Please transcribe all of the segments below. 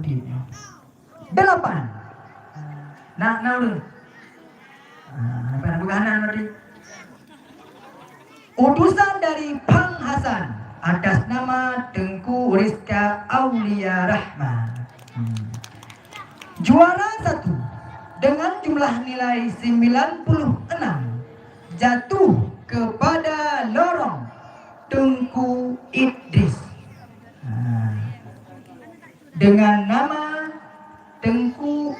putihnya. 8. Nak dulu. Apa yang bukanan tadi? Utusan dari Pang Hasan atas nama Tengku Rizka Aulia Rahman. Juara 1 dengan jumlah nilai 96 jatuh kepada lorong Tengku Idris dengan nama Tengku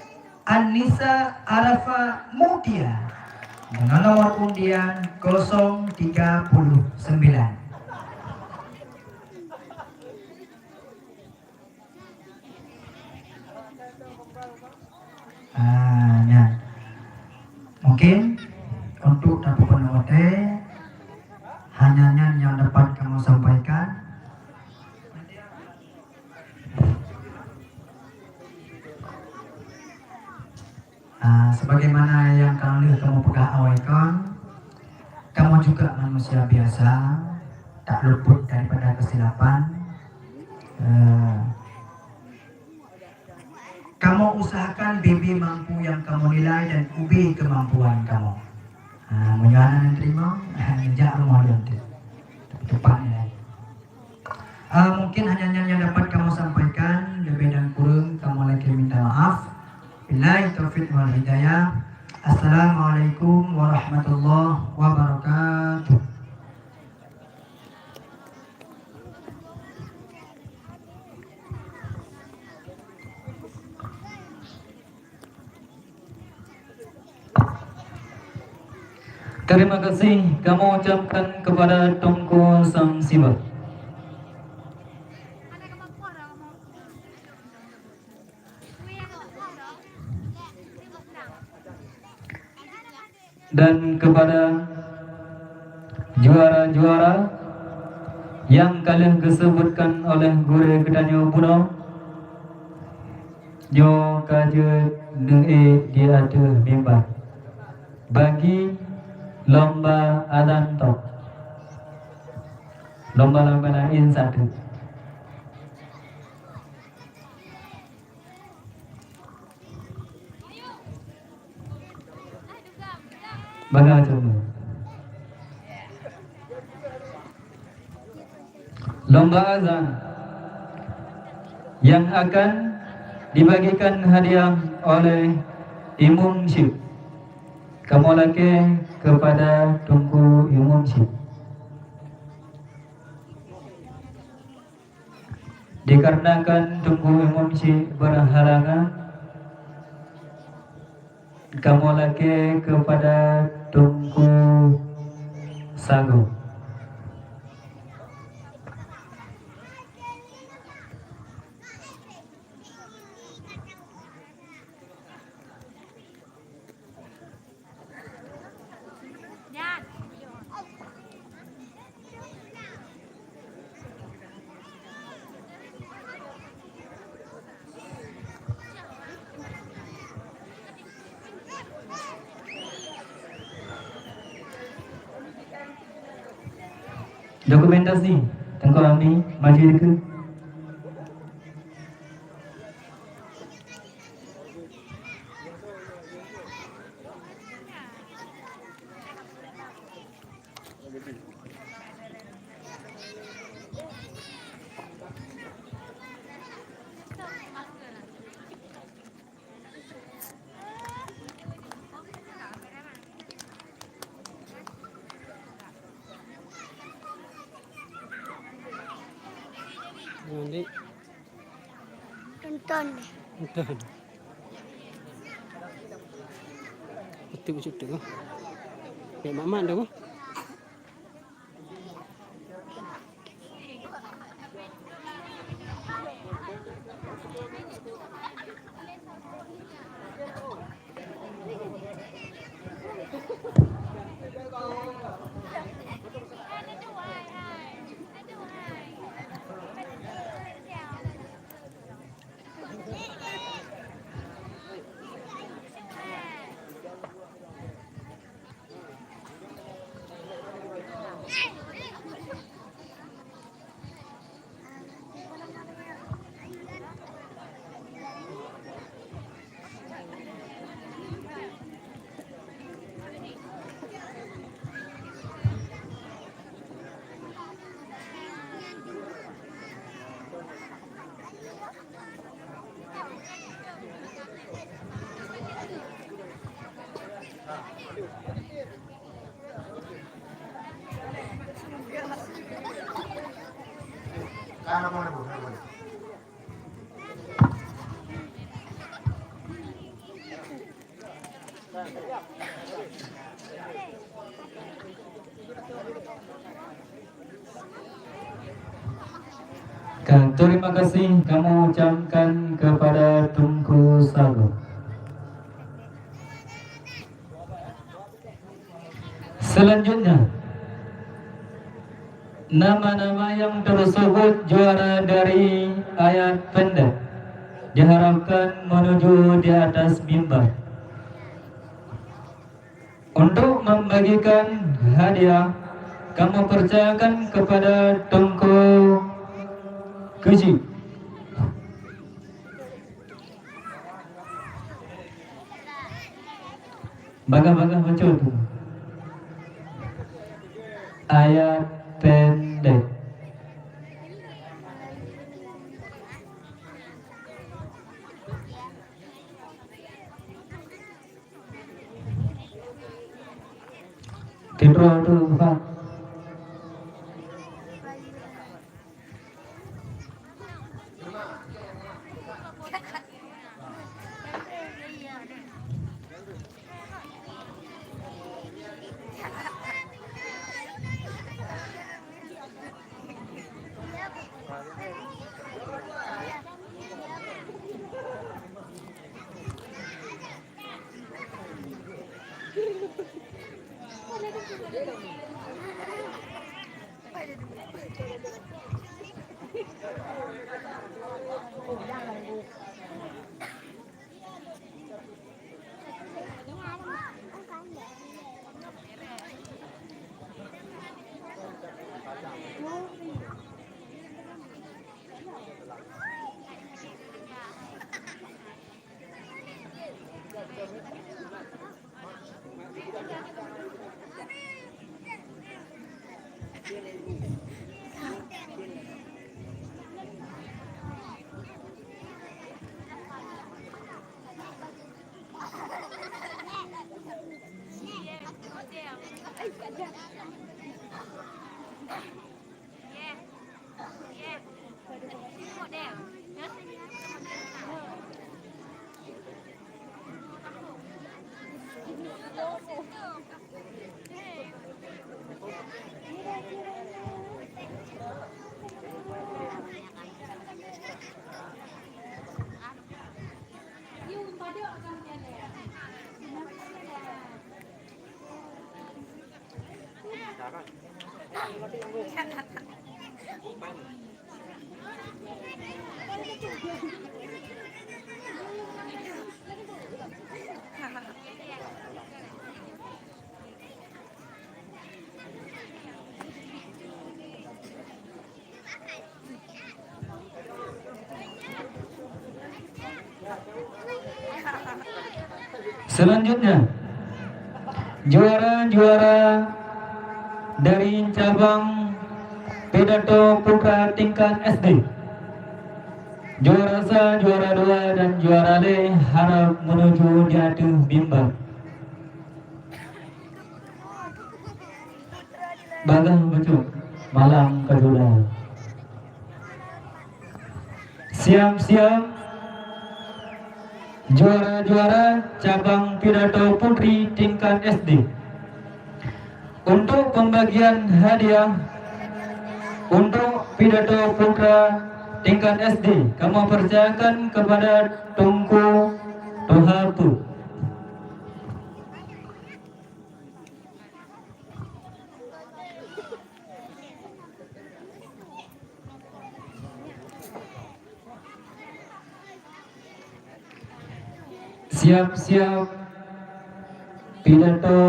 Anissa Arafa Mutia dengan nomor undian 039. Nah, mungkin untuk tapu penuwate hanya yang dapat kamu sampaikan. Sebagaimana yang kamu pegah awaikan, kamu juga manusia biasa, tak luput daripada kesilapan. Kamu usahakan bibi mampu yang kamu nilai dan ubi kemampuan kamu. Menjualan yang terima, menjak rumah nanti tepat nilai. Mungkin hanya yang dapat kamu sampaikan, lebih dan kurang kamu lagi minta maaf. Billahi taufiq wal hidayah. Assalamualaikum warahmatullahi wabarakatuh. Terima kasih kamu ucapkan kepada Tengku Sang Siwa. Dan kepada juara-juara yang kalian disebutkan oleh Guru Kedanyo Buno, nyo kaje nge di ada mimbar bagi lomba adzan tok, lomba lain satu. Bagaimana? Lomba azan yang akan dibagikan hadiah oleh Imam Syib. Kamu lagi kepada Tengku Imam Syib. Dikarenakan Tengku Imam Syib berhalangan, kamu lagi kepada Tengku Sagu. Dokumentasi Tengku Ami maju ke. Nanti Tonton. tonton. Itu sudah kok. Kayak mama dah kok. Kang, terima kasih kamu ucapkan kepada Tunku Sagu. Selanjutnya, nama-nama yang tersebut juara dari ayat pendek diharapkan menuju di atas mimbar. Untuk membagikan hadiah, kamu percayakan kepada Tunku Keji. Baga-baga baca itu. Ayat pendek. Tidur dulu, Pak. Selanjutnya, juara-juara dari cabang pidato putra tingkat SD. Juara 1, juara 2, dan juara D harap menuju di atas mimbar. Bagang betul, malam kedua. Siap-siap. Juara-juara cabang pidato putri tingkat SD. Untuk pembagian hadiah untuk pidato putra tingkat SD, kamu percayakan kepada Tunku Tohatu. Siap-siap pidato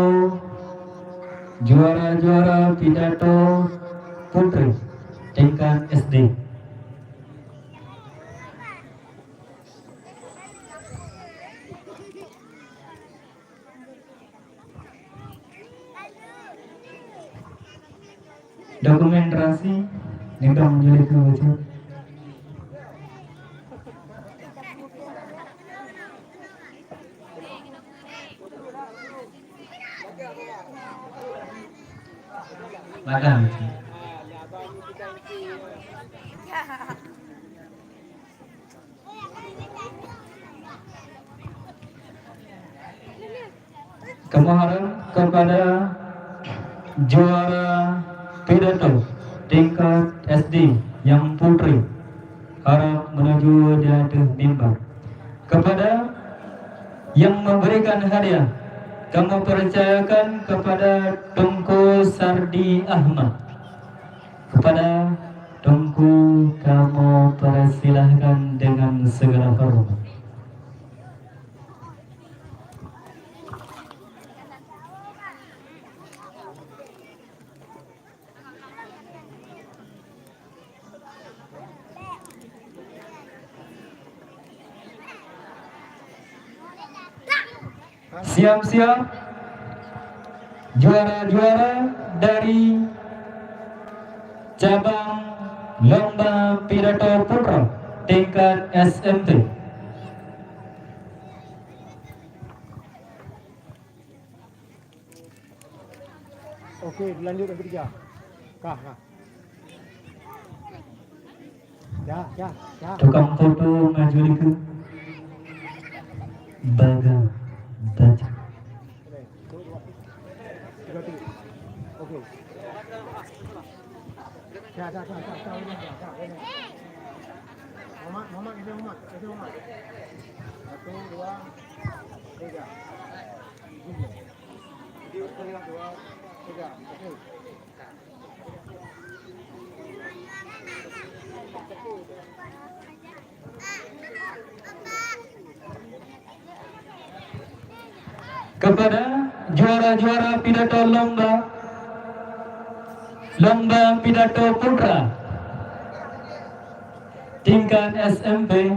juara-juara pidato putri tingkat SD. Dokumentasi yang menjadi kewajiban. Madam. Kami harap kepada juara pidato tingkat SD yang putri harap menuju di atas mimbar. Kepada yang memberikan hadiah, kamu percayakan kepada Tunku Sardi Ahmad. Kepada Tunku kamu persilahkan dengan segala hormat. Siap-siap juara-juara dari cabang lomba pidato putra tingkat SMP. Okey, lanjut yang ketiga. Kah. Ya. Tukang foto maju ke baga baca. Okey. Ya. Muhammad, itu Muhammad. 1, 2, 3. Jadi 1, 2, 3. Okey. Kepada juara-juara pidato lomba pidato putra tingkat SMP,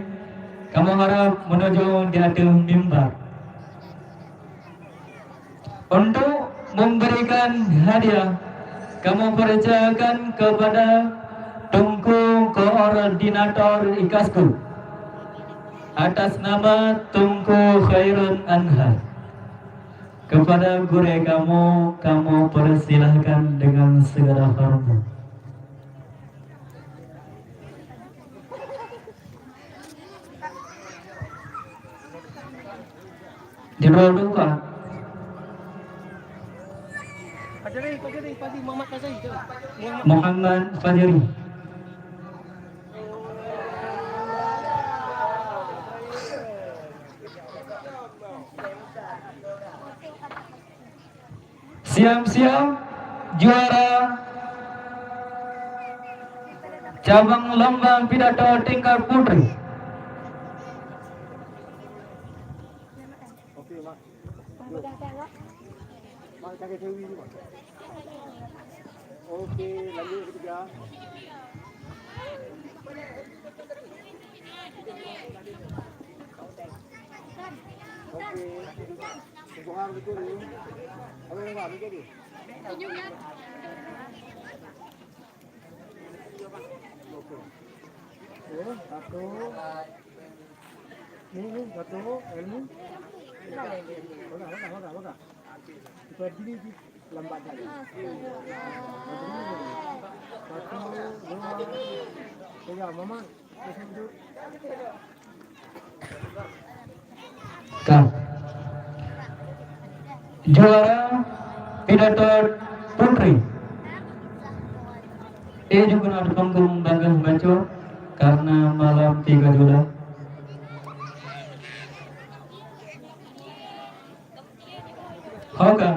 kamu harap menuju di atas mimbar untuk memberikan hadiah. Kamu percayakan kepada Tunku Koordinator IKASKU atas nama Tunku Khairun Anhar. Kepada guru kamu persilahkan dengan segala hormat. Diroll dulu Pak. Muhammad Fajri. Siap-siap juara cabang lomba pidato tingkat putri. Okey, Mak. Mak cakap Dewi dulu, Mak. Okey, lanjut ketiga. Okey. Tunggu betul dulu. Apa yang enggak betul dulu? Okey. Satu. Ini satu ilmu. Baga. Kita berdiri di lambat tadi. Satu, dua, tiga. Mama, kita duduk. Kak. Juara pidato putri. Juga ada panggung bagas baca karena malam 3 Juli. Oke.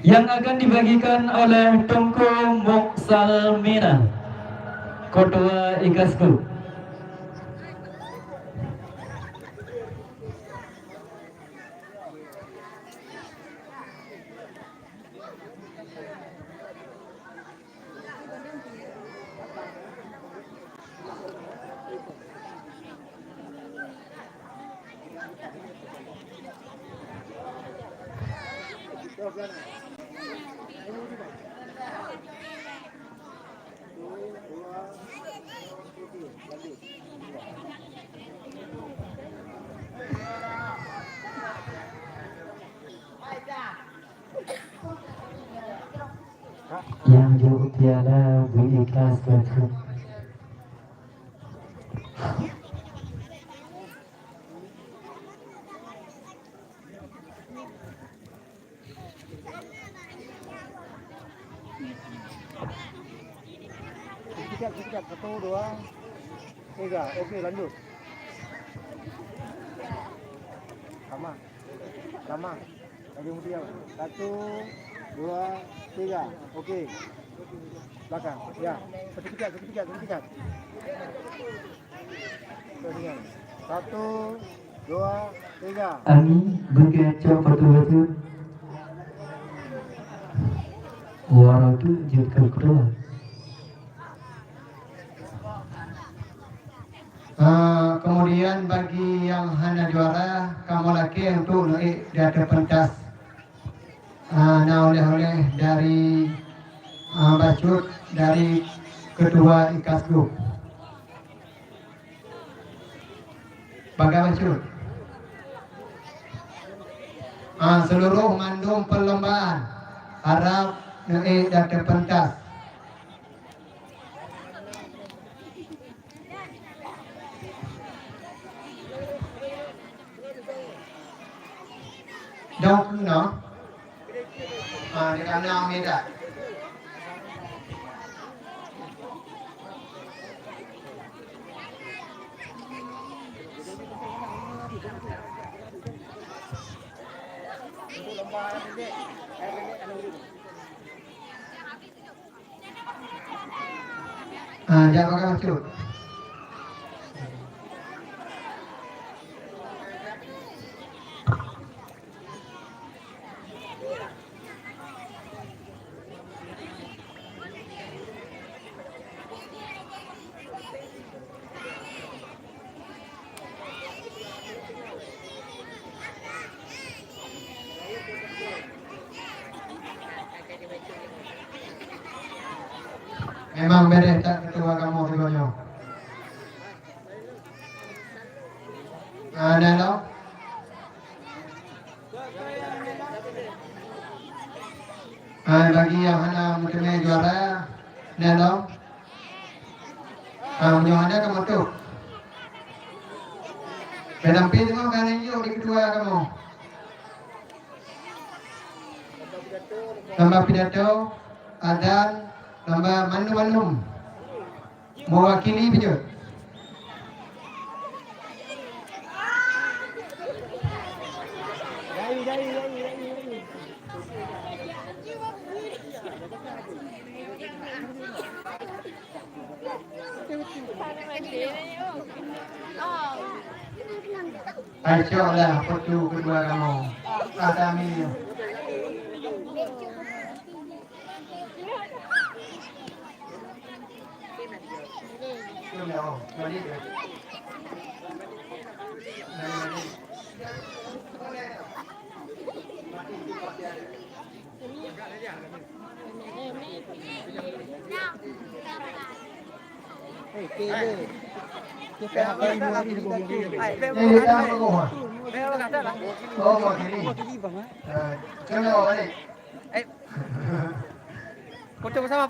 Yang akan dibagikan oleh Tunku Muksalmina, Ketua IKASKU. Yang jauh tiada berikhlas betul. Sekitar 1, 2, 3. Oke, lanjut. Sama. Lagi kemudian 1, 2, 3. Oke. Belakang. Ya. Sekitar. Kemudian. 1, 2, 3. Ani berkecap betul-betul. Warna itu juga keluar. Kemudian bagi yang hanya juara, kamu lagi untuk naik di atas pentas. Nah oleh dari Bacut dari Ketua IKAS Group. Bagai Bacut. Seluruh mandum perlombaan harap naik di atas pentas. Jauh no? Di kanan Medan. Jangan pakai maksud. Memang beres tak ketua kamu sebenarnya. Nelo. Bagi yang hanya mungkin juara, Nelo. Yang hanya kamu tuh. Pendamping semua kan ini di kedua kamu. Tambah pidato, adan, tambah manum mewakili Bacut. Aisyah lah foto kedua kamu. Adami. Foto bersama.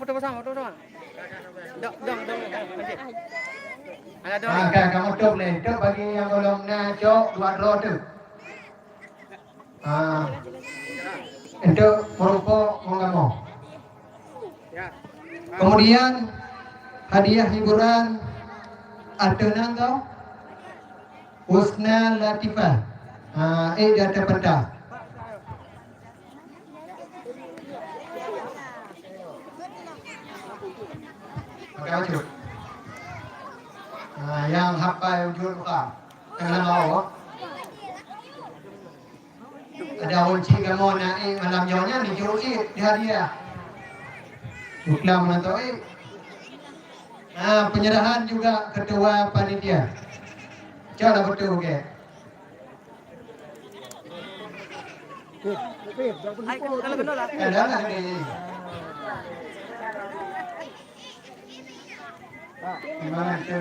Dong. Kan kamu cok nih, cok bagi yang belum cok 2 draw tu. Itu merupakan kamu. Kemudian hadiah hiburan ada nangkau Husna Latifah. Data pentas. Baca. Yang hafal ujung muka. Jangan mau. Ada kunci kamu naik malam jauhnya di jurusi di hadiah. Buklam atau penyerahan juga ketua panitia. Coba betul ke. Kalau benar lah. Ada lah ni. Gimana tu?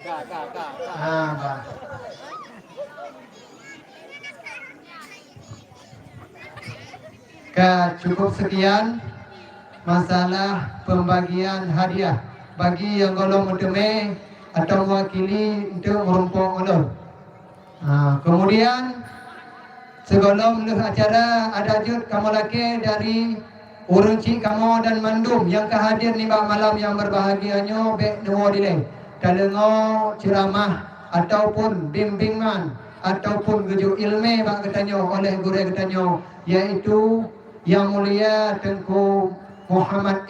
Kak. Bah. Cukup sekian masalah pembagian hadiah bagi yang golong utama atau mewakili untuk merumpuk ulur. Kemudian segolong acara ada jut kamu laki dari Urunci kamu dan Mandum yang kehadir ni malam yang berbahagianya bek nemo dileng dan dengar ceramah ataupun bimbingan ataupun gejuk ilmu bak katanya oleh guru katanya, yaitu Yang Mulia Tengku Muhammad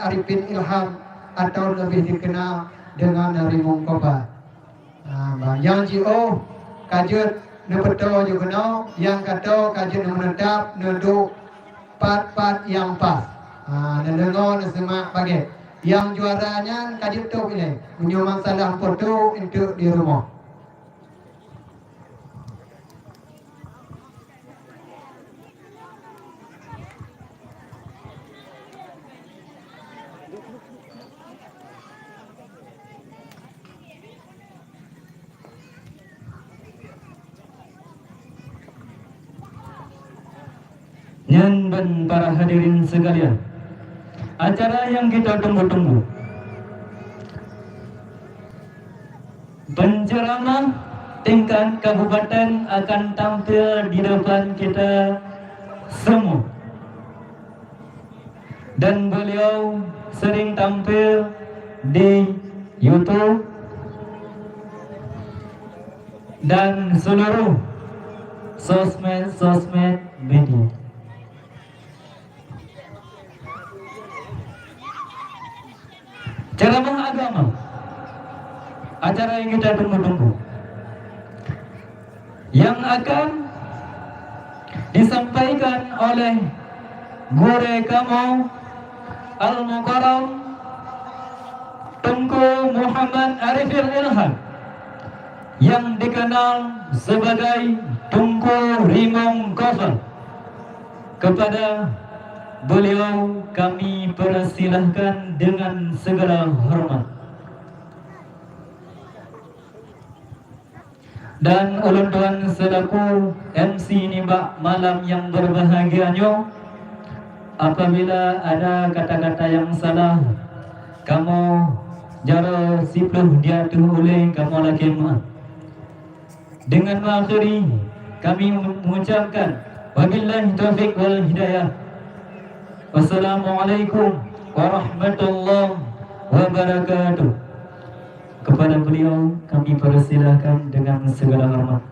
Arifin Ilham atau lebih dikenal dengan Nari Mungkoba. Yang jio kajut nepeto juga no, yang kata kajut menetap neduk part yang pas. Nendengo nesemak bagai. Yang juaranya kajut tu ini punya masalah foto untuk di rumah. Nyan dan para hadirin sekalian, acara yang kita tunggu-tunggu, penceramah tingkat kabupaten akan tampil di depan kita semua, dan beliau sering tampil di YouTube dan seluruh sosmed media. Ceramah agama, acara yang kita tunggu-tunggu, yang akan disampaikan oleh Guru kamu Al-Mukarram Tengku Muhammad Arifin Ilham yang dikenal sebagai Tengku Rimong Kofal. Kepada beliau kami persilahkan dengan segala hormat. Dan ulun tuan selaku MC nimbak malam yang berbahagianya, apabila ada kata-kata yang salah, kamu jara sipluh dia tu oleh kamu lagi maaf. Dengan mengakhiri kami mengucapkan wabillahi taufiq wal hidayah. Wassalamualaikum warahmatullahi wabarakatuh. Kepada beliau kami persilahkan dengan segala hormat.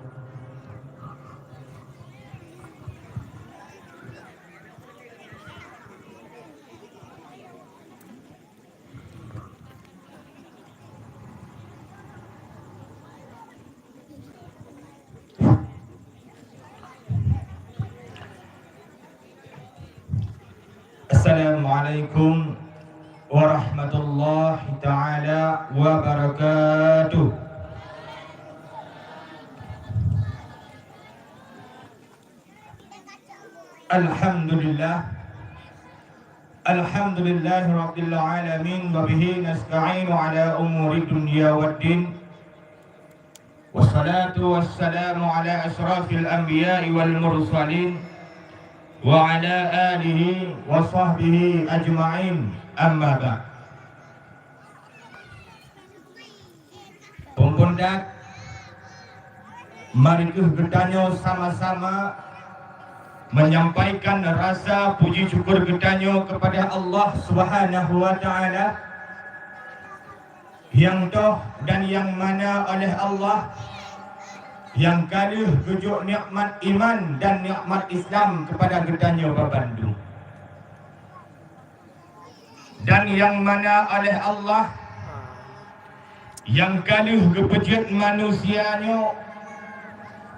Assalamualaikum warahmatullahi ta'ala wabarakatuh. Alhamdulillahi rabbil alamin wa bihi nasta'inu ala umuri dunya waddin. Wassalatu wassalamu ala asrafil anbiya'i wal mursalin wa ala alihi wa sahbihi ajma'in, amma ba'd. Pempundak, mari kita sama-sama menyampaikan rasa puji syukur kita kepada Allah Subhanahu wa taala yang toh dan yang mana oleh Allah yang kaluh tujuh nikmat iman dan nikmat Islam kepada getanya babandu, dan yang mana oleh Allah yang kaluh kepejut manusianya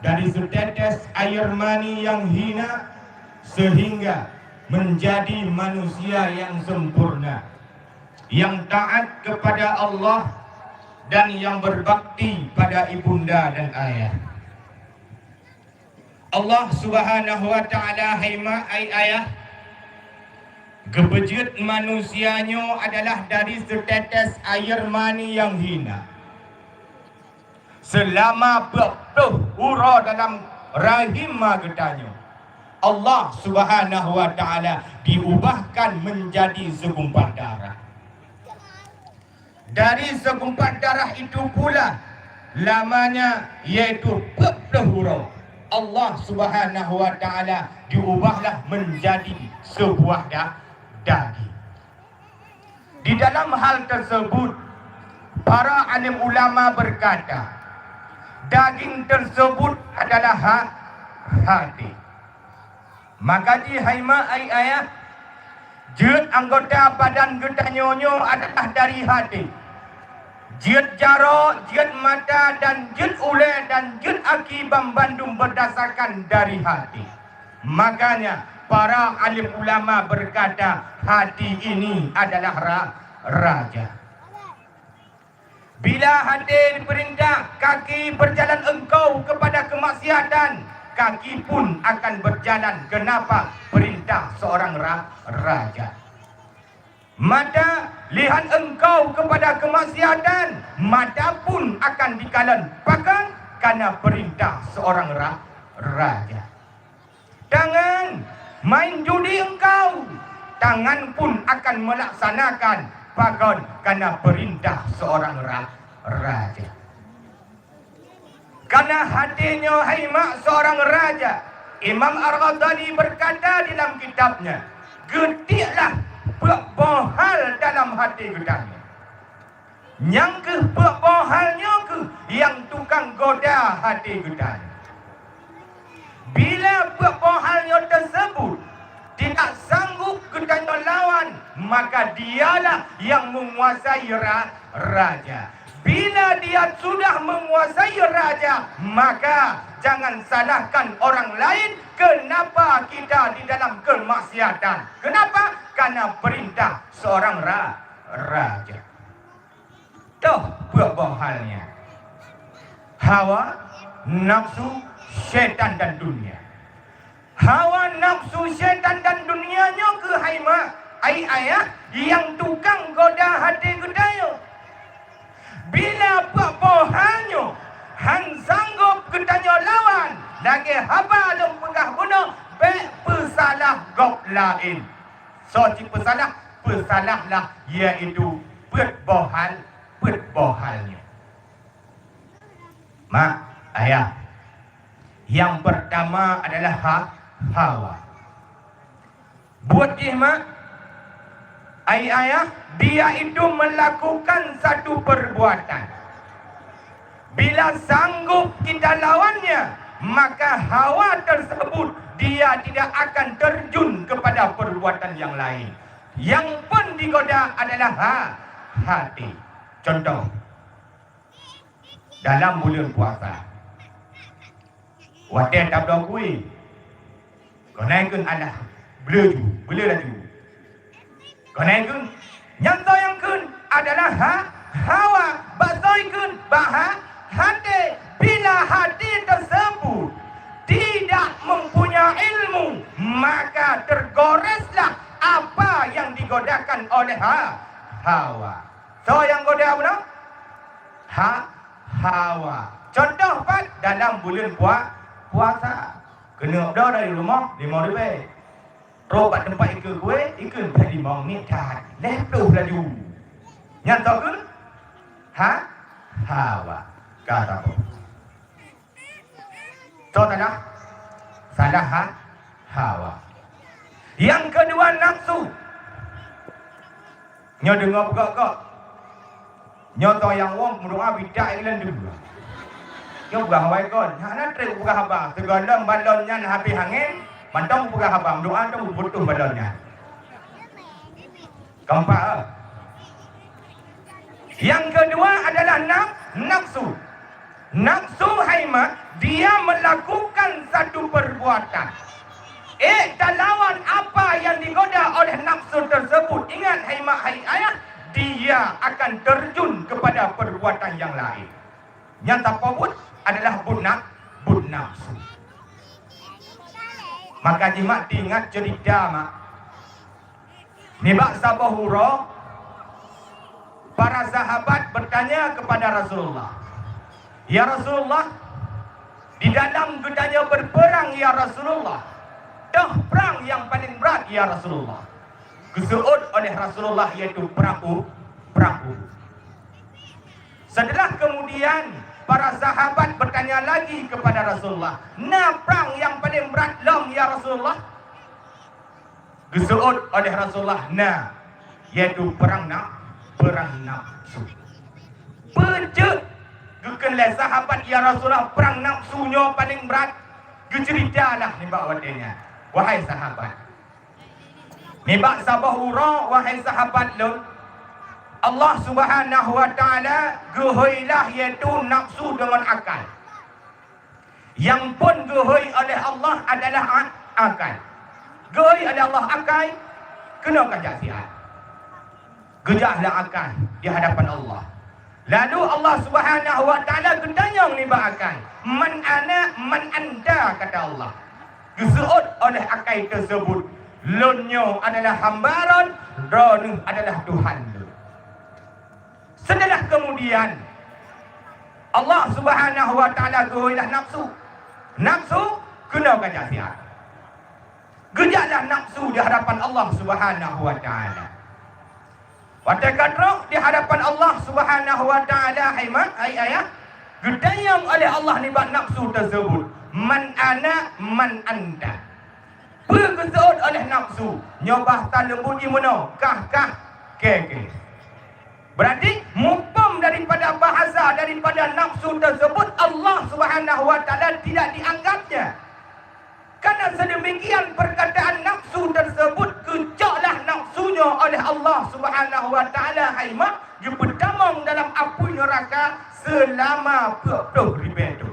dari setetes air mani yang hina sehingga menjadi manusia yang sempurna, yang taat kepada Allah dan yang berbakti pada ibunda dan ayah. Allah Subhanahu wa taala ayah kebejut manusianya adalah dari setetes air mani yang hina. Selama berpuluh hura dalam rahim getanya, Allah Subhanahu wa taala diubahkan menjadi segumpal darah. Dari segumpal darah itu pula lamanya yaitu berpelahura. Allah Subhanahu wa taala diubahlah menjadi sebuah daging. Di dalam hal tersebut para alim ulama berkata, daging tersebut adalah hati. Maka di haima ai ayah, jeut anggota badan kita nyonyo adalah dari hati. Jeut jaro, jeut mata dan jeut ule dan jeut aki Bandung berdasarkan dari hati. Makanya para alim ulama berkata hati ini adalah raja. Bila hati diperintah kaki berjalan engkau kepada kemaksiatan, kaki pun akan berjalan. Kenapa? Perintah seorang raja. Mata lihat engkau kepada kemaksiatan, mata pun akan dikalan pakan karena perintah seorang raja. Tangan main judi engkau, tangan pun akan melaksanakan pakan karena perintah seorang raja. Karena hatinya haimak seorang raja, Imam Ar-Ghazali berkata dalam kitabnya, getiklah bohal dalam hati gedanya. Yang ke bohalnya ke yang tukang goda hati gedanya. Bila bohalnya tersebut tidak sanggup gedanya lawan, maka dialah yang menguasai raja. Bila dia sudah menguasai raja, maka jangan salahkan orang lain kenapa kita di dalam kemaksiatan. Kenapa? Karena perintah seorang raja. Tuh buah-buahalnya. Hawa, nafsu, syaitan dan dunia. Hawa, nafsu, syaitan dan dunianya ke haima ai ayah yang tukang goda hati gedaya. Bila bohanyo hang sanggup gedanya lawan, lagi haba lem pegah guna be pesalah gok lain. So si pesalahlah iaitu bohalnya. Mak, ayah. Yang pertama adalah hawa. Buat mak, ayah, dia itu melakukan satu perbuatan. Bila sanggup kita lawannya, maka hawa tersebut dia tidak akan terjun kepada perbuatan yang lain. Yang pun digoda adalah hati. Contoh, dalam bulan puasa, waktu tak ada kuih, kau naikkan alah bela laju. Kau naikkan, yang adalah hawa, basoikun hati. Bila hati tersebut tidak mempunyai ilmu, maka tergoreslah apa yang digodakan oleh hawa. So yang goda apa? Hawa. Contoh Pak, dalam bulan puasa, kena dah dari rumah 5 ribu. Robat tempat ikut kue, ikut tadi mau minta letup laju. Nyatakan hawa kata apa? Salah hawa. Yang kedua nafsu. Nyo dengar kok. Nyoto yang wong berdoa bidak ilan dulu. Nyo bukan hawai kon. Hana trek bukan haba. Segala balonnya habis angin. Mantap bukan haba. Doa tu butuh balonnya. Keempat. Yang kedua adalah nafsu. Nafsu haimat, dia melakukan satu perbuatan. Dan lawan apa yang digoda oleh nafsu tersebut. Ingat haimat ayah, dia akan terjun kepada perbuatan yang lain. Yang tersebut adalah bud nafsu. Maka jimat diingat cerita mak. Nibak Sabahura, para sahabat bertanya kepada Rasulullah, ya Rasulullah, di dalam gedanya berperang ya Rasulullah, contoh perang yang paling berat ya Rasulullah. Disebut oleh Rasulullah iaitu perang Uhud. Setelah kemudian para sahabat bertanya lagi kepada Rasulullah, "Nah, perang yang paling berat long ya Rasulullah?" Disebut oleh Rasulullah, "Nah, iaitu perang nafsu." Pecet gekenlah sahabat ya Rasulullah, perang nafsunya paling berat. Geceritalah ni bak wadenya. Wahai sahabat, ni bak sabah ura wahai sahabat lo, Allah Subhanahu wa taala gehoilah iaitu nafsu dengan akal. Yang pun gehoi oleh Allah adalah akal. Gehoi oleh Allah akal, kena kajak sihat. Gejahlah akal di hadapan Allah. Lalu Allah Subhanahu wa taala gendanyang ni bak akal. Man ana man anda, kata Allah. Disebut oleh akal tersebut, lonyo adalah hambaran, ronu adalah Tuhan. Setelah kemudian Allah Subhanahu wa taala goilah nafsu. Nafsu kena kajak sihat. Gejaklah nafsu di hadapan Allah Subhanahu wa taala. Pada kadrok di hadapan Allah Subhanahu wa taala, hai ayah, gedayang oleh Allah ni bak nafsu tersebut. Man ana man anda. Bergesut oleh nafsu, nyobah talembut di mana? Kah ke. Berarti mupam daripada bahasa daripada nafsu tersebut Allah Subhanahu wa taala tidak dianggapnya. Karena sedemikian perkataan nafsu tersebut kejoklah nafsunya oleh Allah Subhanahu wa taala, hai mak, dipedamang dalam api neraka selama 40 ribu.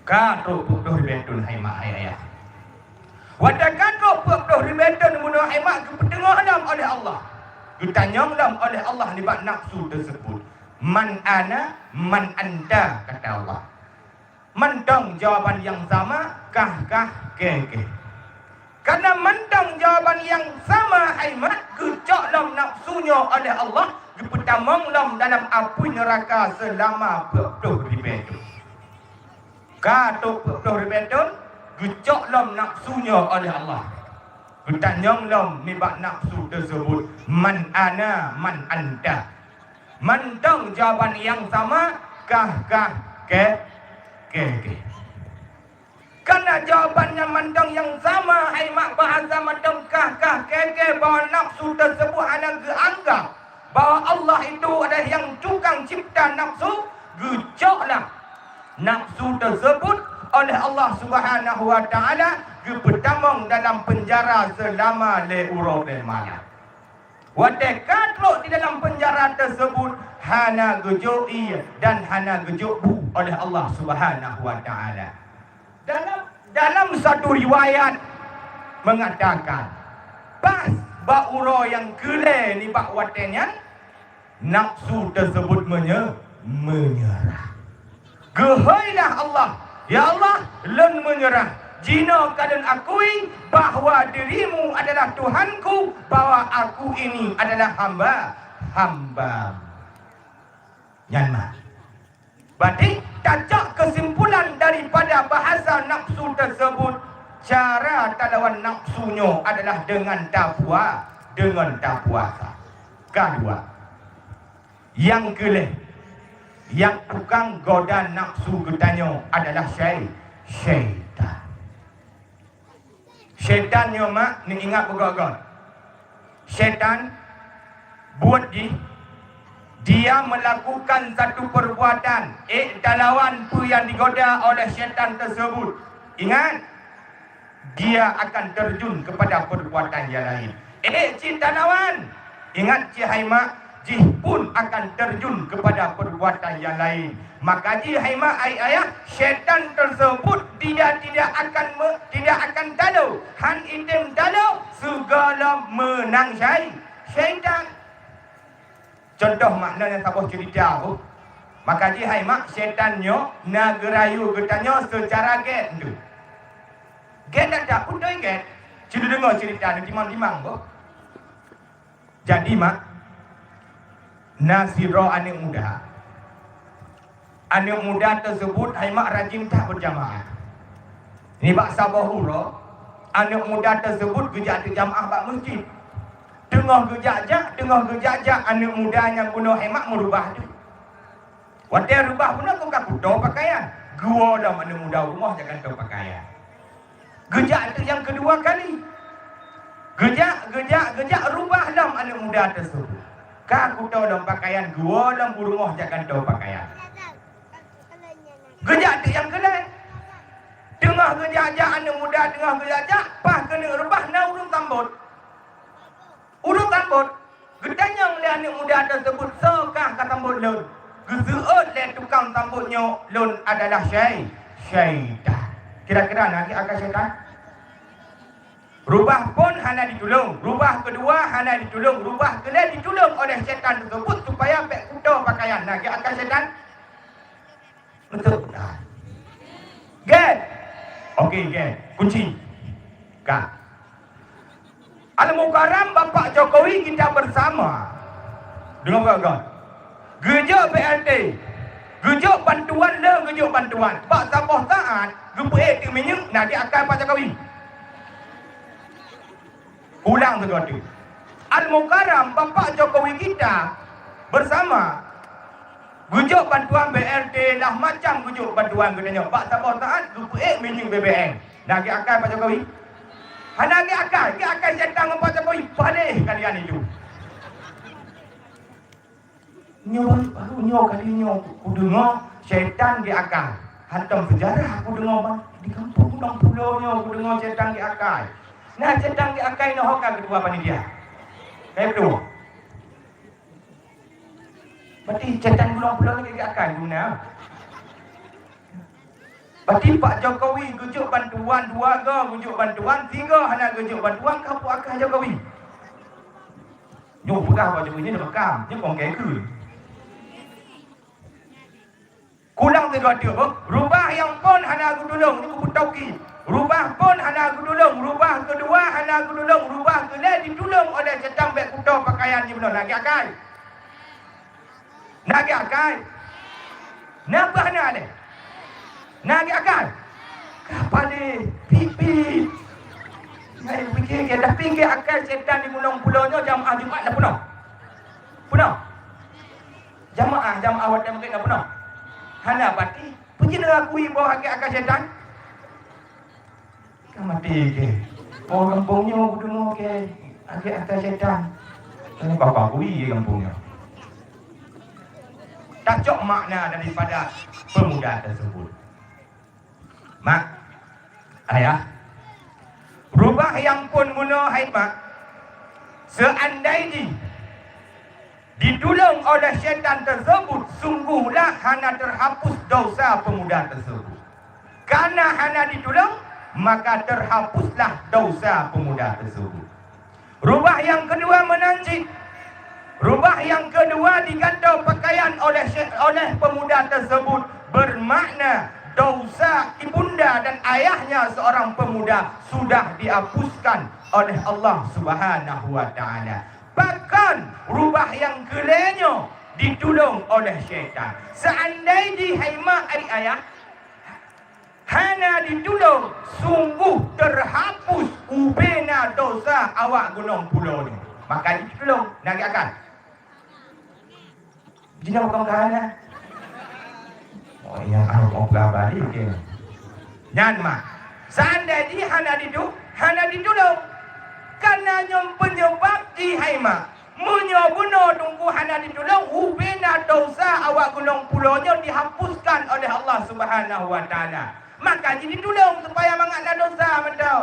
Kato 40 ribu, hai mak, hai ayah. Wadah kato 40 ribu mudah, hai mak, dipedengah dalam oleh Allah. Ditanyanglah oleh Allah ni bak nafsu tersebut. Man ana man anda, kata Allah. Mendang jawapan yang sama, kah ke. Karena mendang jawapan yang sama, aimat, kecok dalam nafsunya oleh Allah, dipertamang dalam api neraka selama 40 ribu. Kato 40 ribu, kecok dalam nafsunya oleh Allah. Ditanyang ni bak nafsu tersebut, man ana man anda. Mendang jawapan yang sama, kah ke. Karena jawapannya mandang yang sama, hai mak, bahasa mandang kah ke, bahawa nafsu tersebut hanya dianggap bahawa Allah itu adalah yang tukang cipta nafsu. Gejoklah nafsu tersebut oleh Allah Subhanahu wa taala, dipertamang dalam penjara selama leurau malam. Wadekatlo di dalam penjara tersebut hana gejoi dan hana gejobu oleh Allah Subhanahu wa taala. Dalam satu riwayat mengatakan, pas bauro yang kele ni bak watenya, nafsu tersebut menyerah. Gehoilah Allah, ya Allah, len menyerah. Jina kalian akui bahawa dirimu adalah Tuhanku, bahawa aku ini adalah hamba. Nyanma. Berarti tajak kesimpulan daripada bahasa nafsu tersebut, cara talawan nafsunya adalah dengan puasa. Kedua, yang kelih, yang tukang goda nafsu getanya adalah syaitan. Syaitan ni mak, ni ingat bergagak. Syaitan buat dia melakukan satu perbuatan, dalawan pu yang digoda oleh syaitan tersebut. Ingat, dia akan terjun kepada perbuatan yang lain. Cinta lawan, ingat hai mak, jih pun akan terjun kepada perbuatan yang lain. Maka hai mak, ayah, syaitan tersebut dia tidak akan dalau. Han item dalau segala menang syaitan. Contoh maknanya sabah cerita tu. Maka hai mak, syaitannya nagerayu getanya secara get tu. Get tak pun dah get. Cuma dengar cerita ni timang-timang tu. Jadi mak, Nasiro anak muda tersebut hai mak rajin tak berjamaah. Ni bak sabahura, anak muda tersebut gejak di jamaah bak masjid. Tengah gejak, anak muda yang guna hemat merubah tu. Waktu rubah pun aku tahu pakaian. Gua dah anak muda rumah jangan tahu pakaian. Gejak tu yang kedua kali. Gejak rubah dah anak muda tersebut. Aku tahu dalam pakaian, gua dalam rumah jangan tahu pakaian. Gejak tu yang kedua. Tengah gejak anak muda, tengah gejak, pas kena rubah nak urung tambut. Urung tambut. Gedanya oleh anak muda tersebut sekah ke tambut lun. Gezeut le tukang tambutnya lun adalah syaitan. Kira-kira nanti akan syaitan. Rubah pun hana ditolong. Rubah kedua hana ditolong. Rubah kedua ditolong oleh syaitan tersebut supaya pek kuda pakaian. Nanti akan syaitan. Betul tak? Get. Okey, get. Kunci. Kak. Al-Mukarram Bapak Jokowi kita bersama. Dengar kawan-kawan. Gejuk PLT. Gejuk bantuan le, gejuk bantuan. Pak sabah taat, gepe tu minyak nak diakan Pak Jokowi. Ulang sesuatu. Al-Mukarram Bapak Jokowi kita bersama. Gejuk bantuan BLT lah macam gejuk bantuan katanya. Pak sabah taat, gepe minyak BBM. Nak diakan Pak Jokowi. Hana ke akal syaitan dengan Pak Jokowi. Balik kalian itu. Baru kalinya aku dengar syaitan di akal. Hantam sejarah aku dengar di kampung 60-nya aku dengar syaitan di akal. Nah syaitan di akal ni hokal kedua panitia. Saya kedua. Berarti syaitan pulang-pulang di akal guna. Berarti Pak Jokowi gejuk bantuan 2 ke gejuk bantuan 3 hana gejuk bantuan kapu akal Jokowi. Nyok pegah Pak Jokowi ni dah bekam. Nyok kong keke. Kulang tiga dia. Rubah yang pun hana aku tolong. Ini aku tauki. Rubah pun hana aku tolong. Rubah kedua hana aku tolong. Rubah kedua ditolong oleh syaitan baik kuda pakaian ni benar. Lagi akal. Lagi akal. Napa hana ada? Lagi akal. Kapal ni. Pipi. Saya fikir dia dah pinggir akal syaitan di gunung pulaunya jamaah Jumaat dah penuh. Penuh. Jamaah waktu mungkin dah penuh. Hana pati, pergi akui bahawa akal syaitan. Kan mati ke. Orang kampungnya aku dengar ke akal syaitan. Ini bapa akui kampungnya. Tak cok makna daripada pemuda tersebut. Mak, ayah, rubah yang pun guna haibat. Seandainya ditolong oleh syaitan tersebut, sungguhlah hana terhapus dosa pemuda tersebut. Karena hana ditolong, maka terhapuslah dosa pemuda tersebut. Rubah yang kedua menanjik. Rubah yang kedua digantau pakaian oleh pemuda tersebut, bermakna dosa ibunda dan ayahnya seorang pemuda sudah dihapuskan oleh Allah Subhanahu wa taala. Bahkan rubah yang kelenya ditolong oleh syaitan. Seandainya haimak adik ayah hana ditolong, sungguh terhapus ubena dosa awak gunung pulau ni. Maka ditolong nak akan. Jina bukan kahana. Oh yang anak mau balik ke. Dan mak. Seandainya hana ditolong. Karena yang penyebab di haima menyobuno tunggu hana ditolong ubena dosa awak gunung pulaunya dihapuskan oleh Allah Subhanahu wa taala. Maka jadi tolong supaya mengatlah dosa mentau.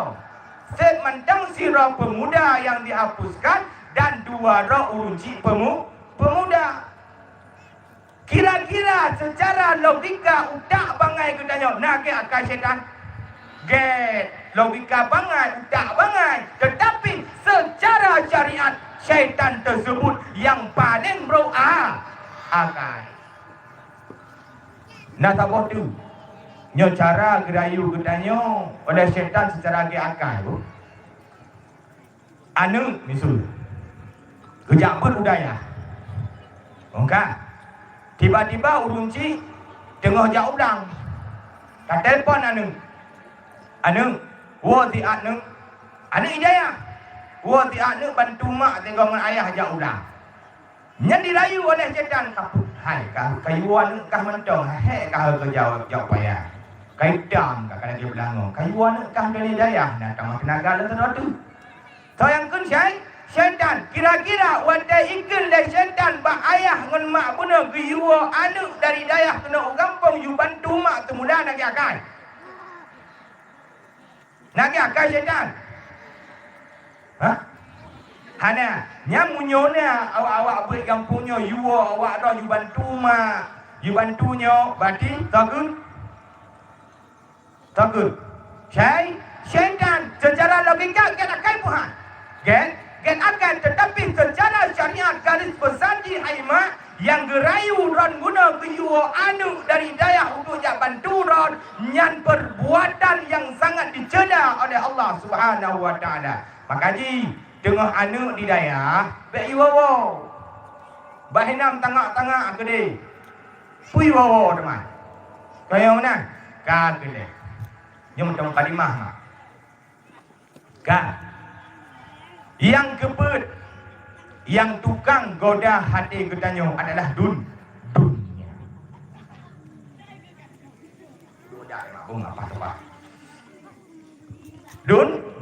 Set mentang sirah pemuda yang dihapuskan dan 2 roh urunci pemuda. Kira-kira secara logika utak bangai katanya nak ke akal syaitan. Get logika bangai, utak bangai. Tetapi secara syariat syaitan tersebut yang paling akal. Nah tak tu. Nyo cara gerayu katanya oleh syaitan secara akal. Anu misul. Kejap budaya. Okey. Tiba-tiba urunci tengah jauh ulang. Tak telefon Anu, wo ti anu. Anu hidayah. Wo ti anu bantu mak tengok dengan ayah jak ulang. Yang dirayu oleh setan kaput. Hai kayuan kah mentong. Hei kah ke jawab payah. Kaidam kah kana dia belango. Kayuan kah dari hidayah. Nah tambah tenaga dan sesuatu. So yang kun setan kira-kira wadai ikil dari setan bak ayah ngan mak bener giyuwa anu dari dayah kena gampang you bantu mak tu mudah nak akan. Nak akan setan. Hah? Hana, nyam munyona awak buat kampungnya yuwa awak dah you bantu mak. You bantunya berarti takut. Setan secara logika kita akan puhan. Gen akan tetapi secara syariat garis bersanji haima yang gerayu ron guna keyuwa anu dari daya untuk jak bantu ron nyan perbuatan yang sangat dicela oleh Allah Subhanahu wa taala. Maka tengah anu di daya be iwawo. Bahinam tangak-tangak gede. Pui wawo teman. Kaya mana? Ka gede. Nyum tong kalimah mak. Ka yang kebet, yang tukang goda hati gedanyo adalah dunia. Goda bunga apa?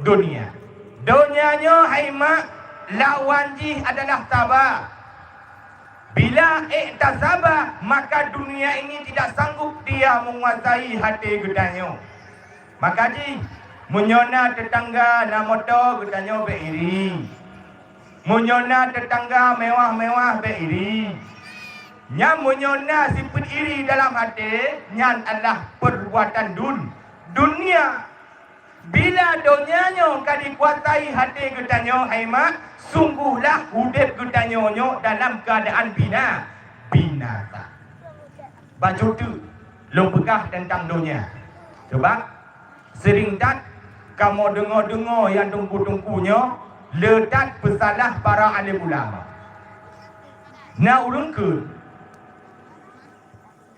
Dunia. Dunianya haima lawan jih adalah tabah. Bila iktasabah maka dunia ini tidak sanggup dia menguasai hati gedanyo. Maka munyona tetangga na motor gedanyo be iri. Munyona tetangga mewah-mewah be iri. Nya munyona siput iri dalam hati nyan adalah perbuatan dunia. Bila dunianya kan dikuasai hati gedanyo haima sungguhlah hudip gedanyo dalam keadaan binasa. Baca tu lumpegah tentang dunia. Sebab sering dat kamu dengar-dengar yang tunggu-tunggunya letak pesalah para alim ulama. Na ulun ke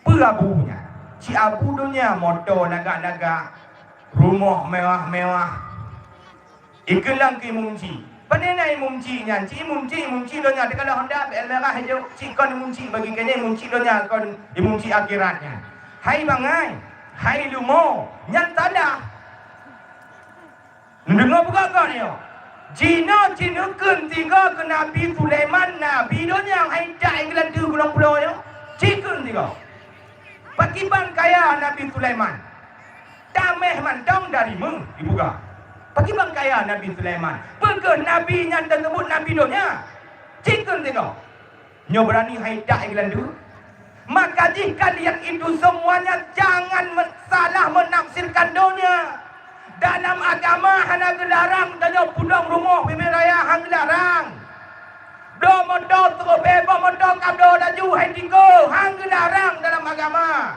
perabunya. Si abu dunia motor nagak-nagak, rumah mewah-mewah. Ikelang ke mumci. Panenai mumci nyan, ci mumci dunia kalau hendak merah hijau, ci kon mumci bagi kene mumci dunia kon di mumci akhiratnya. Hai bangai, hai lumo, nyan tadah. Dengar buka kau ni. Cina kun tiga ke Nabi Sulaiman Nabi dunia haidah England tu pulau pulau yo. Cikun tiga. Pakiban kaya Nabi Sulaiman. Tameh mantong dari mung dibuka. Pakiban kaya Nabi Sulaiman. Pergi Nabi yang tersebut Nabi dunia. Cikun tiga. Nyo berani haidah England tu. Maka jika kalian itu semuanya jangan salah menafsirkan dunia. Dalam agama hana gelarang dan pudang rumah bimbing raya hang gelarang. Do motor terobe motor kabdo laju hai tigo hang gelarang dalam agama.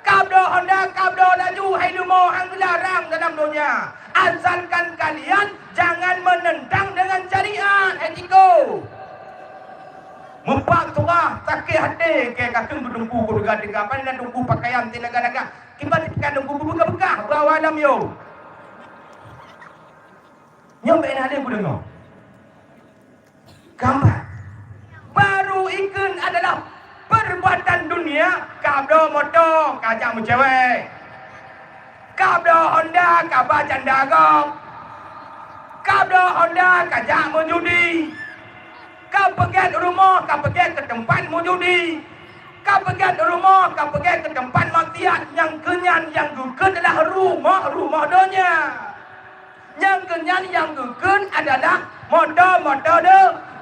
Kabdo Honda kabdo laju hai lumo hang gelarang dalam dunia. Asalkan kalian jangan menentang dengan syariat hai tigo. Mempak surah sakit hati ke kakung dungku kuduga-duga apa nak dungku pakaian tinaga-naga. Kibat tekan dungku buka-buka bawa alam yo. Nyampe nak ada aku dengar. Gambar. Baru ikun adalah perbuatan dunia. Kabdo motor, kajak mencewek. Kabdo Honda, kabah janda agak. Kabdo Honda, kajak menjudi. Kau pergi rumah, kau pergi ke tempat menjudi. Kau pergi rumah, kau pergi ke tempat maksiat. Yang kenyan, yang gugun adalah rumah dunia. Yang kenyan yang gugun adalah motor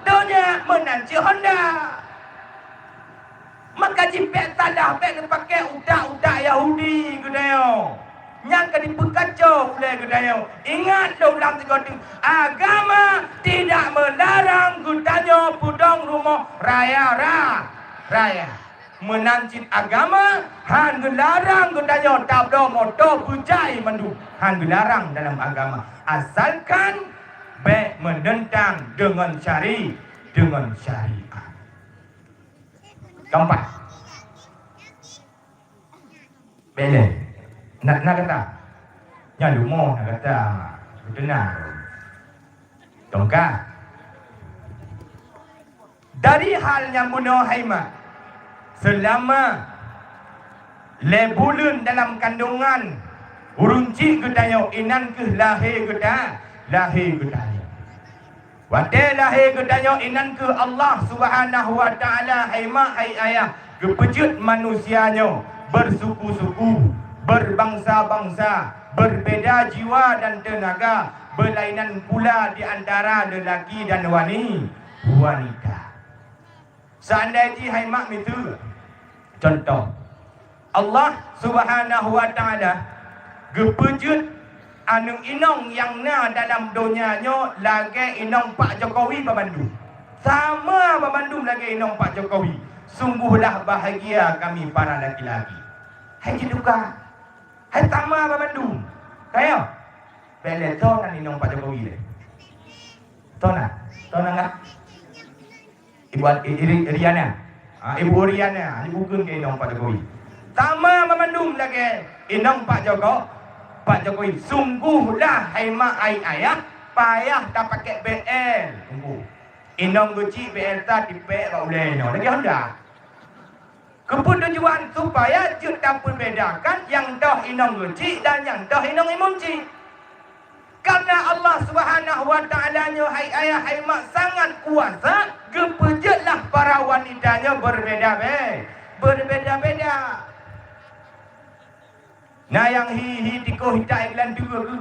dunia menanci Honda. Maka jipek salah pek pakai udak-udak Yahudi gedayo. Yang kena dipekacau oleh gedayo. Ingat lo ulang tiga tu. Agama tidak melarang gedayo pudong rumah raya. Menancit agama han gelarang gedayo tabdo motor bujai mandu. Han gelarang dalam agama. Asalkan baik menentang dengan syariat. Keempat. Bele. Nak kata. Nya lumoh nak kata. Benar. Tongkah. Dari hal yang bunuh haimat. Selama lebulun dalam kandungan urunci gedanya inan ke lahir geda. Lahir gedanya. Wate lahir gedanya inan ke Allah Subhanahu wa taala haimat hai ayah. Kepejut manusianya bersuku-suku, berbangsa-bangsa, berbeza jiwa dan tenaga, berlainan pula di antara lelaki dan wanita. Seandainya hai mak itu contoh Allah Subhanahu wa taala gepejut anu inong yang na dalam dunianya lagi inong Pak Jokowi Bandung. Sama Bandung lagi inong Pak Jokowi. Sungguhlah bahagia kami para laki-laki. Hai duka. Hai tama Bandung. Kayo. Bele to kan inong Pak Jokowi le. Tona enggak? Ibu Riana. Ibu Riana, ibu kun ke inong Pak Jokowi. Tama Bandung lagi inong Pak Jokowi. Sungguhlah hai mak ai ayah payah tak pakai BL. Tunggu. Inong guci BL ta tipe ba ulai no. Lagi hendak. Keputujuan supaya kita pun bedakan yang dah inong guci dan yang dah inong imunci. Karena Allah Subhanahu wa taala nya hai ayah hai mak sangat kuasa, gepejutlah para wanitanya berbeda-beda. Nah yang hi tiko hita iklan dua ke.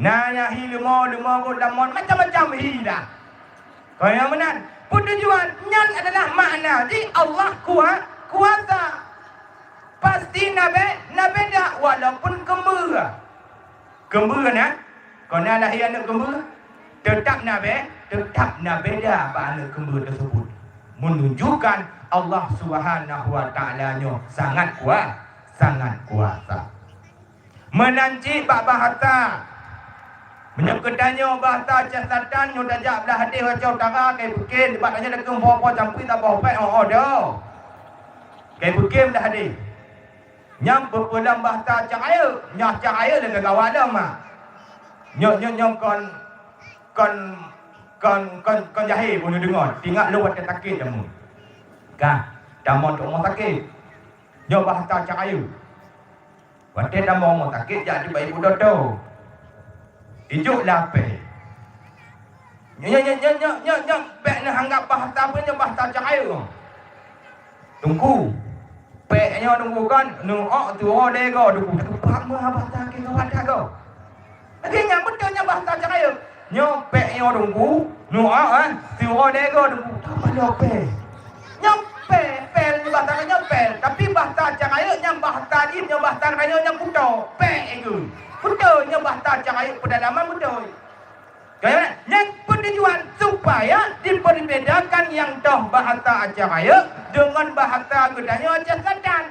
Nah yang hi lemo ko damon macam-macam hi dah. Kau yang benar. Tujuannya adalah makna di Allah kuasa. Pasti nabe dah walaupun kembar. Kembar nah. Kau nak lahir anak kembar, tetap nabe dah apa anak kembar tersebut. Menunjukkan Allah Subhanahu wa taala-nya sangat kuasa. Menanci bab bahasa. Menyeketanya bahasa jasatan nyo dajak belah hadis wajah utara kai bukin debatnya dekem apa campur tak apa dah. Kai bukin dah hadis. Nyam berpelang bahasa cahaya, nyah cahaya dengan kawan dah mak. Nyok kon jahil pun dengar. Tinggal lu ada takit kamu. Kah, damon tu mau takit. Nyok bahasa cahaya. Wate damon mau takit jadi baik budak tu. Ijuk lapeh. Nya pek nak anggap bahasa apa nya bahasa cahaya. Tunggu. Pek nya tunggu kan, nu tu ode go tunggu pak mah bahasa ke kawan dah go. Lagi yang betulnya bahasa cahaya. Nya pek nya tunggu, nu tu ode go tunggu. Tak ada pek. Nya pel bahasa nya pel, tapi bahasa cahaya nya bahasa jin nya bahasa raya nya kudo. Pek itu. Betulnya bahasa cahaya pedalaman betul. Kaya yang pentujuan supaya diperbedakan yang dah bahasa cahaya dengan bahasa gedanya jasatan.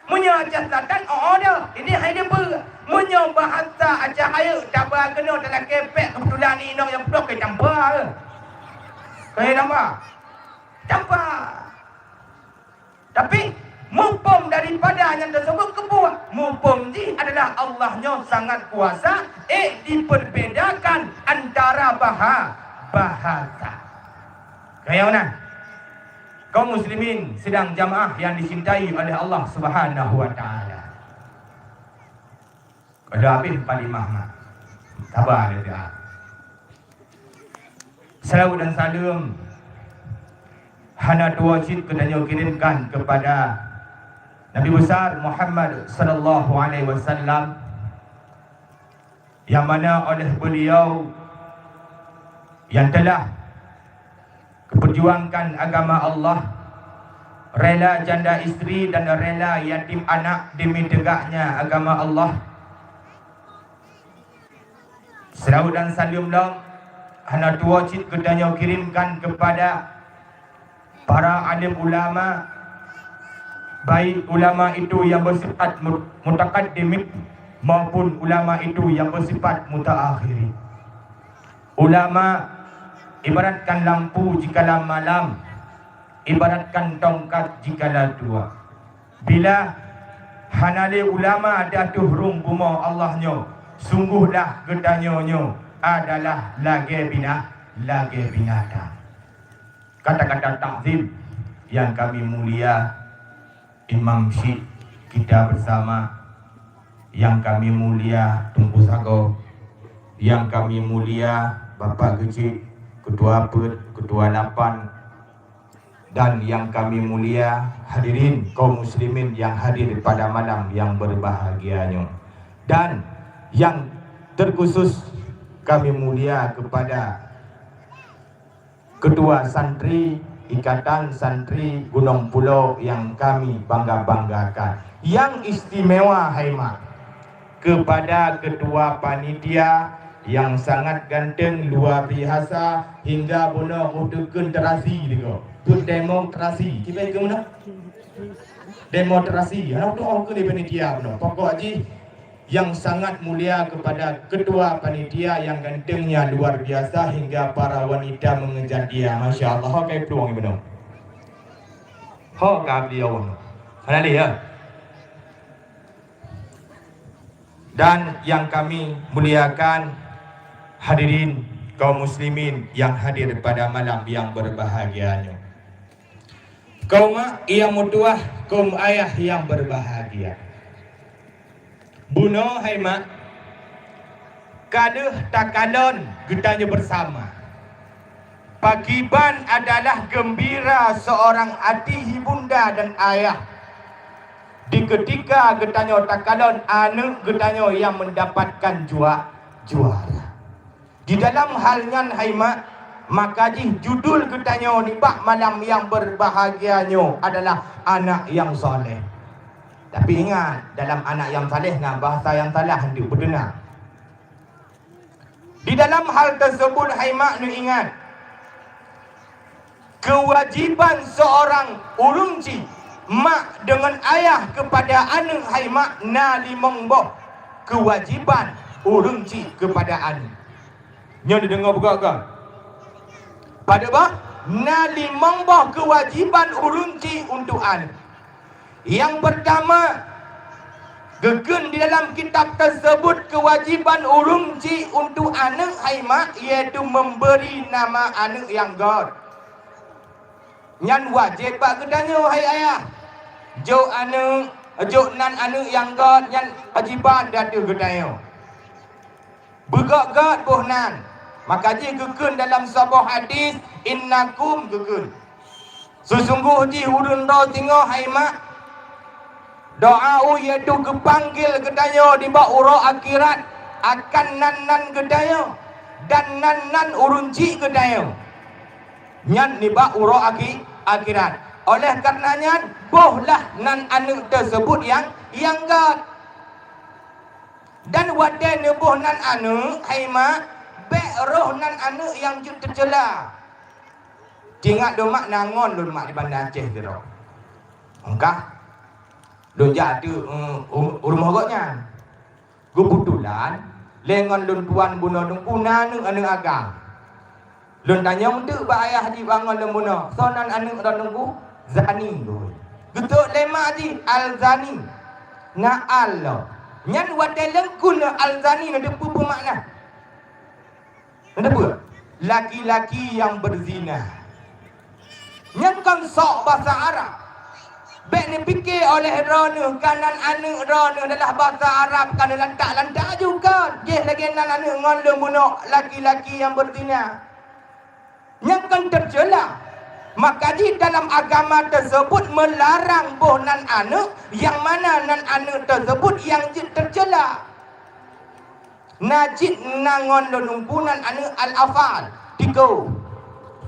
Munya jasatan dah. Ini hai dia ber. Munya bahasa cahaya tak berkena dalam kepek kebetulan ni yang blok ke campur. Kaya nampak? Campur. Tapi mumpung daripada yang tersebut kebuat, mumpung ni adalah Allahnya sangat kuasa, diperbedakan antara bahasa. Kaya mana? Kaum muslimin sedang jamaah yang dicintai oleh Allah Subhanahu wa taala. Ada habis kalimah mak. Sabar dia. Salawat dan salam hana dua cid kedanya kirimkan kepada Nabi besar Muhammad sallallahu alaihi wasallam yang mana oleh beliau yang telah memperjuangkan agama Allah, rela janda isteri dan rela yatim anak demi tegaknya agama Allah. Salawat dan salam hana dua cid kedanya kirimkan kepada para alim ulama, baik ulama itu yang bersifat mutaqaddim maupun ulama itu yang bersifat mutaakhir. Ulama ibaratkan lampu jikalau malam, ibaratkan tongkat jikalau dua. Bila hanale ulama datuh rumpumo Allahnya sungguhlah gedanyonyo adalah lagi binatang. Kata-kata takzim yang kami mulia Imam Syekh kita bersama, yang kami mulia Tunku Sago, yang kami mulia Bapak Kecil Ketua PED, Ketua 8, dan yang kami mulia hadirin kaum muslimin yang hadir pada malam yang berbahagianya, dan yang terkhusus kami mulia kepada Ketua Santri Ikatan Santri Gunung Pulau yang kami bangga-banggakan, yang istimewa Haima kepada Ketua Panitia yang sangat ganteng luar biasa hingga benar untuk terasi juga. Put demokrasi. Kita ke mana? Demokrasi. Anak tu orang ke panitia benar. Pokok haji yang sangat mulia kepada Ketua Panitia yang gantengnya luar biasa hingga para wanita mengejar dia. Masya Allah. Kayak peluang benar. Kau beliau. Mana dia? Dan yang kami muliakan hadirin kaum muslimin yang hadir pada malam yang berbahagianya. Kaum mak yang mutuah, kaum ayah yang berbahagia. Buno hai mak, kaduh takalon gedanya bersama. Pagiban adalah gembira seorang hati ibunda dan ayah. Di ketika gedanya takalon anak gedanya yang mendapatkan juara. Di dalam halnya hai mak, maka judul gedanya di bak malam yang berbahagianya adalah anak yang soleh. Tapi ingat, dalam anak yang saleh dengan bahasa yang salah hendak berdengar. Di dalam hal tersebut hai mak nu ingat, kewajiban seorang urungci mak dengan ayah kepada anak hai mak na limong boh. Kewajiban urungci kepada anak. Nyo didengar buka ke? Pada bah na limong boh kewajiban urungci untuk anak. Yang pertama, gegen di dalam kitab tersebut kewajiban urungci untuk anak hai mak iaitu memberi nama anak yang god. Nyan wajib pak gedanya hai ayah. Jo anak, jo nan anak yang god nyan wajiban datu gedanya. Begak-gak boh nan. Maka dia gegen dalam sebuah hadis innakum gegen. Sesungguh di hurun ro tengok hai mak doa iaitu kepanggil gedanya di bawah urut akhirat akan nan gedanya dan nan urunci gedanya. Nyan di bawah urut akhirat. Oleh karenanya bohlah nan anak tersebut yang gad. Dan wadah nebuh nan anak hai mak be roh nan anak yang tercela. Tingat do mak nangon do mak di Bandar Aceh tu. Engkah Lun jadi rumah goknya. Kebetulan lengan lun tuan guna dun kuna nu anu agang. Lun tanya untuk ba ayah di bangun lun guna. Sonan anu dan nunggu zani tu. Getuk lema di al zani. Na Allah. Nyan wadai lengkun al zani ada apa makna? Ada apa? Laki-laki yang berzina. Nyan kan sok bahasa Arab. Baik ni fikir oleh rona kanan anak rona adalah bahasa Arab kan lantak juga. Dia lagi nan anak ngondong bunuh laki-laki yang berzina. Yang kan tercela. Maka di dalam agama tersebut melarang boh nan anak yang mana nan anak tersebut yang tercela. Najid nangon lumpunan anak al-afal. Tiga.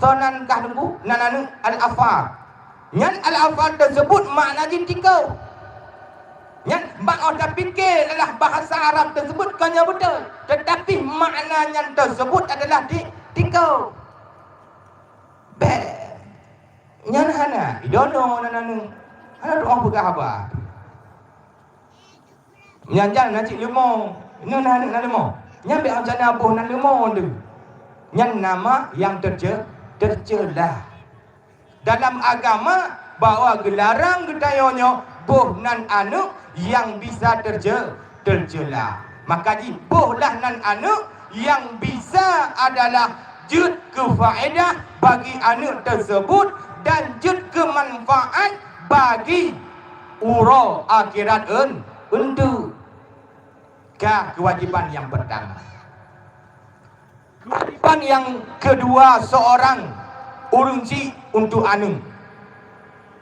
Sonan kah lumpu nan anak al-afal. Yang al-afal tersebut maknanya tiga. Yang bang orang fikir adalah bahasa Arab tersebut kanya betul. Tetapi maknanya tersebut adalah tiga. Yang hana, idono nananu. Hana doang buka apa? Yang jangan nasi lemong. Ini nana lemong. Yang be macam apa nan lemong tu. Yang nama yang tercela. Dalam agama bahawa gelarang gedayanya boh nan anak yang bisa terjela. Maka bohlah nan anak yang bisa adalah jud ke faedah bagi anak tersebut dan jud ke manfaat bagi uro akhirat untuk kewajiban yang pertama. Kewajiban yang kedua seorang urunci untuk anu.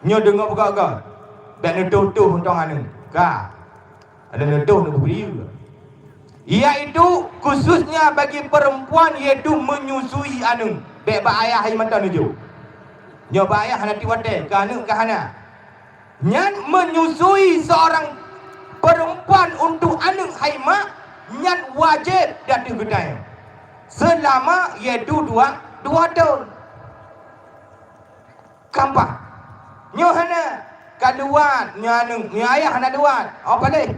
Nyo dengar bergagak. Bek netuh untuk anu. Ada netuh nak beri. Iaitu khususnya bagi perempuan iaitu menyusui anu. Bek ba ayah hai mata nuju. Nyo ba ayah nanti wate ka anu ka hana. Nyan menyusui seorang perempuan untuk anu hai mak nyan wajib datang kedai. Selama iaitu dua tahun. Kampah. Nyo hana kaluan nyanu ni ayah hana duan. Apa le?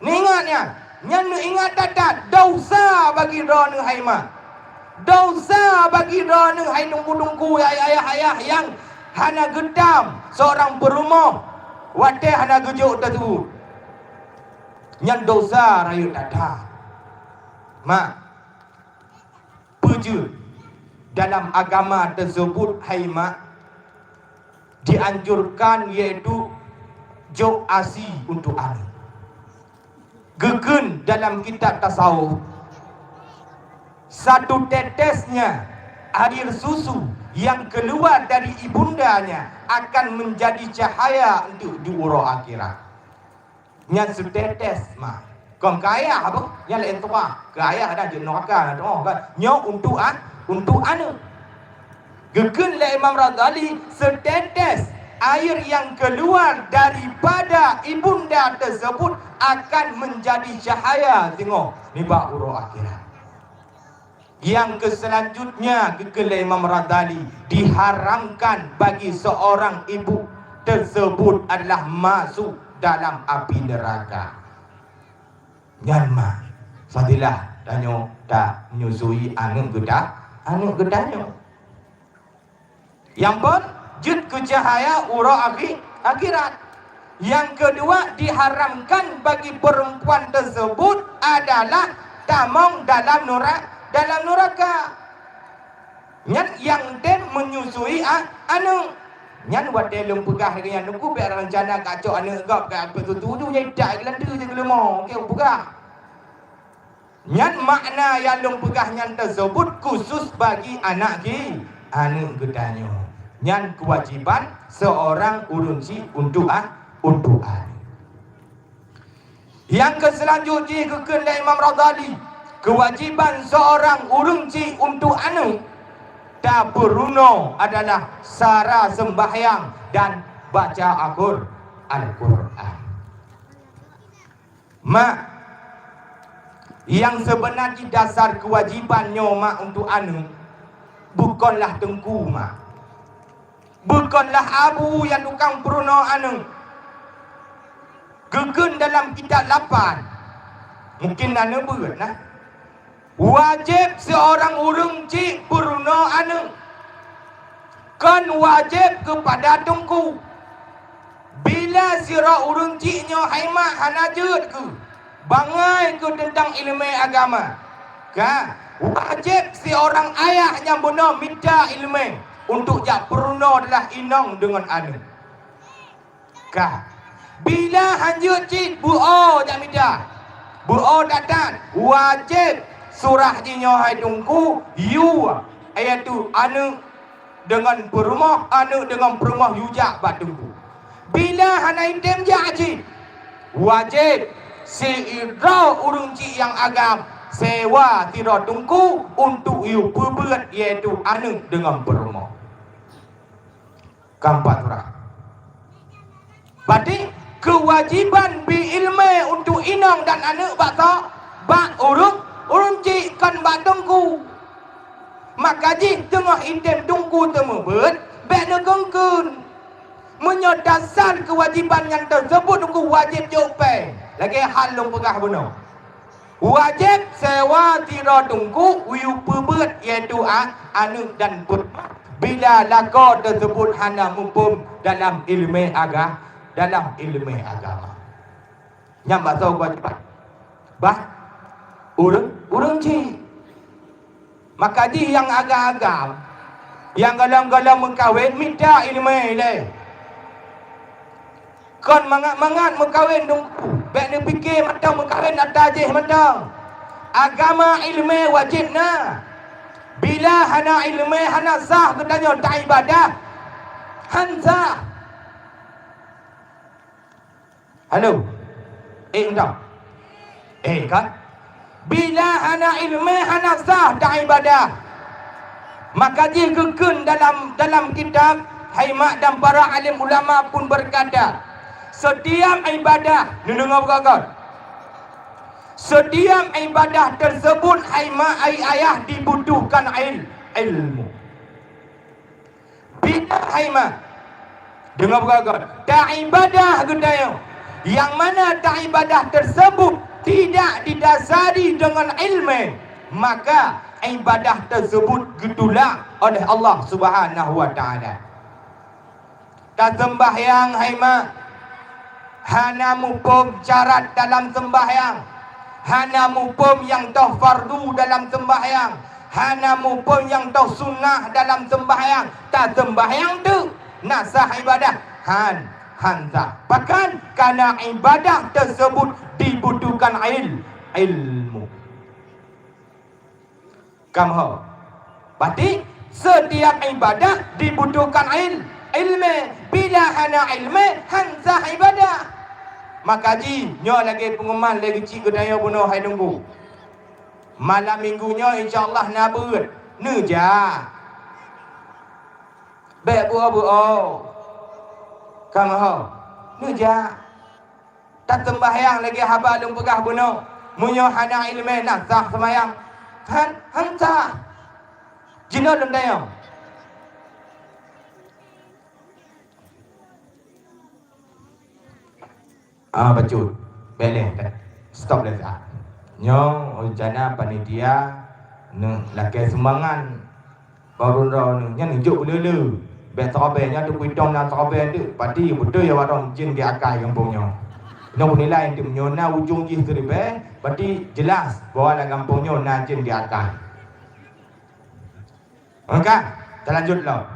Ni ingatnya. Nyanu ingat dadat dosa bagi ronu haima. Dosa bagi ronu hai nungku ayah yang hana gedam seorang berumah. Wate hana gejuk tersebut. Nyan dosa rayu dadat. Mak puju dalam agama tersebut hai mak dianjurkan iaitu jauh asi untuk anak. Gegen dalam kitab tasawuf satu tetesnya air susu yang keluar dari ibundanya akan menjadi cahaya untuk di uro akhirat. Yang setetes mah kong kaya apa yang lain tua kaya ada je neraka kan nyo untuk anak. Gegen le Imam Ghazali setetes air yang keluar daripada ibunda tersebut akan menjadi cahaya tengok ni bak uro akhirat. Yang selanjutnya gegen le Imam Ghazali diharamkan bagi seorang ibu tersebut adalah masuk dalam api neraka. Nyanma fadilah danyo tak menyusui anu gedanyo. Yang pun jud ke cahaya uro akhirat. Yang kedua diharamkan bagi perempuan tersebut adalah tamong dalam neraka. Yang den menyusui anu nyan wate lem pegah dengan nunggu biar rencana kacau anak gap ke apa tu je dak gelandu je gelemo ke pegah. Nyan makna yang lem pegah nyan tersebut khusus bagi anak anak gedanyo. Nyan kewajiban seorang urunci untuk anak. Yang selanjutnya kekal Imam Ghazali kewajiban seorang urunci untuk anak Taburuno adalah sara sembahyang dan baca Al-Quran. Mak, yang sebenarnya dasar kewajibannya mak untuk anu bukanlah tengku mak. Bukanlah abu yang tukang peruno anu. Gegen dalam kitab 8. Mungkin anu berat nah. Wajib seorang urung cik beruno anu kan wajib kepada tungku. Bila sira urung ciknya haimat hanajud ke bangai ke tentang ilmu agama ka wajib seorang ayah yang benar minta ilmu untuk jak beruno adalah inong dengan anu ka bila hanjud cik buo jak minta buo datang wajib surah jinyo hai tungku yu iaitu anu dengan perumah anu dengan perumah yujak batungku bila hanai tem jaji wajib seira urung ci yang agam sewa tira tungku untuk yu perbuat iaitu anu dengan perumah keempat surah berarti kewajiban bi ilmu untuk inang dan anak baksa bak urung cik kan batungku maka jik tengah intem tungku temebet bek negengkun menyodasar kewajiban yang tersebut tungku wajib jopai lagi hal long pegah benar wajib sewa tira tungku wiu pebet iaitu anu dan put bila lako tersebut hana mumpum dalam ilmu dalam ilmu agama. Nyambak tahu gua cepat. Bah, urang ci. Maka di yang agak-agak, yang galang-galang mengkawin, minta ilmu le. Kon mangat-mangat mengkawin dong. Baik ni fikir matang mengkawin atas je matang. Agama ilmu wajib na. Bila hana ilmu hana sah katanya tak ibadah. Hansa. Halo. Entah. Kan? Bila hana ilmu hana sah tak ibadah. Maka dia kekun dalam kitab Haimak dan para alim ulama pun berkata, setiap ibadah, dengar berkata, setiap ibadah tersebut Haimak ayah dibutuhkan ilmu. Bila Haimak dengar berkata, tak ibadah gedaya, yang mana tak ibadah tersebut tidak didasari dengan ilmu, maka ibadah tersebut ditolak oleh Allah Subhanahu wa taala. Tak sembahyang Haimak hana mupum syarat dalam sembahyang, hana mupum yang toh fardu dalam sembahyang, hana mupum yang toh sunnah dalam sembahyang. Tak sembahyang tu nak sah ibadah hansa. Bahkan kerana ibadah tersebut dibutuhkan ilmu. Kamu berarti setiap ibadah dibutuhkan ilmu. Bila hana ilmu hansa ibadah. Maka ji nyo lagi pengumuman lagi cik kedaya bunuh hai nunggu. Malam minggunya insya-Allah nabut. Neja. Baik buah. Kamu neja. Tak sembahyang lagi haba lung pegah bunuh. Munyo hana ilmu nak sah sembahyang. Hansa. Jino lung dayang. Bacut. Boleh. Stop dah sah. Nyo jana panitia laki sembangan baru nya nunjuk lulu. Bet terobenya tu kuidong nak terobeng tu. Pati betul ya warong jin di akai kampungnya. Nong nilai tu nyona ujung jih seribe, berarti jelas bahwa dalam kampungnya na jin di akai. Maka, terlanjutlah.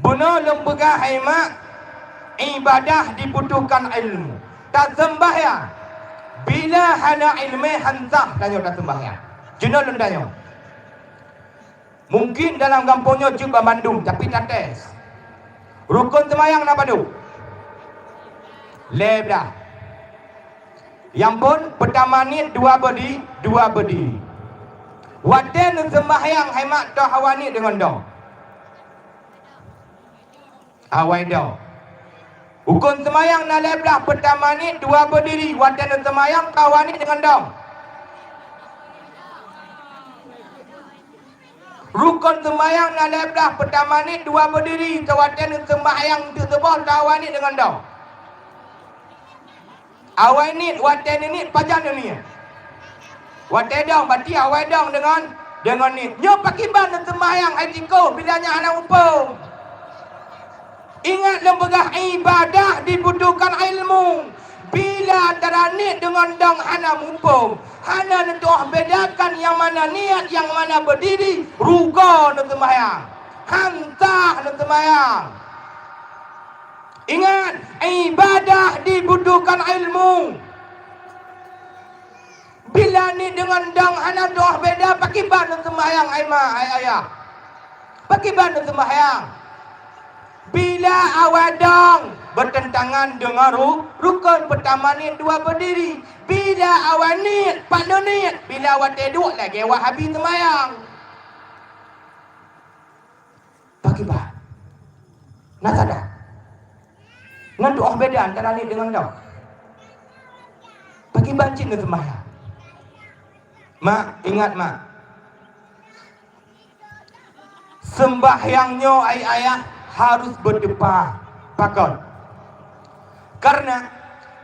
Bunuh lembaga Haimak, ibadah dibutuhkan ilmu. Tak sembahyang. Bila hana ilmu hanzah, tanya tak sembahyang. Jenuh lendanya. Mungkin dalam kampungnya juga Bandung, tapi tak tes. Rukun sembahyang nak padu. Leb dah. Yang pun pertama ni dua berdiri. Waten sembahyang Haimak toh awani dengan dong. Awai dong. Rukun sembahyang nak leb dah. Pertama ni dua berdiri. Waten sembahyang toh awani dengan dong. Rukun sembahyang nak leb dah. Pertama ni dua berdiri. Waten sembahyang tersebut toh awani dengan dong. Awai ni, waten ni, pajan ni. Waten dong, berarti awai dong dengan ni. Nyo pakiban dan sembahyang aitiko, bilanya anak upung. Ingat lembaga ibadah dibutuhkan ilmu. Bila antara ni dengan dong hana upung. Hana nentuah bedakan yang mana niat, yang mana berdiri. Ruga dan sembahyang. Hantah dan sembahyang. Ingat, ibadah dibutuhkan ilmu. Bila ni dengan dang hana doa beda pakai ban sembahyang ayah. Pakai ban sembahyang. Bila awal dang bertentangan dengan rukun pertama ni dua berdiri. Bila awal niat, pada niat, bila awal teduk lagi awal habis sembahyang. Pakai ban. Nak sadar? Dengan doa beda antara ni dengan dong. Bagi bancin ke sembahyang. Mak, ingat mak. Sembahyangnya ayah harus berdepan pakon. Karena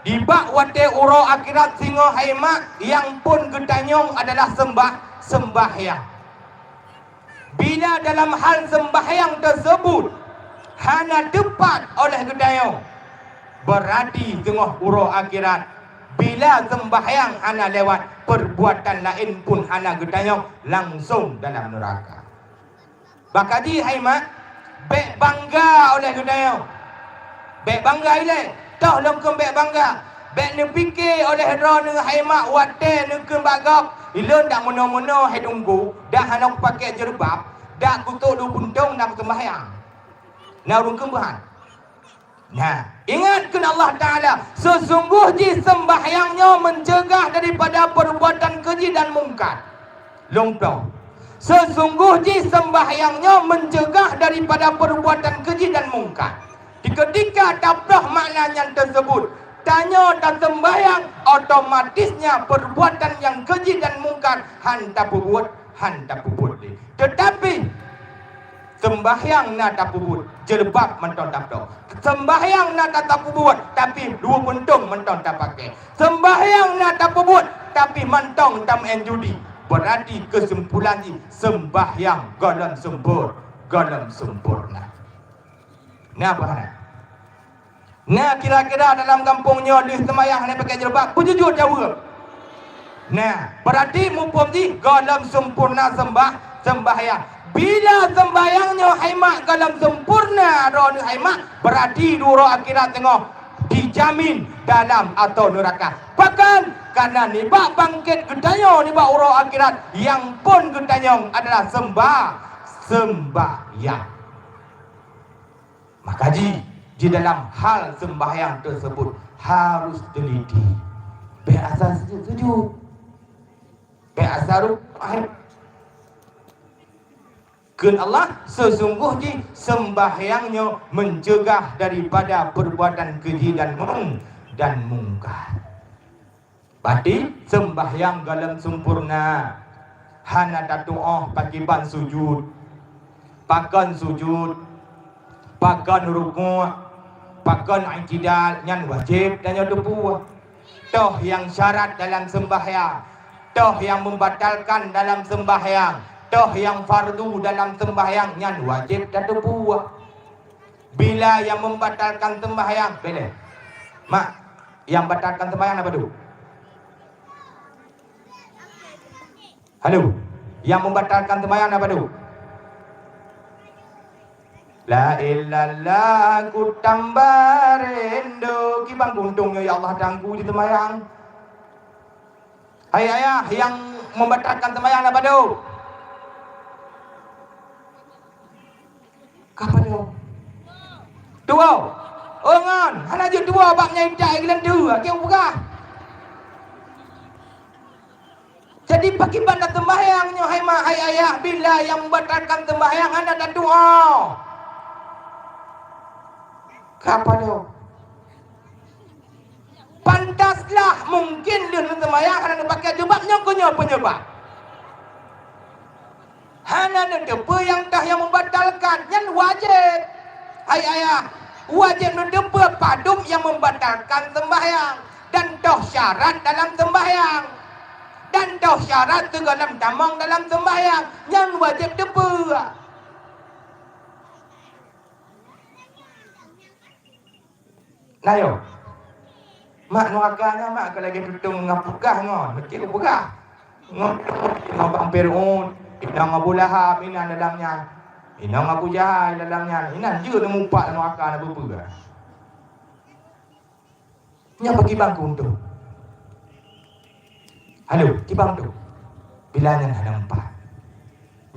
di bak wate uro akhirat singo Haimak yang pun gedanyong adalah sembahyang. Bila dalam hal sembahyang tersebut hana tepat oleh gedanyong, beradi tengah uro akhirat. Bila sembahyang hana lewat, perbuatan lain pun hana gedayong langsung dalam neraka. Bakadi hai mak, bek bangga oleh gedayong. Bek bangga ile, toh longkem bek bangga. Bek ni fikir oleh ro ni hai mak wate ni kem bagok. Ilon dak mono-mono hai tunggu, dak hanok pakai jerbab, dak kutuk du buntung nak sembahyang. Nah rungkem bahan. Nah, ingatkan Allah Ta'ala, sesungguhnya sembahyangnya mencegah daripada perbuatan keji dan mungkar. Longtong. Sesungguhnya sembahyangnya mencegah daripada perbuatan keji dan mungkar. Ketika dapat maknanya tersebut, tanya dan sembahyang, otomatisnya perbuatan yang keji dan mungkar hanta buat. Tetapi sembahyang nak tak buat, jelbab menton tak tahu. Sembahyang nak tak buat, tapi dua buntung menton tak pakai. Sembahyang nak tak buat, tapi mentong tam judi. Berarti kesimpulannya sembahyang golong sempurna. Nah apa? Nah kira-kira dalam kampungnya di sembahyang ni pakai jelbab, jujur jawab. Nah berarti mumpuni golong sempurna sembahyang. Bila sembahyangnya haimak dalam sempurna roh haimak, berarti duro akhirat tengok dijamin dalam atau neraka. Bahkan karena nibak bangkit gedayong nibak uro akhirat yang pun gedayong adalah sembahyang. Maka di dalam hal sembahyang tersebut harus teliti. Biasa setuju. Biasa Kun Allah sesungguhnya sembahyangnya mencegah daripada perbuatan keji dan mungkar. Berarti sembahyang dalam sempurna hana doa pakiban sujud, pakan ruku', pakan i'tidal yang wajib dan yang depu. Toh yang syarat dalam sembahyang, toh yang membatalkan dalam sembahyang, toh yang fardu dalam sembahyang yang wajib dan depu. Bila yang membatalkan sembahyang, bila? Mak, yang batalkan sembahyang apa tu? Halo, yang membatalkan sembahyang apa tu? La ilallah ku tambah rindu. Kibang buntungnya ya Allah dangku di sembahyang. Hai ayah, yang membatalkan sembahyang apa tu? Kapan tu? Dua. Oh ngan, hana je dua baknya indah ilan dua. Kau buka. Jadi bagi banda sembahyangnya hai mak hai ayah, bila yang membatalkan sembahyang hana dan doa. Kapan tu? Pantaslah mungkin dia sembahyang hana pakai jubahnya punya penyebab. Hana depa yang dah yang membatalkan yang wajib. Hai ayah, wajib depa padum yang membatalkan sembahyang dan toh syarat dalam sembahyang. Dan toh syarat dalam damang dalam sembahyang yang wajib depa. Nayo. Mak nuakanya mak kalau lagi tutung ngapukah ngon, betul pukah. Ngon ngabang perun. Inang Abu Lahab, inang dalamnya. Inang Abu Jahal dalamnya. Inang juga nemu empat dan wakar dan berpura. Yang bagi bangku untuk. Halo, kibang tu. Bilanya ada empat.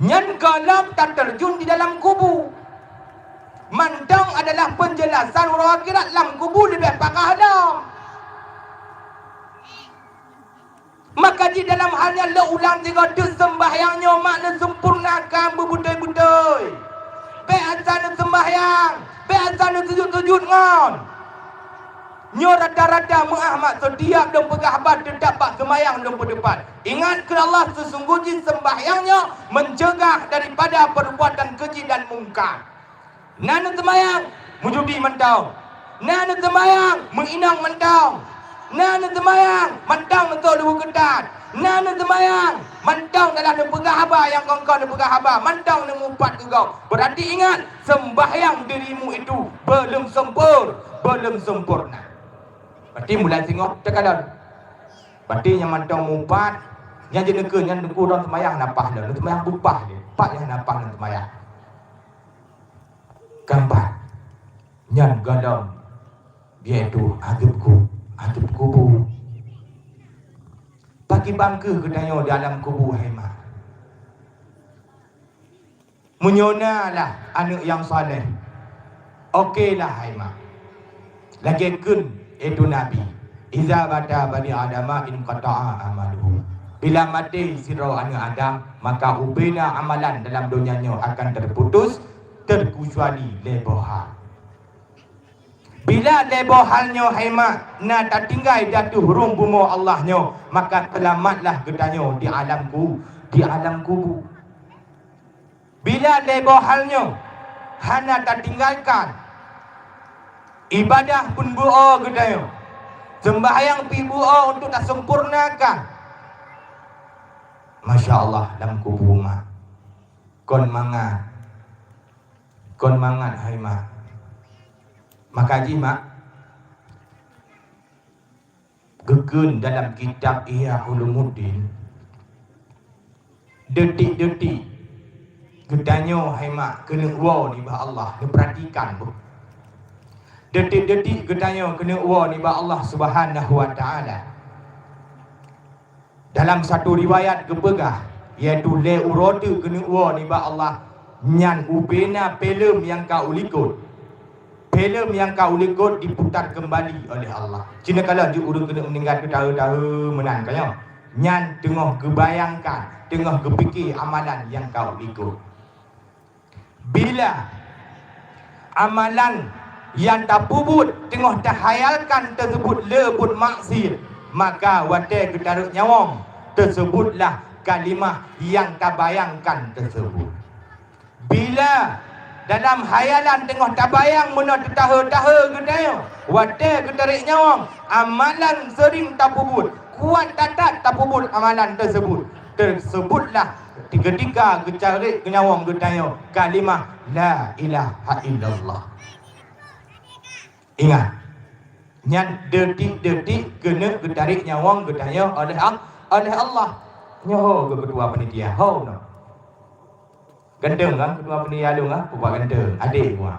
Nyan galam tak terjun di dalam kubu. Mandang adalah penjelasan orang akhirat dalam kubu lebih pakah dalam. Maka di dalam halnya ulang tiga sembahyangnya makna sempurnakan berbutai-butai. Be'azan sembahyang, be'azan sujud-sujud ngon. Nyo rada-rada mengamat setiap dan pegahbat terdapat sembahyang dan berdepan. Ingat ke Allah sesungguhnya sembahyangnya mencegah daripada perbuatan keji dan mungkar. Nana sembahyang menjudi mentau. Nana sembahyang menginang mentau. Nana temayang, mandang betul dua kedat. Nana temayang, mandang dalam dia pegah haba yang kau dia pegah haba. Mandang dia mumpat ke kau. Berarti ingat, sembahyang dirimu itu belum sempurna. Berarti mulai tengok cakalan. Berarti yang mandang mumpat, yang jenaka, yang dengku orang temayang napah dia. Dia temayang bupah dia. Pak yang napah dia temayang. Gambar. Yang gadang. Iaitu adab kubur. Bagi bangka kedanya dalam kubur hemah. Menyonalah anak yang saleh. Okeylah hemah. Lagi kun itu Nabi. Iza bata bani adama in qata'a amaluhu. Bila mati sirau anak Adam, maka ubina amalan dalam dunianya akan terputus, terkecuali leboha. Bila lebo halnya haimat na tak tinggal jatuh hurung bumo Allahnya, maka selamatlah gedanya di alam kubur. Bila lebo halnya hana tak tinggalkan ibadah pun buo gedanya, sembahyang pi buo untuk tak sempurnakan, Masya Allah dalam kubur mah kon mangat haimat. Maka jimat gegun dalam kitab Ihya Ulumuddin detik-detik gedanyo haimak kena wa ni bah Allah. Dia perhatikan bu. Detik-detik gedanyo kena wa ni bah Allah Subhanahu wa taala. Dalam satu riwayat kepegah iaitu le urode kena wa ni bah Allah nyan ubena pelem yang kau likut. Filem yang kau likut diputar kembali oleh Allah. Cina kalau dia urut kena meninggal ke tahu-tahu menan kaya. Nyan tengah kebayangkan, tengah kepikir amalan yang kau likut. Bila amalan yang tak pubut tengah terhayalkan tersebut lebut maksiat, maka wadah kedaruk nyawang tersebutlah kalimah yang tak bayangkan tersebut. Bila dalam hayalan tengah tabayang mena tertaha-taha gedaya wadah ketarik nyawang amalan sering tak pubut, kuat tatat tak pubut amalan tersebutlah ketika ketarik nyawang gedaya kalimah la ilaha illallah. Ingat, nyan detik-detik kena ketarik nyawang gedaya oleh Allah. Nyoho ke ketua panitia ho no. Gendeng kan ketua panitia lu kan, buat gendeng, adik gua.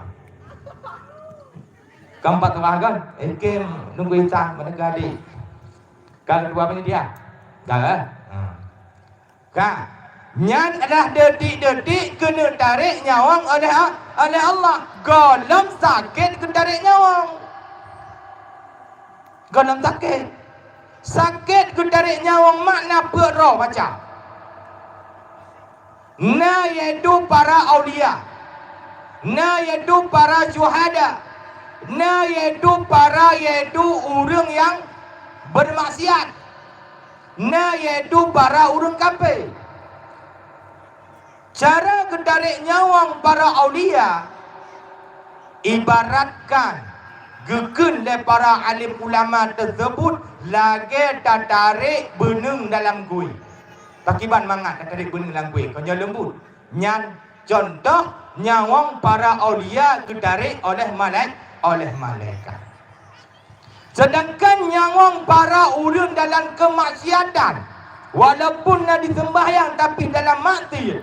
Keempat orang kan, kem nunggu insang mana adik. Kan ketua panitia. Dah. Kan nyan adalah detik-detik kena tarik nyawang oleh Allah. Golong sakit kena tarik nyawang. Golong sakit. Sakit kena tarik nyawang makna perro macam. Na yaitu para aulia, na yaitu para syuhada, na yaitu orang yang bermaksiat, na yaitu para orang kafir. Cara ketarik nyawang para aulia ibaratkan gekun le para alim ulama tersebut lagi tak tarik benung dalam kuih. Takiban mangat tarik benung dalam kuih. Kau lembut. Nyan contoh nyawang para aulia ketarik oleh malaikat. Sedangkan nyawang para orang dalam kemaksiatan walaupun nak disembahyang tapi dalam maksiat,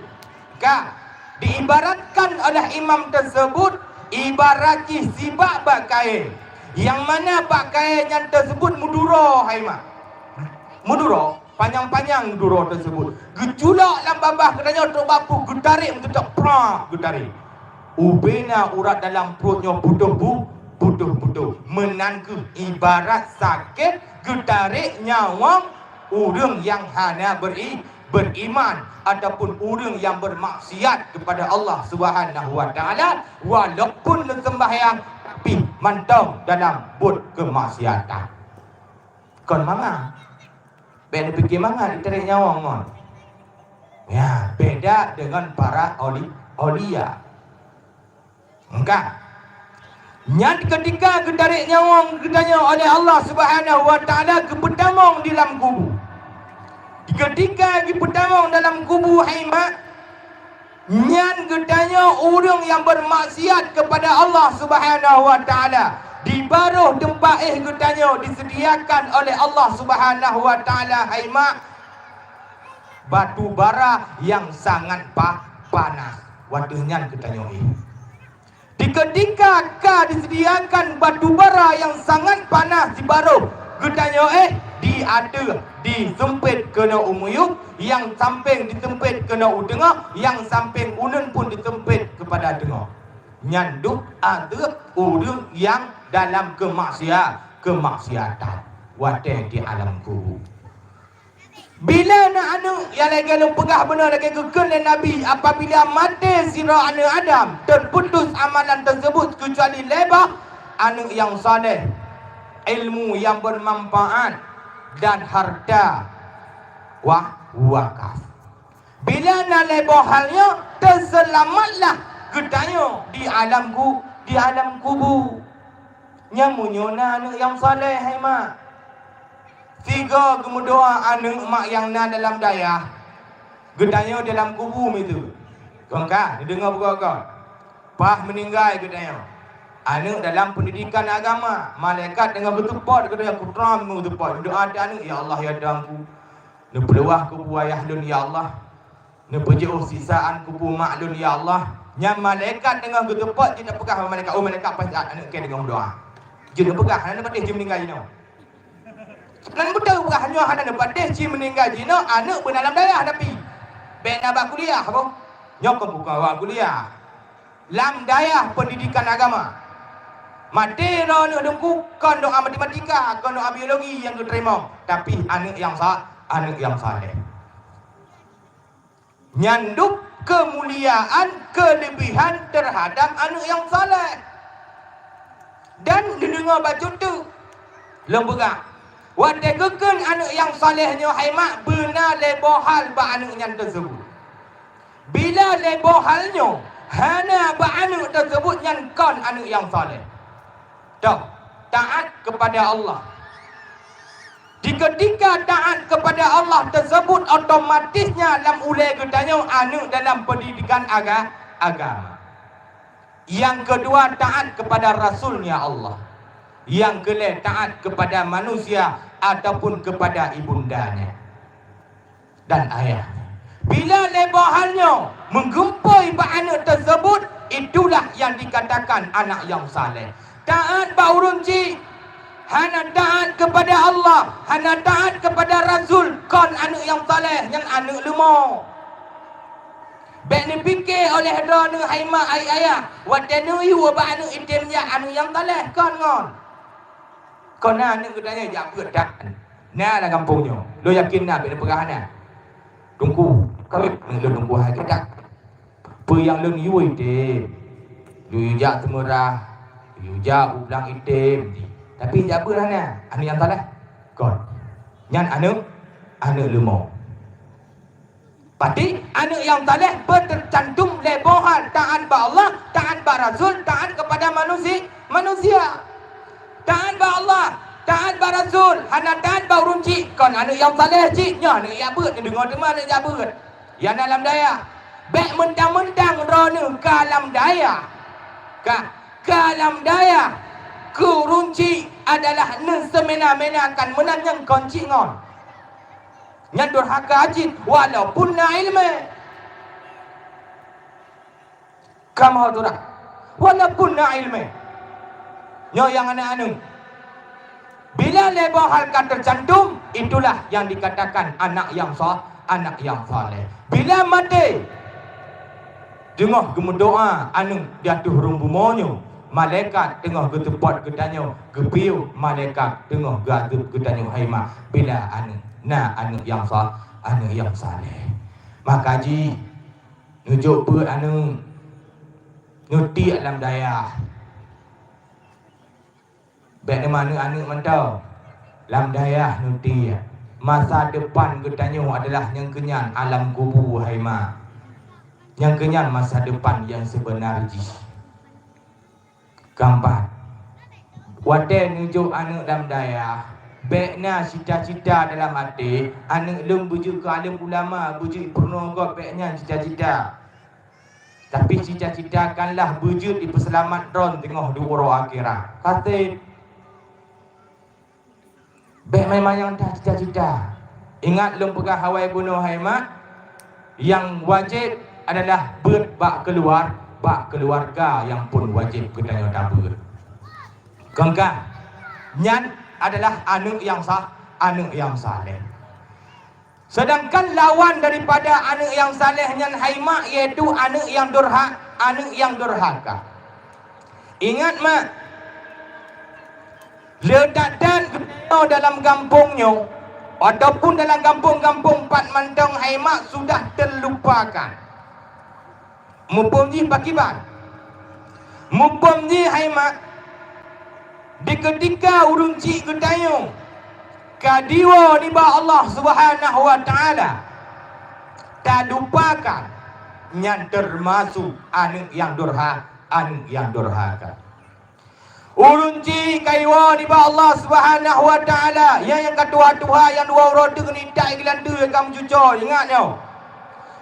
diibaratkan oleh imam tersebut ibarat sibak bakai yang mana bakai yang tersebut muduro haima muduro panjang-panjang muduro tersebut geculak dalam babah kenanya untuk bapu getarik untuk tak prak getarik ubena urat dalam perutnya butuh menangku ibarat sakit getarik nyawang orang yang hanya beriman ataupun orang yang bermaksiat kepada Allah Subhanahu wa taala walaupun sembahyang tapi mantau dalam bud kemaksiatan. Kon manga ben fikir manga ditarik nyawang mon. Ya, beda dengan para aulia. Enggak. Nyat ketika ketarik nyawa ketanya oleh Allah Subhanahu wa taala ke pertamong dalam kubur. Ketika di pertamong dalam kubur haimat, nyan ketanya orang yang bermaksiat kepada Allah Subhanahu wa taala di baruh tempat ketanya disediakan oleh Allah Subhanahu wa taala haimat batu bara yang sangat panas. Waktu nyan ketanya di ketika disediakan batu bara yang sangat panas di baruh ketanya disempit kena umuyuk, yang samping disempit kena udengah, yang samping unun pun disempit kepada dengah. Nyanduk ada orang yang dalam kemaksiatan wadah di alam kubur. Bila nak anu yang lagi lu pegah benar lagi kekal Nabi, apabila mati sirah anak Adam terputus amalan tersebut kecuali lebah anak yang saleh, ilmu yang bermanfaat dan harta wakaf. Bila nak lebah halnya terselamatlah ketanya di alam kubur. Nyamunyona anak yang saleh haimat. Tiga kemudoa anak mak yang nak dalam daya gedanya dalam kubur itu. Kau kan dengar buka kau. Pah meninggal gedanya. Anak dalam pendidikan agama, malaikat dengan bertepat gedanya kutram bertepat. Doa ada anak, ya Allah ya dampu. Ne peluah kubur ayah lun ya Allah. Ne pejauh sisaan kubur mak lun ya Allah. Nya malaikat dengan bertepat dia pegah malaikat. Oh malaikat pas anak ke dengan doa. Dia pegah anak patih dia meninggal ini. Dan betul bukan hanya ada dapat deh meninggal jina anak berdalam daya tapi ben abang kuliah apa nyok bukan awak kuliah lam daya pendidikan agama mati ro nak dengku kon doa matematika kon doa biologi yang diterima tapi anak yang saleh nyanduk kemuliaan kelebihan terhadap anak yang saleh dan didengar baca tu lembegak. Wadah kekal anak yang salehnya haimat benar lebohal ba anaknya tersebut. Bila lebohalnya hana ba anak tersebut yang kon anak yang saleh. Taat kepada Allah. Di ketika taat kepada Allah tersebut otomatisnya dalam ulai ketanya anak dalam pendidikan agama. Yang kedua taat kepada Rasulnya Allah. Yang kelima taat kepada manusia ataupun kepada ibundanya dan ayahnya. Bila lebahannya menggempoi anak tersebut, itulah yang dikatakan anak yang saleh. Taat baurunci, hana taat kepada Allah, hana taat kepada Rasul, kon anak yang saleh, yang anak lemah. Bek ni fikir oleh dana haima ayah, wadanu yu ba anak itimnya anak yang saleh kon ngon. Kau nak ketanya jak berdak. Nah lah kampungnya. Lo yakin nak bila perahan tunggu. Kau lo tunggu hai kedak. Apa yang lo yu ite. Lo jak temerah. Lo jak ulang item. Tapi jak berana. Anu yang salah. Kau. Nyan anu lemau. Berarti anu yang salah bertercantum lebohan taat ba Allah, taat ba Rasul, taat kepada manusia. Taat ba Allah, taat ba Rasul, hana taat ba urunci. Kon anak yang saleh cik, nya anak yang beut dengar tema anak yang beut. Yang dalam daya. Bek mentang-mentang rona kalam daya. Kalam daya. Kurunci adalah semena-mena akan menanyang kunci ngon. Nya durhaka ajit walaupun na ilmu. Kamu turah. Walaupun na ilmu. Nyo yang anak-anak. Bila lebah halkan tercantum, itulah yang dikatakan anak yang saleh. Bila mati, dengar gemendoa anu di atas rumbumonyo, malaikat tengah ketepat ketanya, kepiu malaikat tengah gatup ketanya haima bila anak yang saleh. Maka ji nujuk perut nuti alam daya. Baik mana anak mentau lam dayah nuti masa depan ketanya adalah yang kenyan alam kubur haima yang kenyan masa depan yang sebenar ji. Keempat, Waten nunjuk anak dalam daya. Baiknya cita-cita dalam hati. Anak lum bujuk ke alim ulama, bujuk purnogo baiknya cita-cita. Tapi cita-citakanlah wujud di peselamat ron tengah dua akhirat. Kata baik memang yang dah cita-cita. Ingat lum pegang hawai bunuh haimat. Yang wajib adalah bak keluarga yang pun wajib kita tabur. Kengkang nyan adalah anak yang sah, anak yang saleh. Sedangkan lawan daripada anak yang saleh nyan haimat iaitu anak yang durhaka. Ingat mak, ledakan dalam kampungnya ataupun dalam kampung-kampung Pat Mantong haimat sudah terlupakan. Mumpuni pakiban. Mumpuni haimat di ketika urung cik getayo kadiwa ni ba Allah Subhanahu wa taala tak lupakan yang termasuk anak yang durhaka. Urunci kaiwa ni ba Allah Subhanahu wa taala yang ketua-tua yang dua roda ni tak gelandu kamu cucor ingat yo.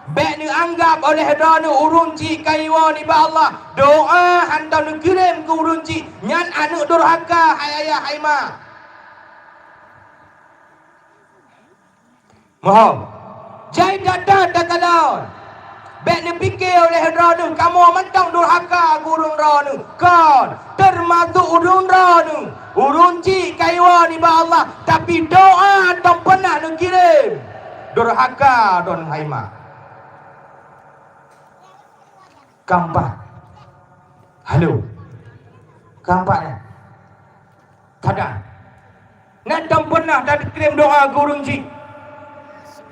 Bek ni anggap oleh dana urunci kaiwa ni ba Allah doa hantar ni kirim ke urunci nyan anak durhaka ayah haima. Mohon jai dada dakalon. Bek ni fikir oleh dana kamu mentang durhaka gurung dana. Kan termasuk urung dana. Urunci kaiwa ni ba Allah tapi doa tak pernah ni kirim. Durhaka don haima. Kampak. Halo. Kampak ni. Kadang. Nak tak pernah dah kirim doa gurung cik.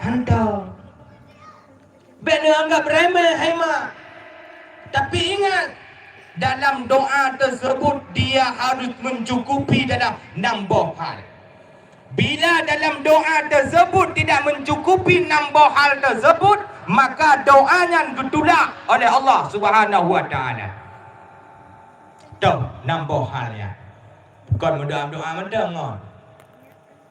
Hantar. Bek ni anggap remeh haima. Tapi ingat dalam doa tersebut dia harus mencukupi dalam 6 hal. Bila dalam doa tersebut tidak mencukupi 6 hal tersebut, maka doanya ditolak oleh Allah Subhanahu wa taala. Tu 6 hal ya. Bukan doa mendengar.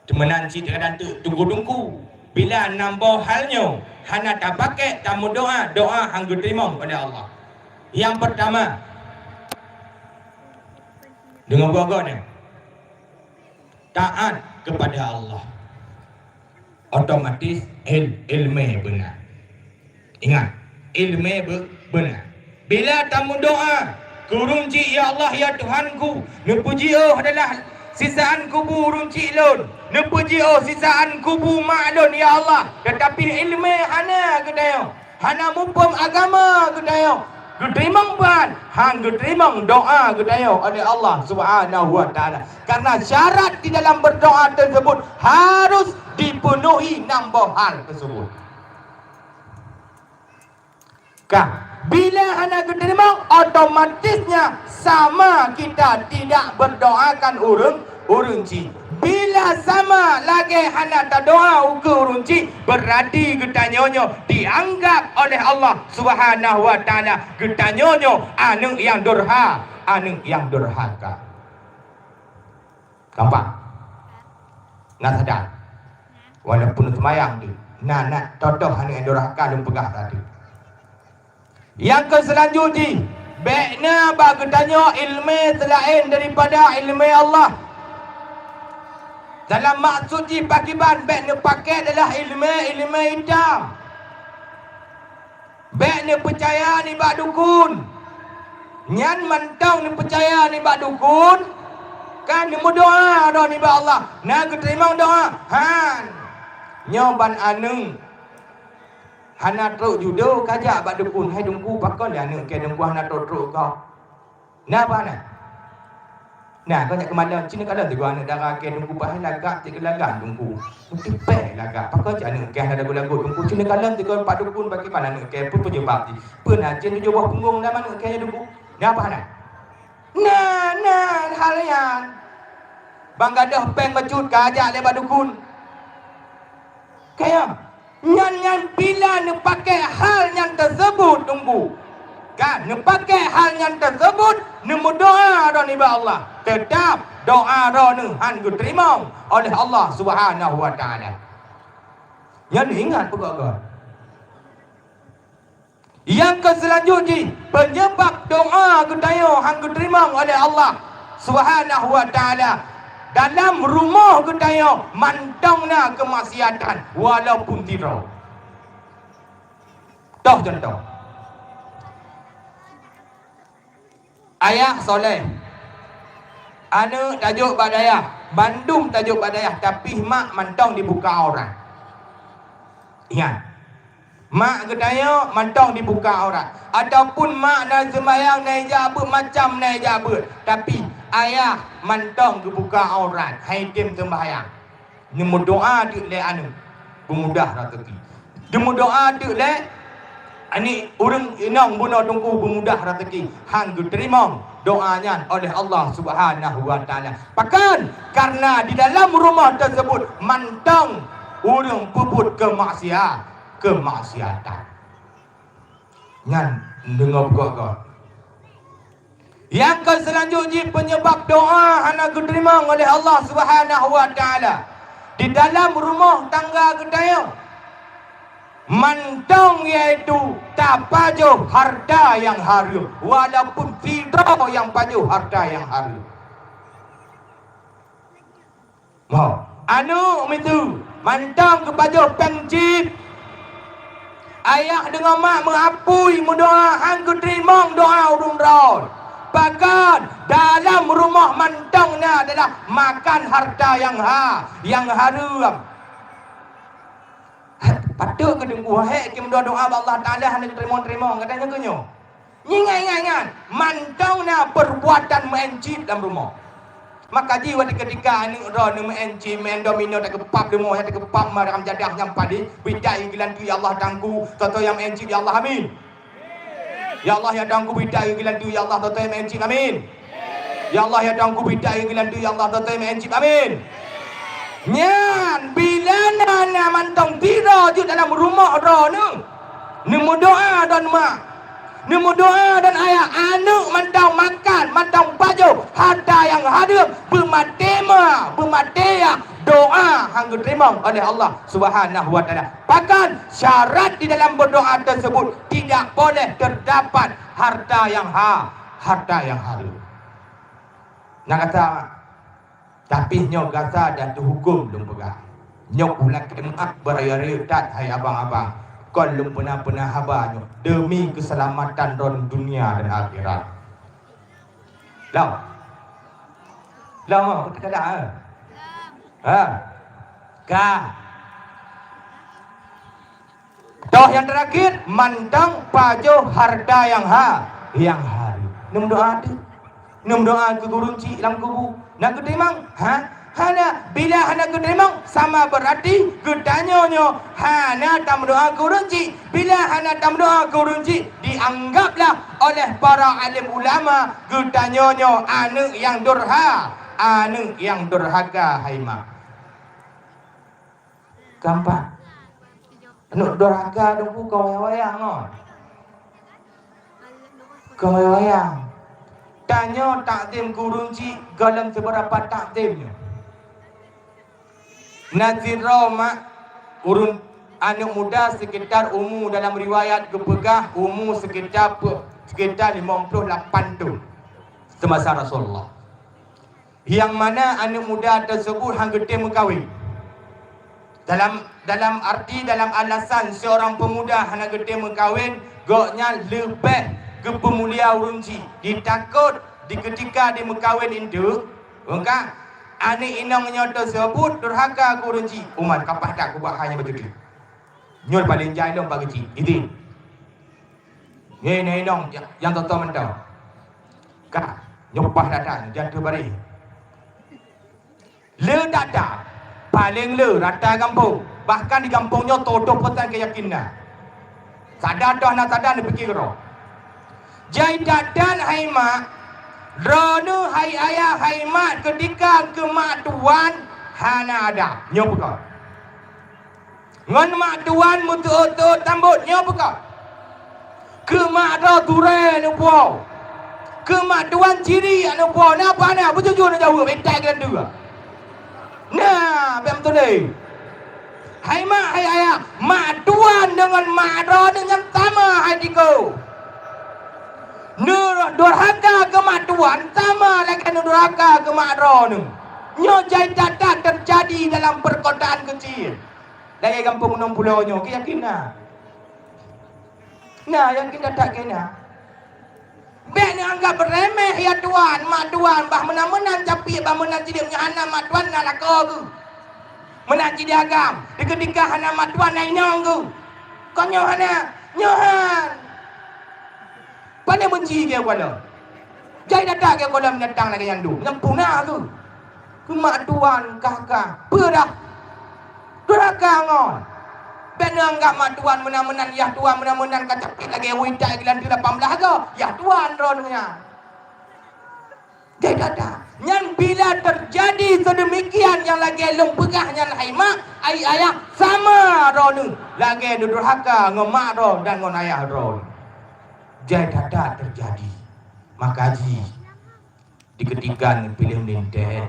Cuma nanti kadang tunggu-tunggu. Bila 6 halnya hana tak pakai tamu doa hang diterima oleh Allah. Yang pertama dengan buaganya taat kepada Allah. Otomatis ilmu benar. Ingat, ilmu benar. Bila tamu doa, kurunci ya Allah ya Tuhanku, nepuji adalah sisaan kubu runci lon. Nepuji sisaan kubu maklun ya Allah. Tetapi ilmu hana kedayo. Hana mumpum agama kedayo. Gerimang ban, hang gerimang doa kedayo oleh Allah Subhanahu wa taala. Karena syarat di dalam berdoa tersebut harus dipenuhi 6 hal tersebut. Bila hana gerimang, otomatisnya sama kita tidak berdoakan urunci. Bila sama lagi hana tak doa ke urunci, berarti getanyonyo dianggap oleh Allah Subhanahu wa taala getanyonyo anak yang durhaka. Gampang. Nak sadar. Walaupun semayang tu, nak totoh anak yang durhaka lu pegah tadi. Yang selanjutnya, baiknya bagi tanya ilmu selain daripada ilmu Allah. Dalam maksud di pakiban baiknya pakai adalah ilmu hitam. Baiknya percaya ni bak dukun. Nyan mantau ni percaya ni bak dukun. Kan ni doa dah ni bak Allah. Nak terima doa. Han. Nyoban anung. Hana truk judo kajak bak dukun. Hai dungku pakon dia anak ke dungku hana truk kau. Napa nak? Nah, kau nak kemana? Cina kalau tu gua anak darah ke dungku bahai lagak tiga lagan dungku. Mesti pe lagak. Pakon je anak ke ada lagu dungku. Cina kalau tu gua pak dukun bagi mana anak ke pun penyebab ni. Pernah jen tu bawah punggung dah mana ke dungku. Napa nak? Nah hal yang bang gadah peng bacut kajak le bak dukun. Kayak Nyan bila ne pakai hal yang tersebut tunggu. Kan ne pakai hal yang tersebut ne berdoa dah ni ba Allah. tetap doa roh han diterima oleh Allah Subhanahu wa taala. Yang ingat pokok. Yang selanjutnya penyebab doa kita hang diterima oleh Allah Subhanahu wa taala dalam rumah kita mantangna kemaksiatan walaupun tidak. Dah contoh. Ayah soleh. Anak tajuk badayah, Bandung tajuk badayah, tapi mak mantang dibuka aurat. Ingat. Mak ketanya mantang dibuka aurat. Ataupun mak dan sembahyang naik jabut macam naik jabut, tapi ayah mantang dibuka aurat. Hai tim sembahyang. Nemu doa tu le anu. Pemudah rezeki. Nemu doa tu le ani urang inang bunuh tungku pemudah rezeki. Hang diterima doanya oleh Allah Subhanahu wa taala. Bahkan karena di dalam rumah tersebut mantang urang puput kemaksiatan. Ngan dengar kau. Yang selanjutnya penyebab doa anak diterima oleh Allah Subhanahu wa taala di dalam rumah tangga kita. Mantang iaitu tak pajuh harta yang harum walaupun tidak yang pajuh harta yang harum. Mau anu itu mantang ke pajuh pencip. Ayah dengan mak mengapui mendoa hang terima doa urung raut. Bahkan dalam rumah mantangnya adalah makan harta yang haram. Patut ke dengku hek ke doa Allah Taala hendak terima katanya kenyo. Nyingat mantangnya perbuatan mencip dalam rumah. Maka jiwa ketika ni ro ni menci men domino tak kepap demo tak kepap maram jadah yang padi bidai gilan tu ya Allah tangku toto yang menci ya Allah amin. Ya Allah ya tangku bidai gilan tu ya Allah toto yang menci amin. Ya Allah ya tangku bidai gilan tu ya Allah toto yang menci amin. Nyan bila nana mantong tiro ju dalam rumah ro ni doa dan mak nemu doa dan ayah anak mantang makan mantang baju harta yang hadir bermatea doa hang diterima oleh Allah Subhanahu wa taala. Bahkan syarat di dalam berdoa tersebut tidak boleh terdapat harta yang hadir. Nak kata tapi nyok kata dah tu hukum dong pegang. Nyok ulat kemak beraya-raya tat hai abang-abang. Kau belum pernah habarnya demi keselamatan don dunia dan akhirat. Lau kita dah. Toh yang terakhir mantang pajo harta yang hari. Num doa tu, num doa ke guru cik dalam kubu. Nak ketimang, Hana bila hana keterima sama berarti ketanyanya hana tam doa kurunci. Bila hana tam doa kurunci dianggaplah oleh para alim ulama ketanyanya anu yang durhaka haima. Gampang. Anu durhaka dong kau wayang on. Kau wayang. Tanya takdim kurunci galang seberapa takdimnya. Nazirah mak urun anak muda sekitar umur dalam riwayat kepegah umur sekitar 58 tahun semasa Rasulullah. Yang mana anak muda tersebut hang gede mengkahwin. Dalam arti dalam alasan seorang pemuda hang gede mengkahwin goknya lebih ke pemulia urunci. Ditakut di ketika dia mengkahwin itu enggak ani inangnya tersebut durhaka kurunci umat kapah tak ku buat hanya begitu nyol paling jai dong bagi ci itu ni dong yang tonton mentau kak nyopah datang jatuh bari le dada paling le rata kampung bahkan di kampungnya todo pesan keyakinan sadar dah nak sadar ni fikir roh jai dadan hai mak Rona hai ayah hai mak ketika ke mak tuan hana ada nyop kau. Ngon mak tuan mutu tambut nyop kau. Ke mak ro ture nu puau. kemaduan ciri anu buah na apa na berjujur na jauh bentai kan dua. Nah, betul ni. Hai mak, hai ayah, maduan dengan madro dengan sama hai diko. Nur durhaka kemaduan sama lagi nur durhaka kemadro nu. Nyojai data terjadi dalam perkotaan kecil. Dari kampung 60 nyo, keyakinan. Nah, yang kita tak kena. Bek ni anggap remeh ya tuan, mak tuan, bah menang-menang tapi bah menang jadi punya anak mak tuan nak lako tu. Menang jadi agam, ketika anak mak tuan naik nyong tu. Kau nyohana, nyohan. Pandai benci ke kuala. Jai datang ke kuala mendatang lagi yang tu. Yang punah tu. Ke mak tuan kakak, berah. Durhaka ngon. Benar enggak mak tuan menang-menang ya tuan menang-menang kacapit lagi witai gelan 18 ke. Ya tuan ronnya. Dia kata, nyan bila terjadi sedemikian yang lagi long pegah nyan hai mak, ai ayah sama ronu. Lagi durhaka ngomak ron dan ngon ayah ron. Dia kata terjadi. Makaji diketikan pilih ninte.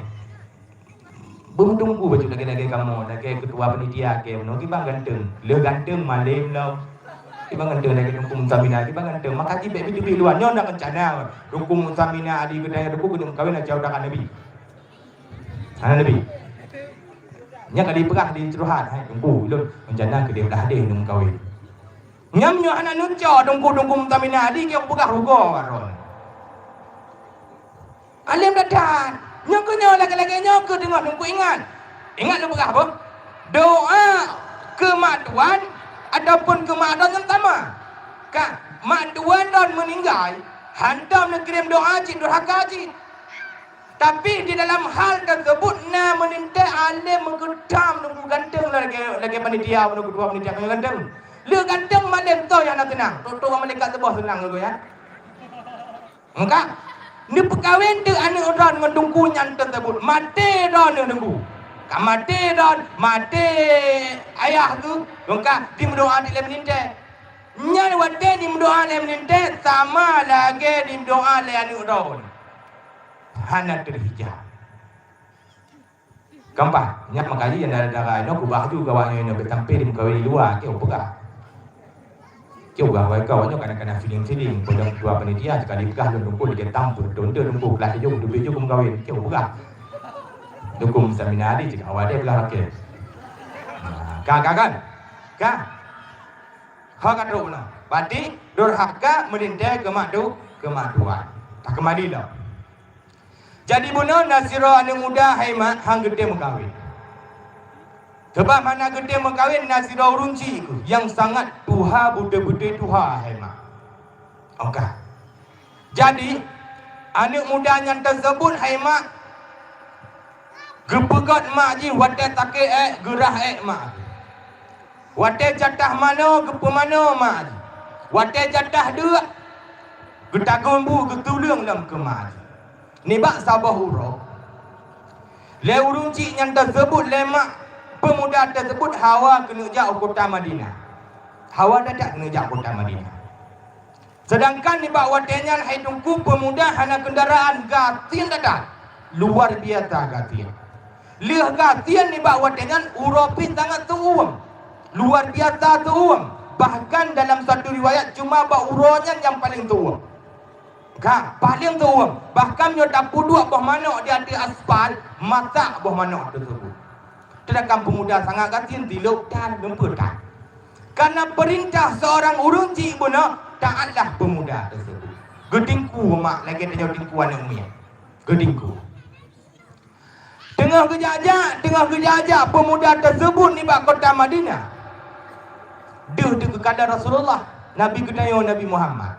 Tunggu baju lagi kamu, lagi ketua panitia ke, no kita ganteng, le ganteng malam lo, kita ganteng lagi dukung Samina, kita ganteng, maka kita begitu luar, nyon nak rencana, dukung Samina adi kedai dukung gedung kawin aja udah kan Nabi, Nabi, nya kali perah di Ceruhan, dukung lo rencana kedai udah ada dukung kawin, nyamnya anak nunco, dukung Samina adi kau perah rugo, alim datang. Nyok lagi-lagi nyok tengok nunggu ingat lu berapa? Doa kemaduan ataupun kemaduan yang sama. Kak, maduan dan meninggal, hantam nak kirim doa cik durhaka cik. Tapi di dalam hal tersebut na menintai alim menggedam nunggu ganteng lagi panitia nunggu dua panitia yang ganteng. Lu ganteng malam tu yang nak tenang. Tutu orang malaikat sebuah senang dulu ya. Enggak. Ni perkahwin tu anak orang mendungku yang tersebut. Mati dah ni nunggu. Kak mati dah. Mati ayah tu. Maka di mendoa di dalam nintai. Nyan wate di mendoa dalam nintai. Sama lagi di mendoa dalam anak orang. Hana terhijab. Keempat. Nyak makanya yang darah-darah ini. Aku bahas juga awaknya ini. Bertampil di perkahwin di luar. Kau pegah. Kau gawai kawannya kadang-kadang feeling pada dua panitia sekali pegah dan dukung dia tampur donde dukung kelas dia dukung baju kawin kau pegah dukung seminari jika awal dia belah laki kan hak adu na berarti durhaka menintai kemaduan tak kemadi dah jadi bunuh nasiro anu muda haimat hang gede mengkawin. Sebab mana gede mengkawin nasira urunci yang sangat tuha bude-bude tuha hema. Okey. Jadi anak muda yang tersebut hema gepegat mak ji wate take gerah mak. Wate jatah mana gepe mana mak. Wate jatah dua getagun bu getulung dalam kemak. Ni bak sabah huruf. Le urunci yang tersebut lemak pemuda tersebut Hawa kena jauh kota Madinah. Hawa dadak kena jauh kota Madinah. Sedangkan di bawah watenya hai tungku pemuda hana kendaraan gatin dadak. Luar biasa gatin. Leh gatin di bawah watenya Uropi sangat tuum. Luar biasa tuum. Bahkan dalam satu riwayat cuma bak uronya yang paling tuum. Kak, paling tuum. Bahkan nyo dapu dua buah manok di atas aspal masak buah manok tersebut. Sedangkan pemuda sangat gatin diluk dan gemputan. Karena perintah seorang urunci ibuna taatlah pemuda tersebut. Gedingku mak lagi dia gedingku anak umia. Gedingku. Tengah gejajak pemuda tersebut ni bak kota Madinah. Dia kepada Rasulullah, Nabi kedayo Nabi Muhammad.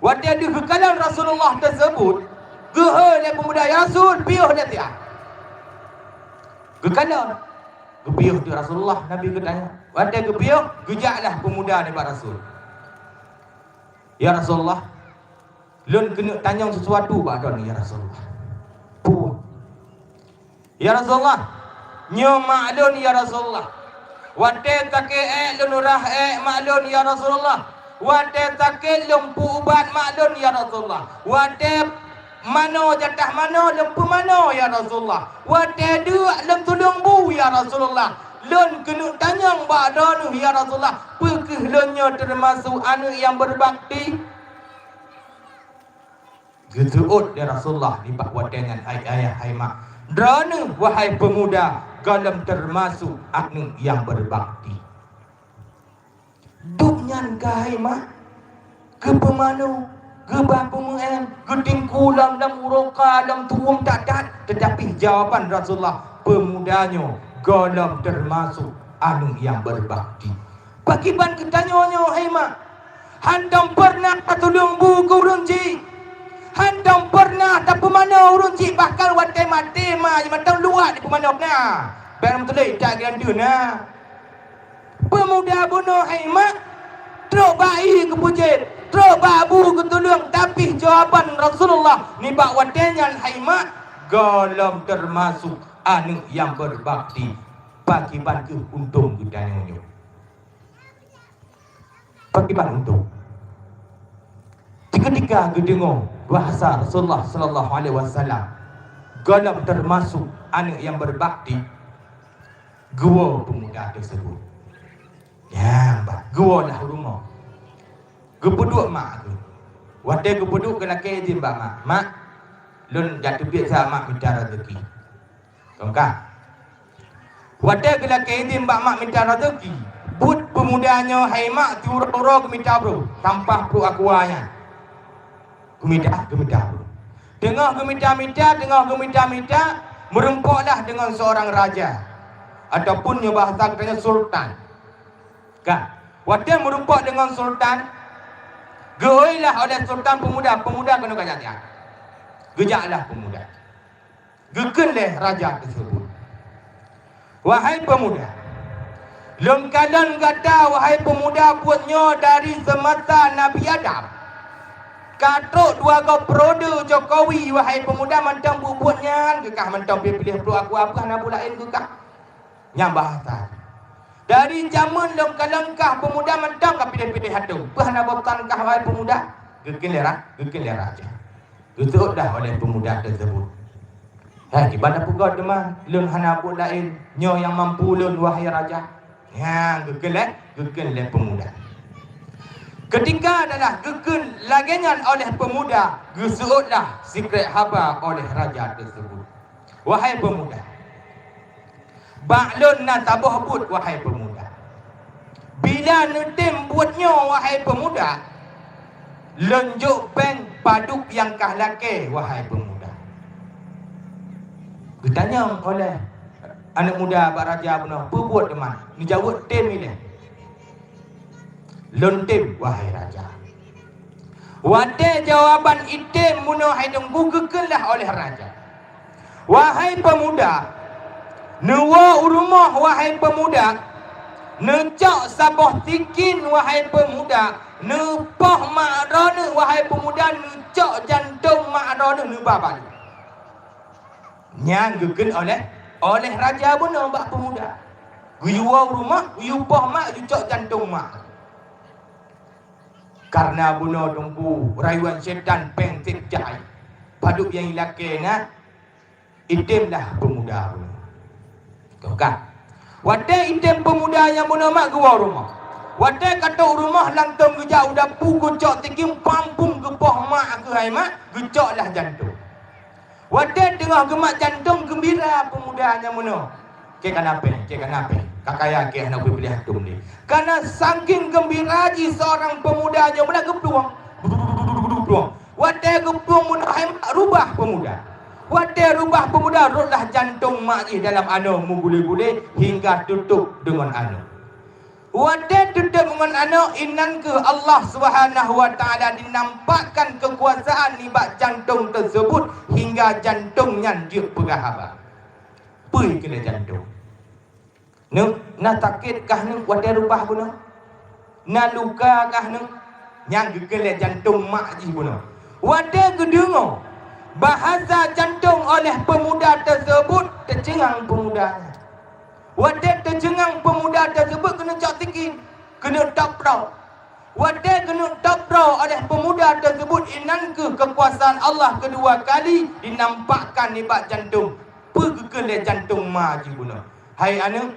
Waktu dia kepada Rasulullah tersebut, gehele pemuda ya Rasul piuh dia tiap. Gekana gebiuh di Rasulullah Nabi katanya. Pada gebiuh gejaklah pemuda ni Pak Rasul. Ya Rasulullah, lun kena tanya sesuatu Pak Don ya Rasulullah. Pu. Ya Rasulullah, nyo maklun ya Rasulullah. Wate take lun urah maklun ya Rasulullah. Wate sakit lempu ubat maklun ya Rasulullah. Wate mano jatah mano lempu mano ya Rasulullah. Wate dua lem tulung bu ya Rasulullah. Lon kena tanyang badanu ya Rasulullah. Pekeh lonnya termasuk anak yang berbakti. Getuut ya Rasulullah di bak wadangan ayah hai mak. Drana wahai pemuda galam termasuk anak yang berbakti. Duknyan kahai mak. Ke pemanu, ke bapumuen, ke tingkulam dan uroka dan tuum tak. Tetapi jawapan Rasulullah, pemudanya galam termasuk anu yang berbakti. Pakiban ketanyanya, hai mak, handam pernah patulung buku runci, handam pernah tak pemana runci, bahkan watai mati mah, matang luar di pemana na, barang terlebih tak gandu na. Pemuda bunuh, hai mak, teruk bayi kepujit, teruk babu ketulung, tapi jawapan Rasulullah ni bak watenya, hai mak, galam termasuk anu yang berbakti. Pakiban ke untung gedanya. Pakiban untung. Ketika dengar bahasa Rasulullah sallallahu alaihi wasallam, galam termasuk anu yang berbakti, gua pemuda tersebut. Ya, mbak, gua lah rumah. Gepuduk mak tu. Wadai gepuduk ke laki je mbak mak. Mak, lun jatuh biasa mak minta rezeki. Tongkah. Wadai ke laki je mbak mak minta rezeki. But pemudanya hai mak tiura-ura ke minta bro. Sampah bro akuanya. Keminta bro. Dengar keminta, merempoklah dengan seorang raja. Ataupun yang bahasa katanya sultan. Kan? Wadai merempok dengan sultan. Geoilah oleh sultan pemuda kena kajak dia. Gejaklah pemuda. Gekenlah raja tersebut. Wahai pemuda, lengkalan kata wahai pemuda buatnya dari semasa Nabi Adam. Katuk dua kau periode Jokowi wahai pemuda mentang buatnya kekah mentang pilih aku apa nak bulain kekah. Yang bahasa. Dari zaman lengkah-lengkah pemuda mentang ke pilih-pilih hatu. Pahana baptangkah wahai pemuda. Gekenlah raja. Getuk dah oleh pemuda tersebut. Di mana pugak demang. Lun hana buat lain. Nyo yang mampu lun wahai raja. Ya, gekenlah pemuda. Ketika adalah geken lagenyan oleh pemuda. Gesuutlah sikret haba oleh raja tersebut. Wahai pemuda. Baklun na tabuh but wahai pemuda. Bila netim buatnya wahai pemuda, lenjuk pen paduk yang kah laki wahai pemuda. Ditanya oleh anak muda Pak Raja benar, apa buat teman? Ni jawab tim ini. Lentim wahai raja. Wadai jawapan itim muno haidung gugekenlah oleh raja. Wahai pemuda, nuwa urumah wahai pemuda, necak sabah tikin wahai pemuda, nepah makrona wahai pemuda, necak jantung makrona nebabal. Yang gegen oleh raja benar bak pemuda. Guyuwa rumah, guyupah mak, necak jantung mak. Karena benar tunggu rayuan syaitan pentit jahai. Paduk yang ilakena, itimlah pemuda benar. Kan? Wadai item pemuda yang menamak gua rumah. Wadai kata rumah lantung geja udah pukul cok tikim pampung gepah mak ke hai mak, gecoklah jantung. Wadai tengah gemak jantung gembira pemuda yang mena. Ke kenapa? Kakaya ke nak pilih hatum ni. Karena saking gembira ji seorang pemuda yang mena gepuang. Wadai gepuang mun hai mak rubah pemuda. Wadai rubah pemuda rutlah jantung mak dalam anu menggule-gule hingga tutup dengan anu. Wadai tutup dengan anu inan ke Allah Subhanahu wa taala dinampakkan kekuasaan libat jantung tersebut hingga jantungnya dia perahaba. Pui kena jantung. Na sakit kah nu wadai rubah guna? Na luka kah nu? Yang gegele jantung mak ji guna. Wadai gedengo bahasa jantung oleh pemuda tersebut tercengang pemudanya. Wadai tercengang pemuda tersebut kena cak tikin, kena tak prau. Wadai kena tabra oleh pemuda tersebut inan ke kekuasaan Allah kedua kali dinampakkan di bak jantung. Pergekelai jantung maji guna. Hai anak,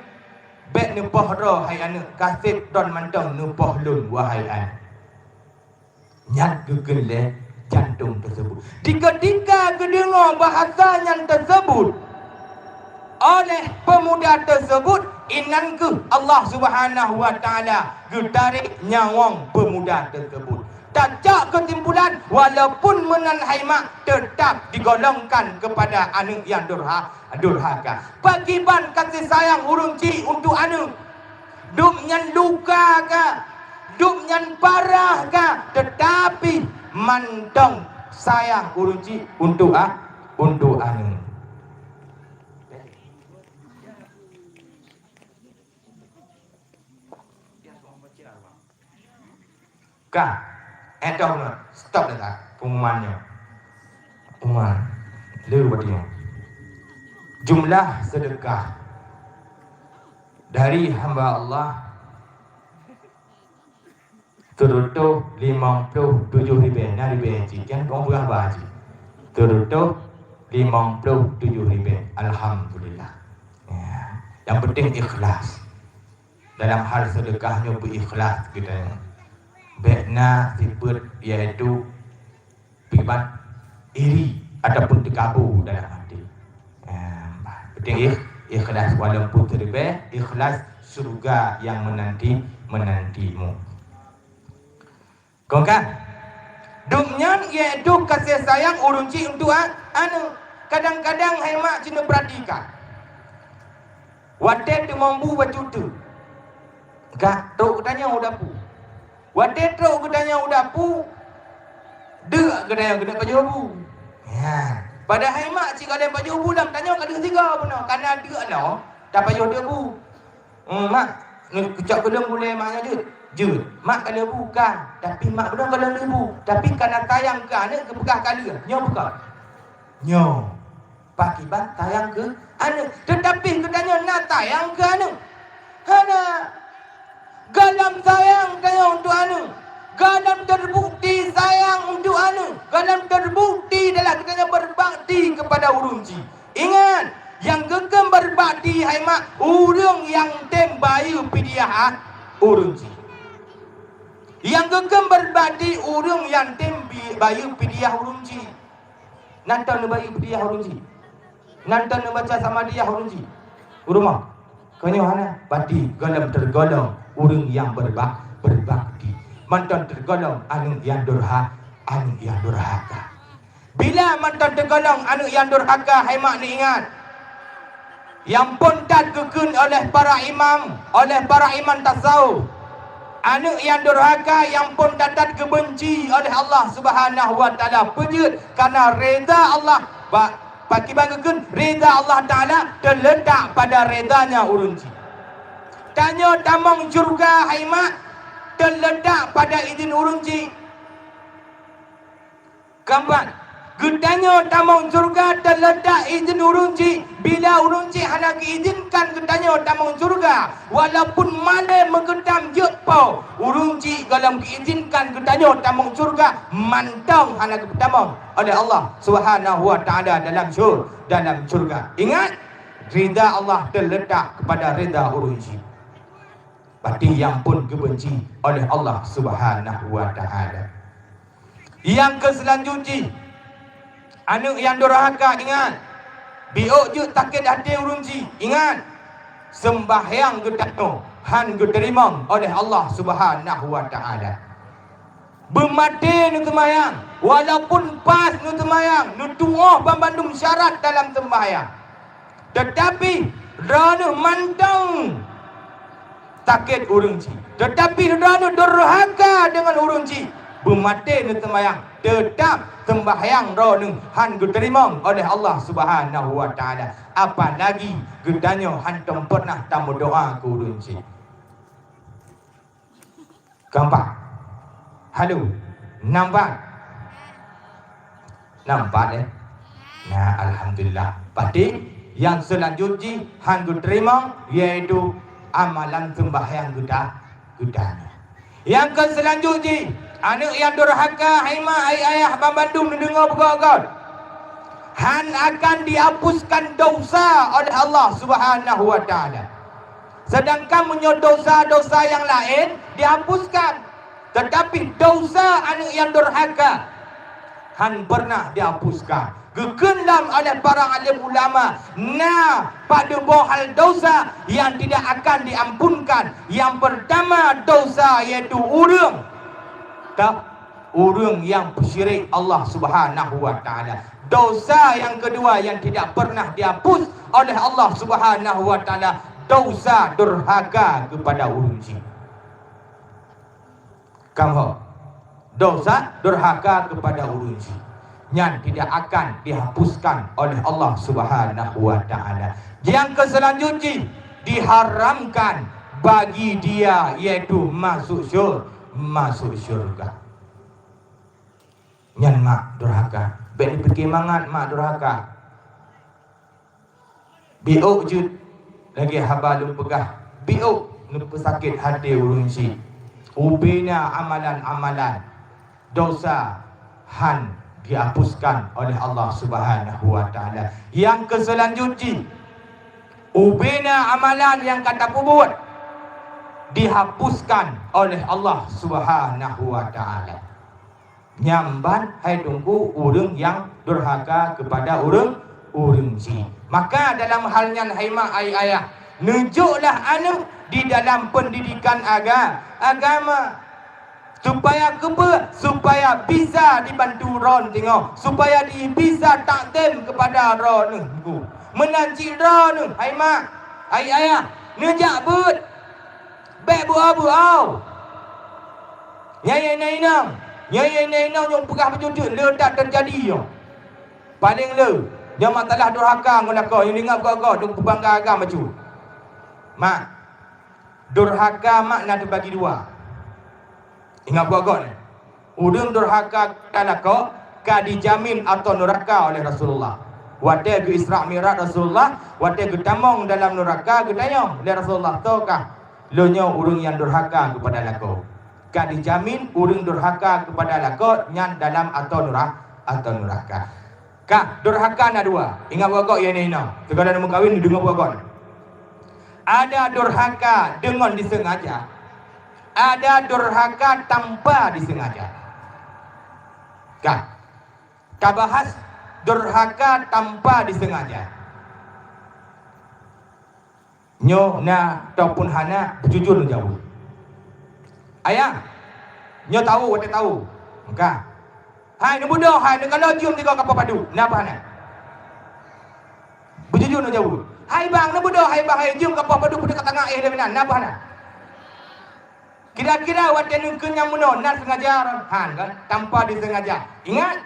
bek ni pohra hai anak, kasih don mantang ni pohlun wahai anak. Nyat gekelai jantung tersebut. Ketika kedengar bahasa yang tersebut oleh pemuda tersebut, inan ke Allah Subhanahu wa taala getarik nyawang pemuda tersebut. Tajak kesimpulan walaupun menan haimak tetap digolongkan kepada anak yang durhaka. Pakiban kasih sayang urung cik untuk anak. Duk nyan luka ka, duk nyan parah ka, tetapi mantong sayang urung cik untuk anak. Kak, stop dah pengumumannya. Pengumuman, lepas dia. Jumlah sedekah dari hamba Allah terutuh 57,000 nari beji. Kan kau bukan baji. Terutuh 57,000. Alhamdulillah. Ya. Yang penting ikhlas. Dalam hal sedekahnya berikhlas kita. Bekna sifat iaitu pikiran iri ataupun terkabur dalam hati. Penting ikhlas walaupun terlebih ikhlas surga yang menantimu. Kawan-kawan, dumnya iaitu kasih sayang urung cik untuk anak. Kadang-kadang hemat cina perhatikan. Wadah tu mampu bercutu. Kak, tok tanya udah pu. Wadah tok tanya udah pu. Dek kedai kena baju bu. Ya. Pada hemat cik ada baju bu dah tanya kada tiga pun karena dia no. Tak baju dia bu. Mak, ni kecak belum boleh maknya je. Mak kada bukan, tapi mak belum kada bu. Tapi karena tayang ke anak ke bekah kala. Nyo bukan. Nyo. Pakibat tayang ke anak. Tetapi katanya nak tayang ke anak. Hana galam sayang tayang untuk anak. Galam terbukti sayang untuk anak. Galam terbukti dalam katanya berbakti kepada urunci. Ingat, yang gegem berbakti hai mak urung yang tem bayu pidiah urunci. Yang gegem berbakti urung yang tem bayu pidiah urunci. Nanti nak bayu pidiah urunci. Nanti nak baca sama dia urunci. Urumah. Kanya hana bakti galam tergolong urung yang berbakti. Mantan tergolong anu yang durhaka. Bila mantan tergolong anu yang durhaka, hai mak ni ingat. Yang pun dikekun oleh para imam tasawuf. Anu yang durhaka yang pun dapat kebenci oleh Allah Subhanahu wa taala. Pejut karena reza Allah. Bagi bangkun reza Allah taala terletak pada rezanya urunci. Tanya tamang surga hai mak terletak pada izin urunci. Kawan, gedanya tamang surga terletak izin urunci. Bila urunci hendak izinkan gedanya tamang surga, walaupun mana menggedam jepau, urunci dalam izinkan gedanya tamang surga, mantang hendak tamang oleh Allah Subhanahu wa taala dalam surga. Ingat, ridha Allah terletak kepada ridha urunci. Berarti yang pun kebenci oleh Allah Subhanahu wa taala. Yang ke selanjutnya, anak yang durhaka ingat. Biok je takut hati urunci. Ingat, sembahyang gedakno han diterima oleh Allah Subhanahu wa taala. Bermati nu sembahyang, walaupun pas nu sembahyang, nu tuah bandung syarat dalam sembahyang. Tetapi rana mantang takut urunci. Tetapi rana durhaka dengan urunci. Bermati nu sembahyang, tetap sembahyang rana han diterima oleh Allah Subhanahu wa taala. Apalagi gedanya hantam pernah tamu doa ke urunci. Gampak. Halo. Nampak Nah, alhamdulillah. Berarti yang selanjutnya han diterima iaitu amalan sembahyang gedanya. Yang ke selanjutnya, anak yang durhaka, hai mak, hai ayah, abang Bandung dengar berkau-kau. Han akan dihapuskan dosa oleh Allah Subhanahu wa taala. Sedangkan punya dosa-dosa yang lain dihapuskan. Tetapi dosa anak yang durhaka han pernah dihapuskan. Gegendam oleh para alim ulama. Nah, pada hal dosa yang tidak akan diampunkan. Yang pertama dosa iaitu urang. Urang yang syirik Allah Subhanahu wa taala. Dosa yang kedua yang tidak pernah dihapus oleh Allah Subhanahu wa taala, dosa durhaka kepada urang ji. Kamu dosa durhaka kepada urang ji yang tidak akan dihapuskan oleh Allah Subhanahu wa taala. Yang ke selanjutnya diharamkan bagi dia iaitu masuk syurga. Yang mak durhaka, baik perkembangan mak durhaka. Biuk jud lagi habalun pegah. Biuk nupa sakit hati urang ji. Ubina amalan-amalan dosa han dihapuskan oleh Allah Subhanahu wa taala. Yang ke selanjutnya ubina amalan yang kata buat dihapuskan oleh Allah Subhanahu wa taala. Nyamban hai tunggu urang yang durhaka kepada urang ji. Maka dalam halnya hai mak hai ayah, nunjuklah anak di dalam pendidikan agama supaya bisa dibantu ron tengok, supaya bisa takdim kepada ron ni menanci ron ni. Hai mak hai ayah, nejak but baik bu au nyai nang yang pegah berjujur le tak terjadi yo paling le yang masalah durhaka ngelaka yang ingat gagah duk bangga agama macam mak durhaka makna terbagi dua. Ingat buat ni. Urang durhaka tanaka ka dijamin atau neraka oleh Rasulullah. Wate ke Isra Mi'raj Rasulullah, wate ke tamong dalam neraka ke tayong oleh Rasulullah. Tahukah lo nya urang yang durhaka kepada lako. Ka dijamin urang durhaka kepada lako nyan dalam atau neraka. Ka durhaka ada dua. Ingat buat yang ni no. Segala nak kahwin dengar buat. Ada durhaka dengan disengaja. Ada durhaka tanpa disengaja. Kita bahas durhaka tanpa disengaja. Nyo na ataupun hana jujur jauh. Ayah, nyo tahu, wate tahu. Maka, hai ni budak, hai ni kalau cium tiga kapal padu, napa hana? Berjujur jauh. Hai bang, ni budak, hai bang, hai cium kapal padu pada kat tengah dia benar, napa hana? Kira-kira wate nungkeun yang muno nan sengaja han kan tanpa disengaja. Ingat,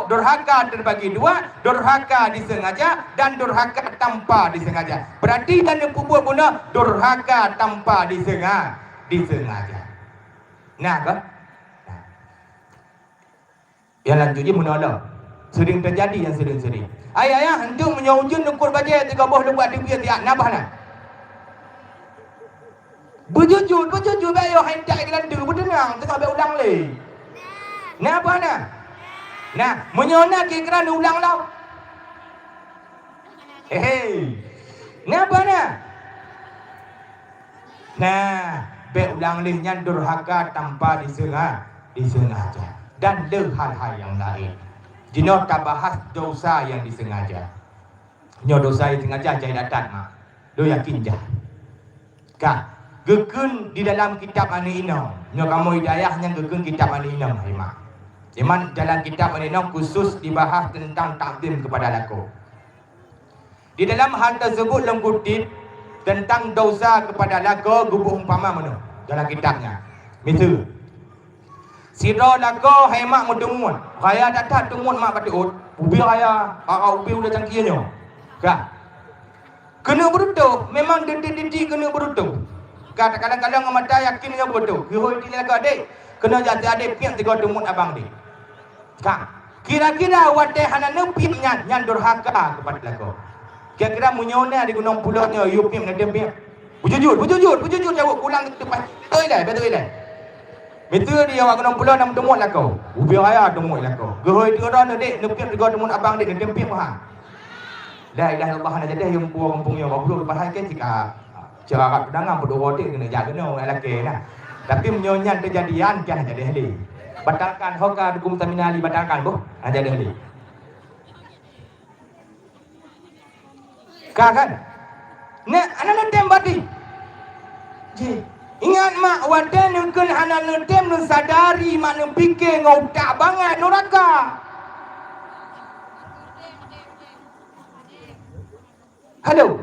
durhaka terbagi dua, durhaka disengaja dan durhaka tanpa disengaja. Berarti dan kubur guna durhaka tanpa disengaja. Nah kan? Yang lanjutnya menolak. Sering terjadi yang sering-sering. Ayah hendak menyaujen nukur bajai 30 lebat dia tiap nabah nak. Berjujur bayo hendak gelanda berdenang tengah berulang le. Napa nak? Nah, menyona kira ulang lau. Napa nak? Nah, berulang le nyan durhaka tanpa disengaja dan hal-hal yang lain. Jino tak bahas dosa yang disengaja. Nyo dosa yang disengaja jai datat mak. Do yakin jah. Kan? Gekun di dalam kitab ani inam. Nyo kamu hidayah yang gekun kitab ani inam hai mak. Iman dalam kitab ani inam khusus dibahas tentang takdim kepada laku. Di dalam hal tersebut lengkutip tentang dosa kepada laku gubuh umpama mana dalam kitabnya. Misal sira laku hai mak mutungun. Raya datat tungun mak patut. Ubi raya, ubi udah cangkirnya. Kan? Kena berutuh, memang denti-denti kena berutuh. Kadang-kadang mata yakin dia betul. Hoi dia lagu adik. Kena jadi adik pian tiga demut abang dia. Kak, kira-kira wate hana nempi nyan durhaka kepada lagu. Kira-kira munyona di gunung pulaunya you pian nak dempi. Bujujur jawab ulang depan. Betul dah. Betul dia awak kena pulau nam demut lah kau. Ubi ayah demut lah kau. Gehoi dia orang dek nepik juga demut abang dek tempik mah. La ilaha illallah ana jadi yang puang kampungnya awak belum pasal ke jika cara pedangan berdua dek kena jaga no lelaki nah. Tapi menyonyan kejadian kan jadi hali. Batalkan hoka hukum terminali batalkan boh. Jadi hali. Kan? Nak anak tembati. Ji. Ingat mak wadah nukun anak nutem nu sadari mak nu fikir ngau tak banget neraka. Halo.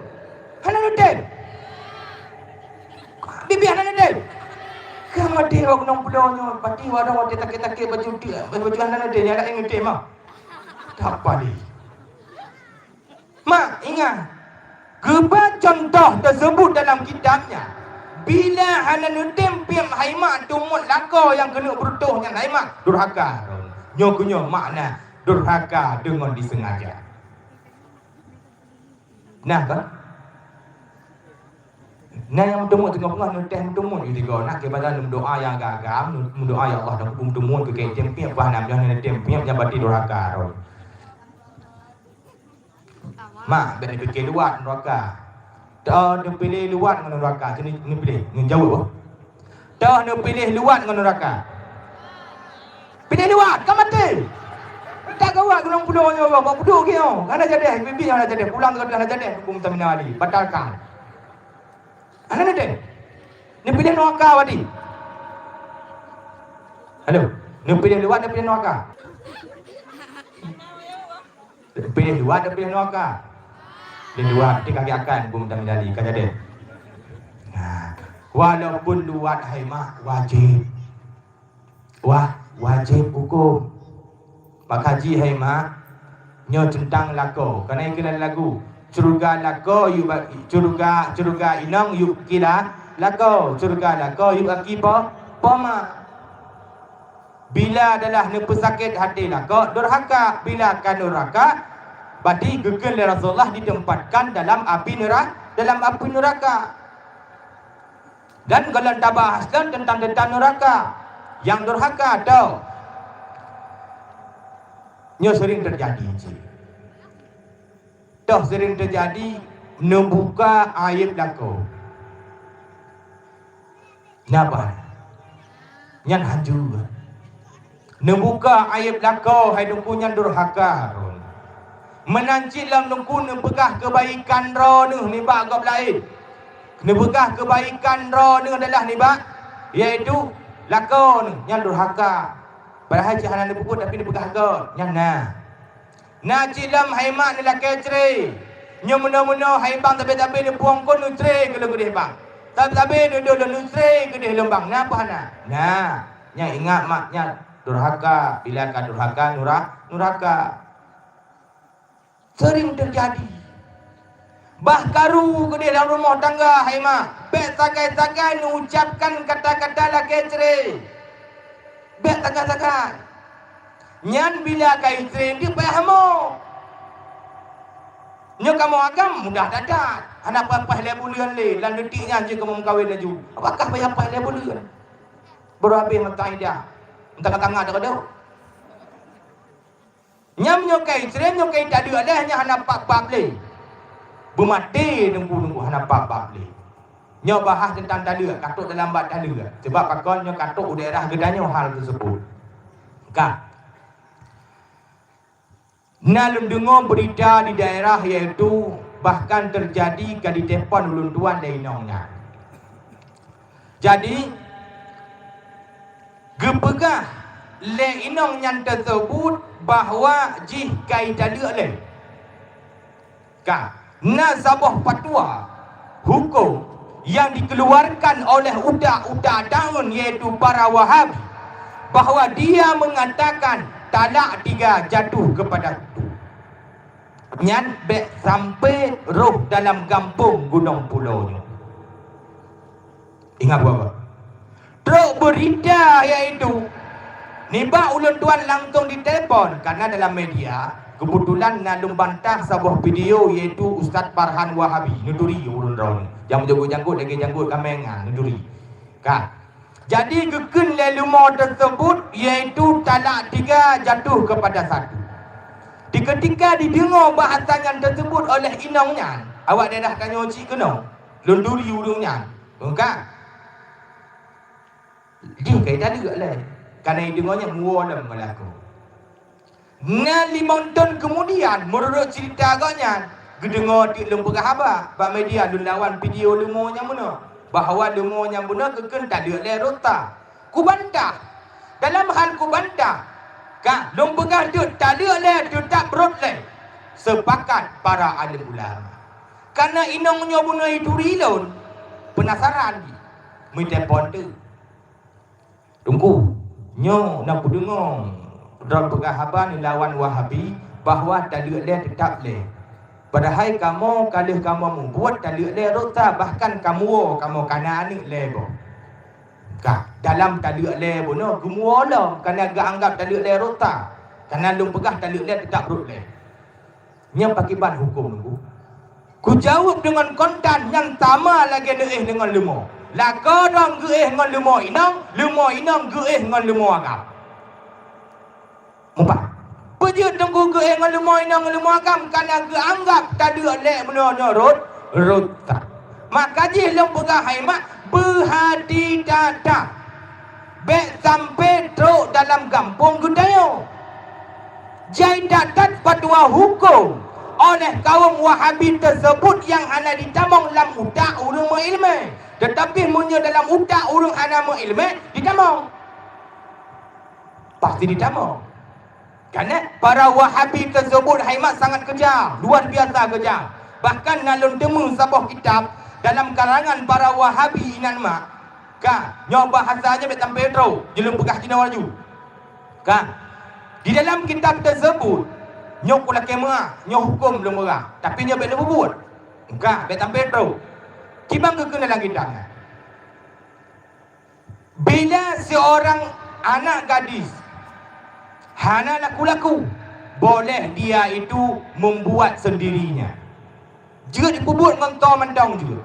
Anak nutem. Bibi anak nutem. Kamu dia wak nong pulaunya pati wadah wak tak baju dia baju anak nutem ada yang nutem mak. Tak pali. Mak ingat. Kebat contoh tersebut dalam kitabnya. Bila hana nutem piem haimak tumut lako yang kena berutuhnya haimak durhaka. Nyokunyo makna durhaka dengan disengaja. Nah kan? Nah yang tumut tengah-tengah nutem tumut itu juga nak kepada doa yang gagam, doa ya Allah dan tumut ke kejem piem bahan yang nutem piem yang berarti durhaka. Mak beri fikir luar neraka. Dah dia pilih luar dengan neraka. Sini ni pilih, ni jawab apa? Dah dia pilih luar dengan neraka. Pilih luar, kau mati. Tak kawat gulung pulau ni apa bodoh ke kau. Ana jadi bibi ana jadi pulang ke ana jadi hukum terminali batalkan. Ana nanti. Ni pilih neraka wadi. Halo, ni pilih luar dia pilih neraka. Pilih luar dia pilih neraka. Di luar di kaki akan bum dan medali kan ada. Nah, walaupun luar haimah wajib. Wajib hukum. Pak haji haimah nyo centang lako. Karena kena lagu curuga lako yu curuga inang yu kila lako curuga lako yu akipa poma. Bila adalah ne pesakit hati lako durhaka bila kan durhaka berarti gegel Rasulullah ditempatkan dalam api neraka. Dan kalau tak bahaskan tentang neraka yang durhaka tau. Nyo sering terjadi. Dah sering terjadi membuka aib lako. Napa? Nyan hancur. Membuka aib lako hai punya durhaka. Menanci dalam nungku pegah kebaikan roh ni bak agak lain. Kena pegah kebaikan roh ni adalah ni bak iaitu lako ni yang durhaka. Padahal cik hanan puput tapi dia pegah ke yang nah cilam haimak ni lah keceri. Nyo mena-mena haibang tapi dia puang kon nutre ke lagu dia bang. Tapi dia dulu nutre ke dia lembang. Nah apa hana? Nah, nya ingat maknya durhaka bila ka durhaka neraka. Sering terjadi. Bah karu ke dalam rumah tangga haimah. Bek sakai-sakai ucapkan kata-kata laki cerai. Bek sakai-sakai. Nyan bila kai cerai dia payah hamu. Nyo kamu agam mudah dadat. Anak apa le bulan le lan detiknya je kamu kawin laju. Apakah payah apa le bulan? Berhabis mentai dia. Entah tengah dah. Nyam nyokai cerem nyokai tak ada dah hanya hana pak le. Bermati nunggu hana pak le. Nyo bahas tentang tala katuk dalam bab tala. Sebab pakon nyo katuk daerah gedanya hal tersebut. Kak. Nalum dengar berita di daerah iaitu bahkan terjadi kali telefon ulun tuan dari nongnya. Jadi gepegah le inong yang tersebut bahawa jih kai tadi le. Ka na sabah fatwa hukum yang dikeluarkan oleh udak-udak daun iaitu para Wahabi bahawa dia mengatakan talak 3 jatuh kepada itu. Nyan bek sampai roh dalam kampung Gunung Pulaunya. Ingat bapak. Teruk berita iaitu Niba ulun tuan langsung ditelepon karena dalam media kebetulan nalung bantah sebuah video iaitu Ustaz Farhan Wahabi nuduri ulun raun yang menjago janggut lagi janggut kamengan nuduri. Kak Jadi gekun lelumor tersebut iaitu talak 3 jatuh kepada 1. Di ketika didengar bahasan tersebut oleh inongnya, awak dah tanya cik kena lunduri udungnya. Bukan? Dia kata juga lah. Kerana dengarnya mualam melaku. 5 tahun kemudian menurut cerita agaknya gedengar di lembaga haba bak media dun lawan video lumonya mana bahawa lumonya mana keken tak ada lerota ku bantah dalam hal ku bantah ka lembaga tu tak ada le tu tak berot le sepakat para alim ulama karena inongnya buna itu rilon penasaran di mi telefon tu tunggu nyo nak dengar dalam pergahaban lawan Wahabi bahawa tak ada le tetap le. Padahal kamu kalau kamu membuat tak ada le rota bahkan kamu kana ni le bo. Ka dalam tak ada le bo no gumuolam kerana gak anggap tak ada le rota. Kerana lum pegah tak ada le tetap rut le. Nya pakiban hukum nunggu. Ku jawab dengan kontan yang sama lagi dengan lumo. Laka dong geeh dengan lumo inang geeh dengan lumo agam. Empat. Pejut tunggu ke dengan lemah inang lemah agam kerana ke anggap tak ada lek benda rot tak. Maka je lem pegah haimat berhati data. Bek sampai teruk dalam kampung Gudayo. Jai datat fatwa hukum oleh kaum Wahabi tersebut yang hanya ditamong dalam utak urung ilmu. Tetapi munyo dalam utak urung hanya ilmu ditamong. Pasti ditamong. Kerana para Wahabi tersebut haimat sangat kejam, luar biasa kejam. Bahkan nalun temu sebuah kitab dalam kalangan para Wahabi inan mak. Ka, nyo bahasanya betam Pedro, jelum pegah Cina Waju. Ka, di dalam kitab tersebut nyo kula kemah, nyo hukum belum orang, tapi nyo benda bubut. Ka, betam Pedro. Kibang kekena dalam kitabnya. Bila seorang anak gadis hana laku-laku, boleh dia itu membuat sendirinya. Jika dipubut mentau mendong juga.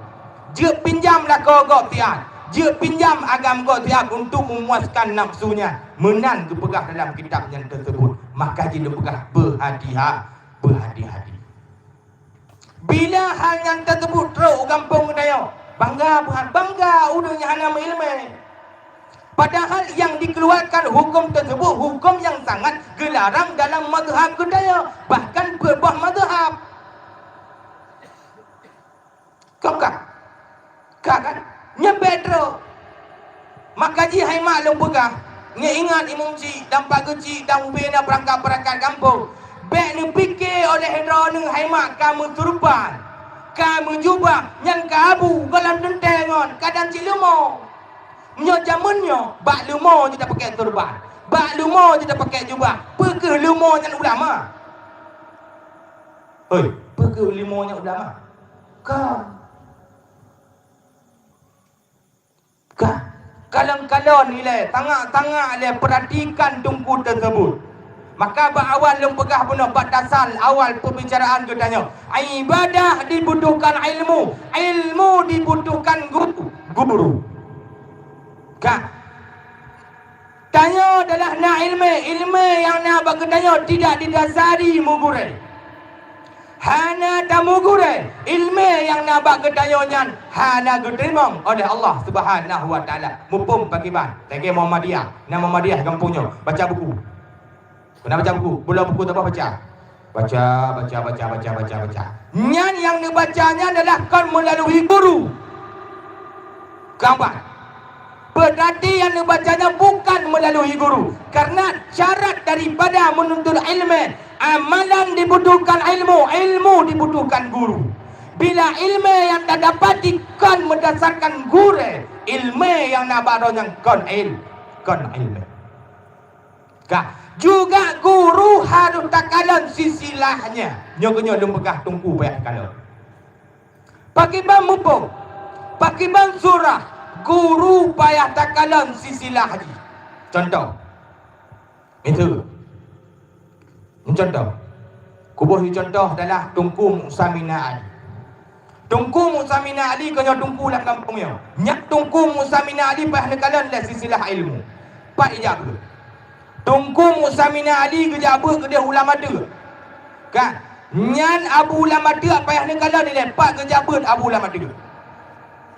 Jika pinjam laka gok tiap. Jika pinjam agam gok tiap untuk memuaskan nafsunya. Menan kepegah dalam kitab yang tersebut. Maka dia pegah berhati-hati. Bila hal yang tersebut teruk kampung Gudayo, bangga udahnya hana ilmu. Padahal yang dikeluarkan hukum tersebut hukum yang sangat gelarang dalam mazhab Gudayo, bahkan berbuah mazhab. Kau kan? Nyebedro. Maka ji hai maklum pegah. Ingat imam cik dan pak kecik dan bina perangkat-perangkat kampung. Bek ni fikir oleh hedra ni hai mak kamu turban. Kamu jubah yang kabu galam dentengon kadang cilumo. Nyo zamannya bak lumo je tak pakai turban. Bak lumo je tak pakai jubah. Perke lumo yang ulama. Oi, perke lumo yang ulama. Kalang-kalang nilai tangak-tangak le perhatikan tungku tersebut. Maka berawal lem pegah benar batasan awal pembicaraan kita tanya. Ibadah dibutuhkan ilmu. Ilmu dibutuhkan guru. Tanya adalah nak ilmu yang nak bagi tanya tidak didasari mugure. Hana tak mugure. Ilmu yang nak bagi tanya hana diterima oleh Allah Subhanahu wa taala. Mumpung bagi ban. Tagi Muhammadiyah. Nama Muhammadiyah kampungnya. Baca buku. Kena baca buku. Bola buku tak apa baca. Nyan yang dibacanya adalah kan melalui guru. Gambar. Berarti yang dibacanya bukan melalui guru. Karena syarat daripada menuntut ilmu, amalan dibutuhkan ilmu dibutuhkan guru. Bila ilmu yang tak dapatkan berdasarkan guru, ilmu yang nabaron yang kon ilmu. Juga guru harus takalan sisilahnya. Nyonya lembegah tungku payah kalau. Pakai bang mumpung. Pakai bang surah. Guru payah takalan sisilah haji. Contoh. Itu. Contoh. Kubuh contoh adalah tungku Musa Mina'ad. Tungku Musa Mina Ali kena tungku lah kampungnya. Nyak tungku Musa Mina Ali pah nekalan lah sisilah ilmu. Pak ijab. Tungku Musa Mina Ali kejaba ke dia ulama tu. Kan? Nyan Abu Ulama tu payah nekalan ni lepak kejabat Abu Ulama tu.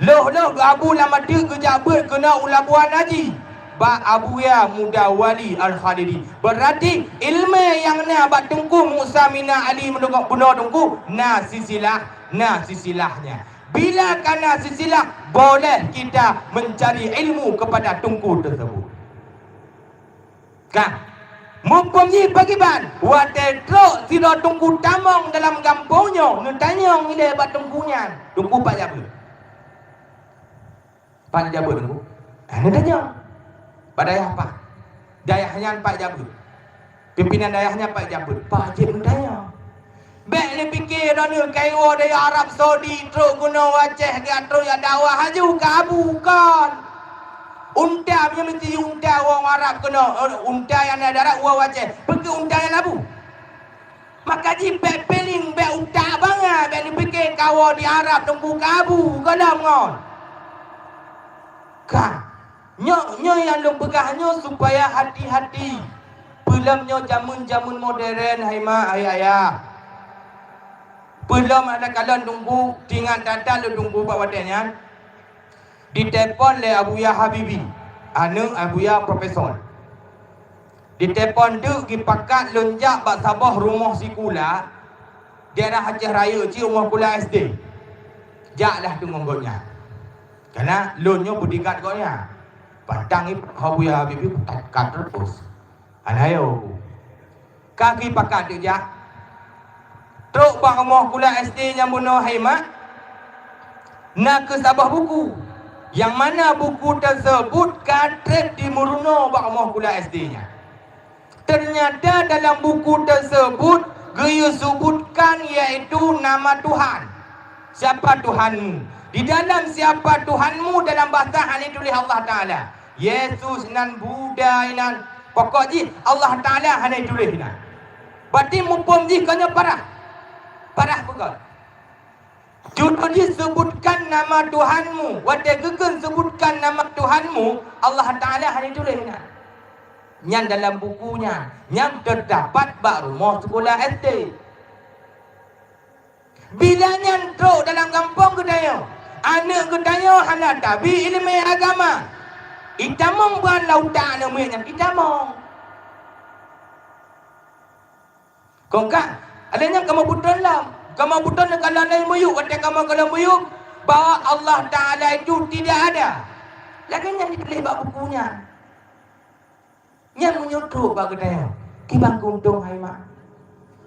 Loh Abu Ulama tu kejabat kena ulabuan haji. Ba Abu ya Muda Wali Al-Khalidi. Berarti ilmu yang na bak tungku Musa Mina Ali mendongok bunuh tungku na sisilahnya. Bila kana sisilah boleh kita mencari ilmu kepada tungku tersebut. Kan? Mumpuni bagi ban, wate truk sila tungku tamong dalam kampungnya, ngetanyong ni dia buat tungkunya. Tungku Pak Jabut. Pak Jabut tungku. Ngetanyong. Pada dayah apa? Dayahnya Pak Jabut. Pimpinan dayahnya Pak Jabut. Pak Jabut ngetanyong. Bek ni fikir dah ni kaiwa dari Arab Saudi truk guna waceh ke truk ya dakwah haju ke Abu kan. Unta punya mesti unta orang Arab kena unta yang ada darat orang wajah pergi unta yang labu. Maka ji bek peling bek unta banget bek ni fikir kawan di Arab tunggu kabu kena ngon. Kan nyo yang lu pegahnya supaya hati-hati. Pelamnya jamun modern hai mak ayah. Pelam ada kalian tunggu tinggal datang lu tunggu pak wadanya. Ditelepon oleh Abu Ya Habibi, anu Abu Ya Profesor. Ditelepon tu pergi pakat lonjak bak Sabah rumah si Kula, daerah Aceh Raya ci rumah Kula SD. Jaklah tu monggotnya. Karena lonnya bodyguard koknya. Padang ni Abu Ya Habibi kat terus. Anayo. Kaki pakat tu jak. Truk bak rumah Kula SD yang bunuh Haimat. Nak ke Sabah buku. Yang mana buku tersebut katret di Murno bak rumah Kula SD-nya. Ternyata dalam buku tersebut gaya sebutkan iaitu nama Tuhan. Siapa Tuhanmu? Di dalam siapa Tuhanmu dalam bahasa ini tulis Allah Ta'ala. Yesus nan Buddha nan pokok ji Allah Ta'ala hanya tulis nan. Berarti mumpung ji kena parah. Parah pukul. Judul disebutkan nama Tuhanmu. Wadah gegen sebutkan nama Tuhanmu. Allah Ta'ala hanya tulis nak. Yang dalam bukunya. Yang terdapat bak rumah sekolah SD. Bila nyantruk dalam kampung kedaya. Anak kedaya hanya tabi ilmu agama. Itamong bukan lautan namanya. Itamong. Kau kan? Adanya kamu butuh lam. Kamu butuh kalau lain muyuk, kata kamu kalau muyuk bahawa Allah Ta'ala itu tidak ada. Lagi yang ditulis bak bukunya. Yang menyutup bak kedaya. Kibang kuntung hai mak.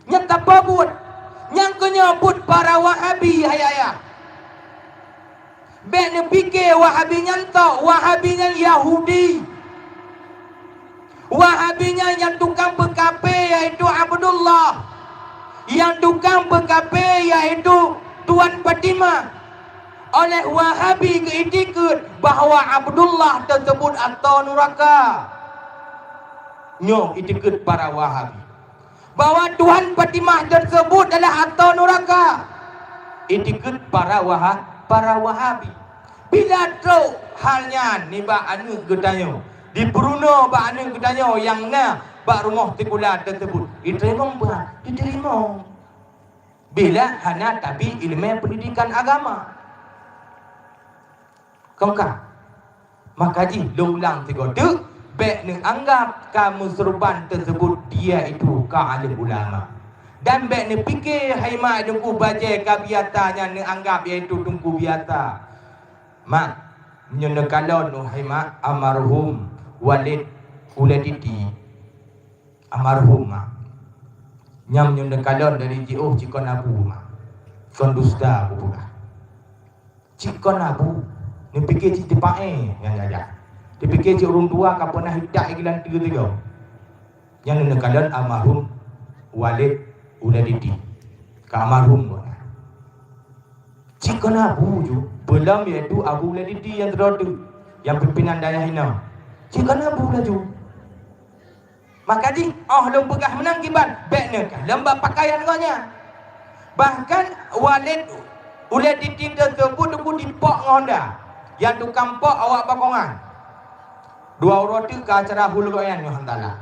Yang tak buat. Yang kenyebut para Wahabi hai ayah. Bek ni fikir Wahabi nyantok, Wahabinya Yahudi. Wahabinya yang tukang PKP iaitu Abdullah. Yang tukang PKP iaitu Tuan Fatimah. Oleh Wahabi keikut bahawa Abdullah tersebut atau neraka. Nyo ikut para Wahabi. Bahawa Tuan Fatimah tersebut adalah atau neraka. Ikut para Wahabi. Bila tu halnya ni ba anu gedanyo. Di Brunei ba anu gedanyo yang na bak rumah tikulah tersebut. Diterima apa? Diterima. Bila hanya tapi ilmu pendidikan agama. Kau kan? Maka ji ulang tiga tu. Bek ni anggap kamu serban tersebut dia itu ka'alim ulama. Dan bek ni fikir haimah dengku baca kabiatanya ni anggap iaitu dengku biasa. Mak, menyekalon nu haimah almarhum Walid Uladiti. Almarhum mak. Yang menyekalon dari jauh cikon abu mak. Cikon dusta abu pula. Cikon abu. Ni fikir cik tepae yang jaja. Dia fikir cik orang tua kau pernah hidak ikilan tiga-tiga. Yang menyekalon almarhum Walid Uladiti. Ka almarhum pula. Cikon abu ju. Belum iaitu Abu Uladiti yang teradu. Yang pimpinan daya hina. Cikon abu lah ju. Maka di belum pegah menang kibat. Baik ni kan lembab pakaian kau nya. Bahkan Walid Oleh titik tersebut tunggu dipok Honda. Yang tukang pok awak bakongan. 2 orang tu ke acara hulu goyan yo hantala.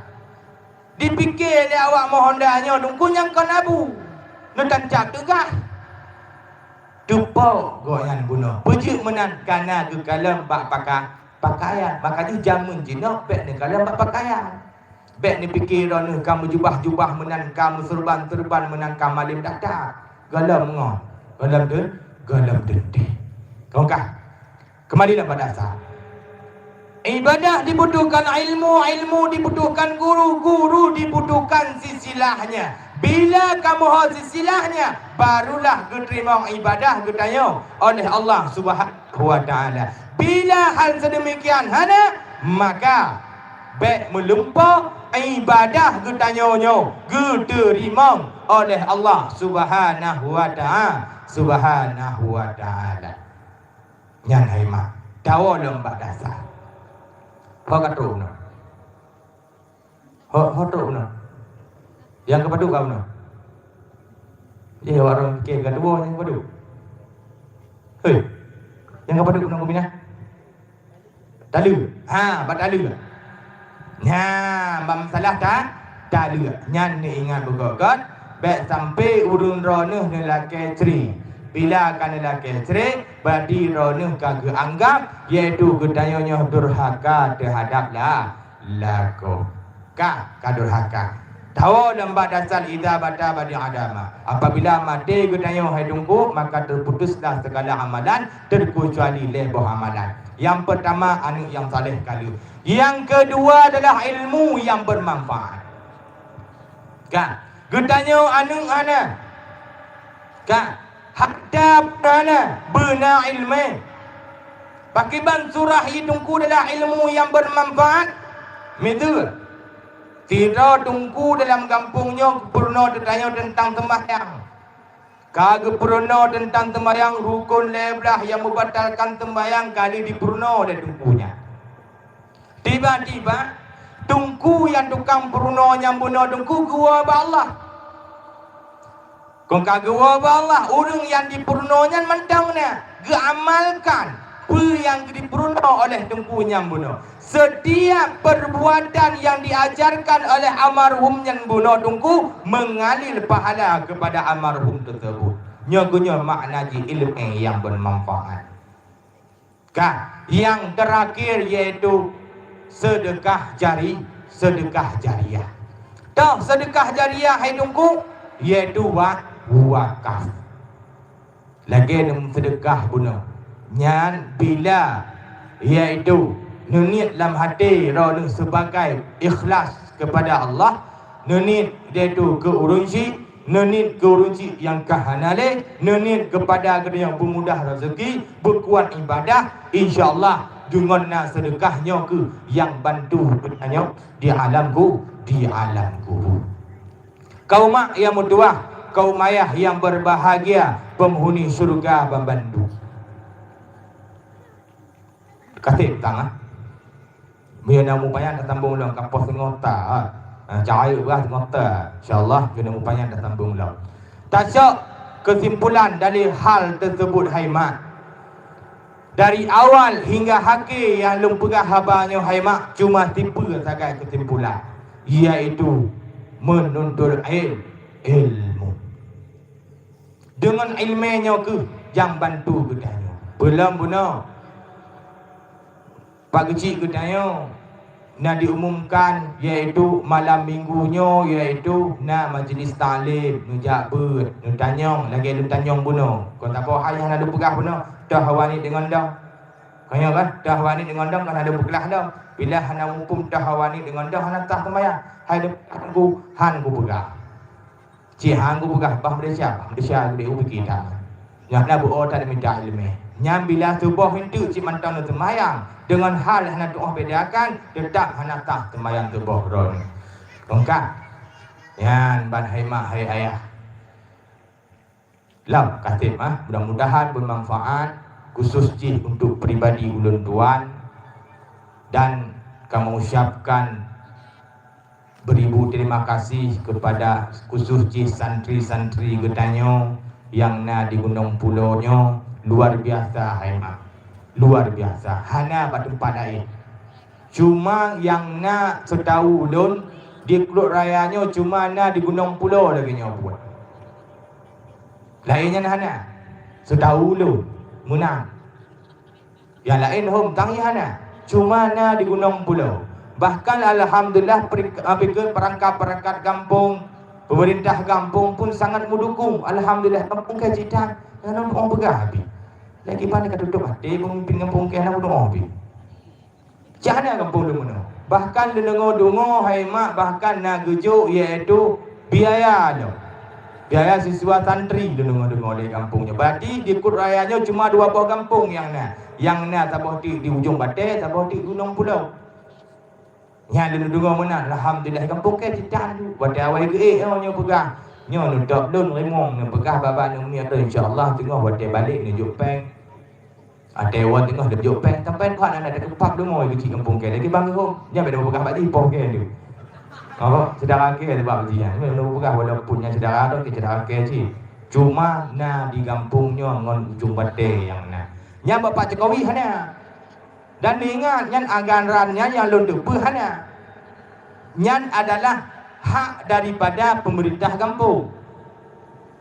Dipikir dia awak mau Honda nya tunggu yang kan abu. Nutan cak tu gah. Tupok goyan bunuh. Pujuk menan kana ke kalam bak pakaian. Maka tu jamun jinok bek ni kalam bak pakaian. Bek ni pikir ni kamu jubah-jubah menan kamu serban-serban menan kamu malim dak. Galam ngah. Galam tu, galam dendih. Kau kah? Kembalilah pada asal. Ibadah dibutuhkan ilmu, ilmu dibutuhkan guru, guru dibutuhkan sisilahnya. Bila kamu hal sisilahnya, barulah diterima ibadah ketanya oleh Allah Subhanahu wa taala. Bila hal sedemikian hana, maka baik melumpah ibadah ketanya diterima oleh Allah Subhanahu wa taala. Nyan haima dawa lembak dasar ho katu no ho tu no yang kepadu kau no dia warung ke kedua yang kepadu hei yang kepadu no kumina talu bat talu bam salah talu nyan ni ingat begogot baik sampai urun ronuh ni laki ceri. Bila kan lelaki cerai, berarti ronuh kagak anggap, iaitu gedayanya durhaka terhadap laku. Kadurhaka. Tahu lembak dasar idza bata badi adama. Apabila mati gedaya hidungku, maka terputuslah segala amalan, terkecuali lebuh amalan. Yang pertama, anak yang saleh kali. Yang kedua adalah ilmu yang bermanfaat. Gedaya anak. Hatta bena ilmu. Pakiban surah hidungku adalah ilmu yang bermanfaat. Betul. Tidak tunggu dalam kampungnya purno ditanya tentang sembahyang. Kagak purno tentang sembahyang rukun leblah yang membatalkan sembahyang kali di purno dan tunggunya. Tiba-tiba tunggu yang tukang purno yang bunuh tunggu gua Allah. Kau kagak Allah, orang yang dipurnonya mentangnya, geamalkan apa yang dipurno oleh tengkunya bunuh. Setiap perbuatan yang diajarkan oleh almarhum yang bunuh tengku mengalir pahala kepada almarhum tersebut. Nyogunya makna ilmu yang bermanfaat. Yang terakhir yaitu sedekah jariah. Tahu sedekah jariah hai tengku yaitu wakaf. Lagi yang sedekah bunuh. Nyan bila iaitu nunit dalam hati roh sebagai ikhlas kepada Allah, nunit iaitu keurunci, nunit keurunci yang kahanale, nunit kepada yang bermudah rezeki, berkuat ibadah, insya-Allah dengan sedekahnya ke yang bantu bertanya di alam kubur. Kaum mak yang mutuah, kaum ayah yang berbahagia, penghuni surga membantu. Kasih tangan. Biar namu payah datang bulan kampus ngota. Cahaya bah ngota. Insya-Allah kena mupanya datang bulan. Tasyak kesimpulan dari hal tersebut haimat. Dari awal hingga akhir yang lumpegah habanya haimat cuma tipu sagai kesimpulan, iaitu menuntut ilmu. Dengan ilmunya ke yang bantu gedanya. Belum guna Pak kecil gedanya nak diumumkan iaitu malam minggunya iaitu nak majlis taklim nujak ber nutanyong lagi nutanyong bunuh. Kau tak apa ayah nak pegah bunuh dah hawani dengan dah. Kaya kan dah hawani dengan dah kan ada bekelah dah. Bila hana hukum dah hawani dengan dah hana tak sembahyang. Hai aku pegah. Cihan ku pegah bah Malaysia dia ubi kita. Yang nak buat tak minta ilmu. Nyam bila subuh itu cik mantau sembahyang dengan hal hana doa bedakan tetap hana tak sembahyang subuh ron. Kongkak. Yan ban haimah hai ayah. Lam katib mudah-mudahan bermanfaat khusus cik untuk pribadi ulun tuan dan kamu ucapkan beribu terima kasih kepada khusus cik santri-santri gedanyo yang na di Gunung Pulaunya luar biasa haimat. Luar biasa. Hana pada tempat lain. Cuma yang na setahu ulun di Keluk Rayanya cuma na di Gunung Pulau lagi nya buat. Lainnya hana. Setahu ulun menang. Yang lain hom tangnya hana. Cuma na di Gunung Pulau. Bahkan alhamdulillah perangkat kampung, pemerintah kampung pun sangat mendukung. Alhamdulillah kampung Kajitan orang orang bergabi. Lagi pandai kat tutup hati pemimpin kampung ke nak doa bi. Jangan kampung lu mana. Bahkan dengar haimat bahkan nak gejuk iaitu biaya nya. Biaya siswa santri dengar di kampungnya. Berarti di Keluk Rayanya cuma 2 buah kampung yang na sabah di ujung Batai, sabah di Gunung Pulau. Yang dengar mana alhamdulillah kampung ke Citan tu. Batai awal ke nya pegang. Nya nudak dun rimong nya pegah baba nya mi ada insya-Allah tengah batai balik nunjuk peng. Ada orang tengah nunjuk peng sampai kan ada kepak tu mau pergi kampung ke. Lagi bang hom. Nya beda pegah balik poh ke tu. Apa saudara ke sebab ujian. Memang pegah walaupun yang saudara tu ke saudara ke si. Cuma na di kampungnya ngon ujung batai yang na. Nya Bapak Jokowi hana. Dan ingat nyan anggarannya yang lunduk hana. Nyan adalah hak daripada pemerintah kampung.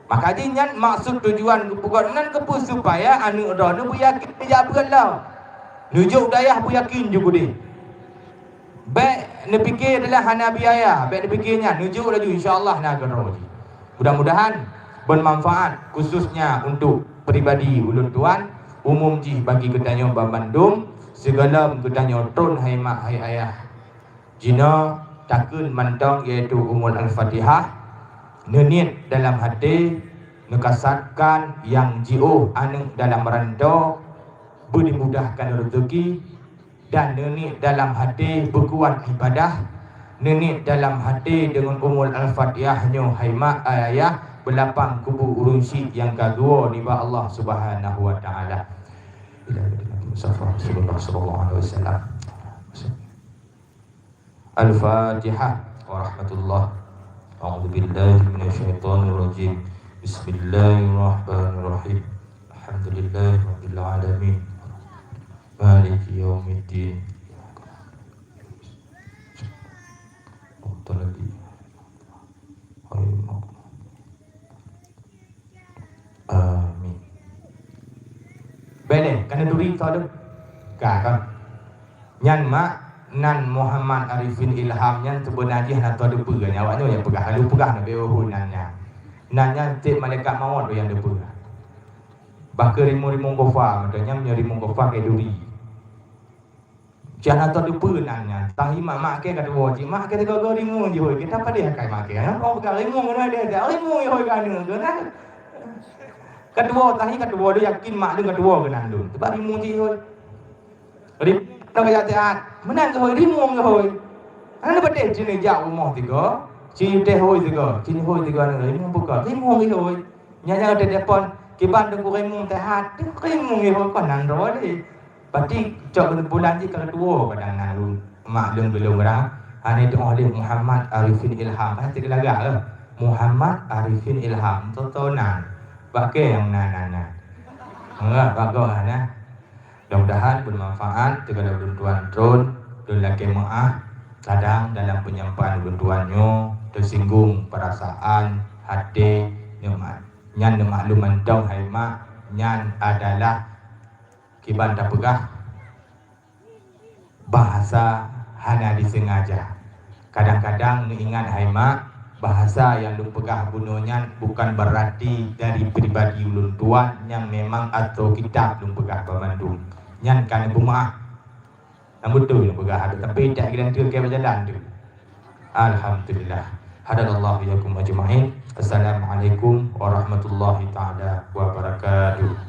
Makanya nyan maksud tujuan kepuganan kepu supaya anu rono bu yakin dia berlah. Nujuk dayah bu yakin juga dia. Baik ne fikir adalah hana biaya, baik ne fikirnya nujuk laju insya-Allah nak rono. Mudah-mudahan bermanfaat khususnya untuk peribadi ulun tuan, umum ji bagi kedanyo Bandung, segala kedanyo tun haimat hai ayah. Jina takun mandang iaitu umul al-Fatihah nenit dalam hati nekasatkan yang jiu anu dalam randa dimudahkan rezeki dan nenit dalam hati berkuat ibadah nenit dalam hati dengan umul al-Fatihahnya haimat ayah berlapang kubu urunsi yang kedua ni Allah Subhanahu wa taala. Ila Nabi Mustafa sallallahu alaihi wasallam. Al-Fatihah warahmatullah. A'udzu billahi minasyaitonir rajim. Bismillahirrahmanirrahim. Alhamdulillahirabbil alamin. Maliki yaumiddin. Amin. Bele kana duri tau ka kan. Nyan mak nan Muhammad Arifin Ilham nyan sebenarnya nak tahu depa kan awaknya yang pegah lalu pegah nak beohun nannya. Nannya tik malaikat maut yang depa. Bahkan rimung kofa makanya rimung kofa ke duri. Jangan tahu depa nannya. Tahi mak ke kata wajib mak ke go rimung je hoi. Kita apa dia kai mak ke. Kau pegah rimung mana dia. Rimung je hoi kan kan. Kedua tahi kedua dia yakin mak dia kedua ke nandun. Sebab rimung je hoi. Rimung nak jatiat. Menang ke hoi rimung ke hoi. Ana bade cini jauh rumah tiga. Cini teh hoi tiga. Cini hoi tiga ni rimung buka. Rimung ke hoi. Nyanya ada depan kiban dengan rimung teh hat. Rimung ke hoi kan nandro ni. Berarti cak bulan je kalau dua kadang nalun. Mak belum orang. Ani tu oleh Muhammad Arifin Ilham. Hati kelagak ke? Muhammad Arifin Ilham. Totonan. Pakai yang nana. Enggak bagus nah. Mudah-mudahan bermanfaat kepada tuan drone dan laki maaf kadang dalam penyampaian tuannya tersinggung perasaan hati nyan makluman dong haimat nyan adalah kiban tak pegah bahasa hanya disengaja. Kadang-kadang ingat haimat bahasa yang lu pegah bunuhnya bukan berarti dari pribadi ulun tuan yang memang atau kitab lu pegah Bandung. Nyan kan bumaah. Yang betul lu pegah ada tapi tak kira tu ke berjalan tu. Alhamdulillah. Hadallahu yakum ajma'in. Assalamualaikum warahmatullahi taala wabarakatuh.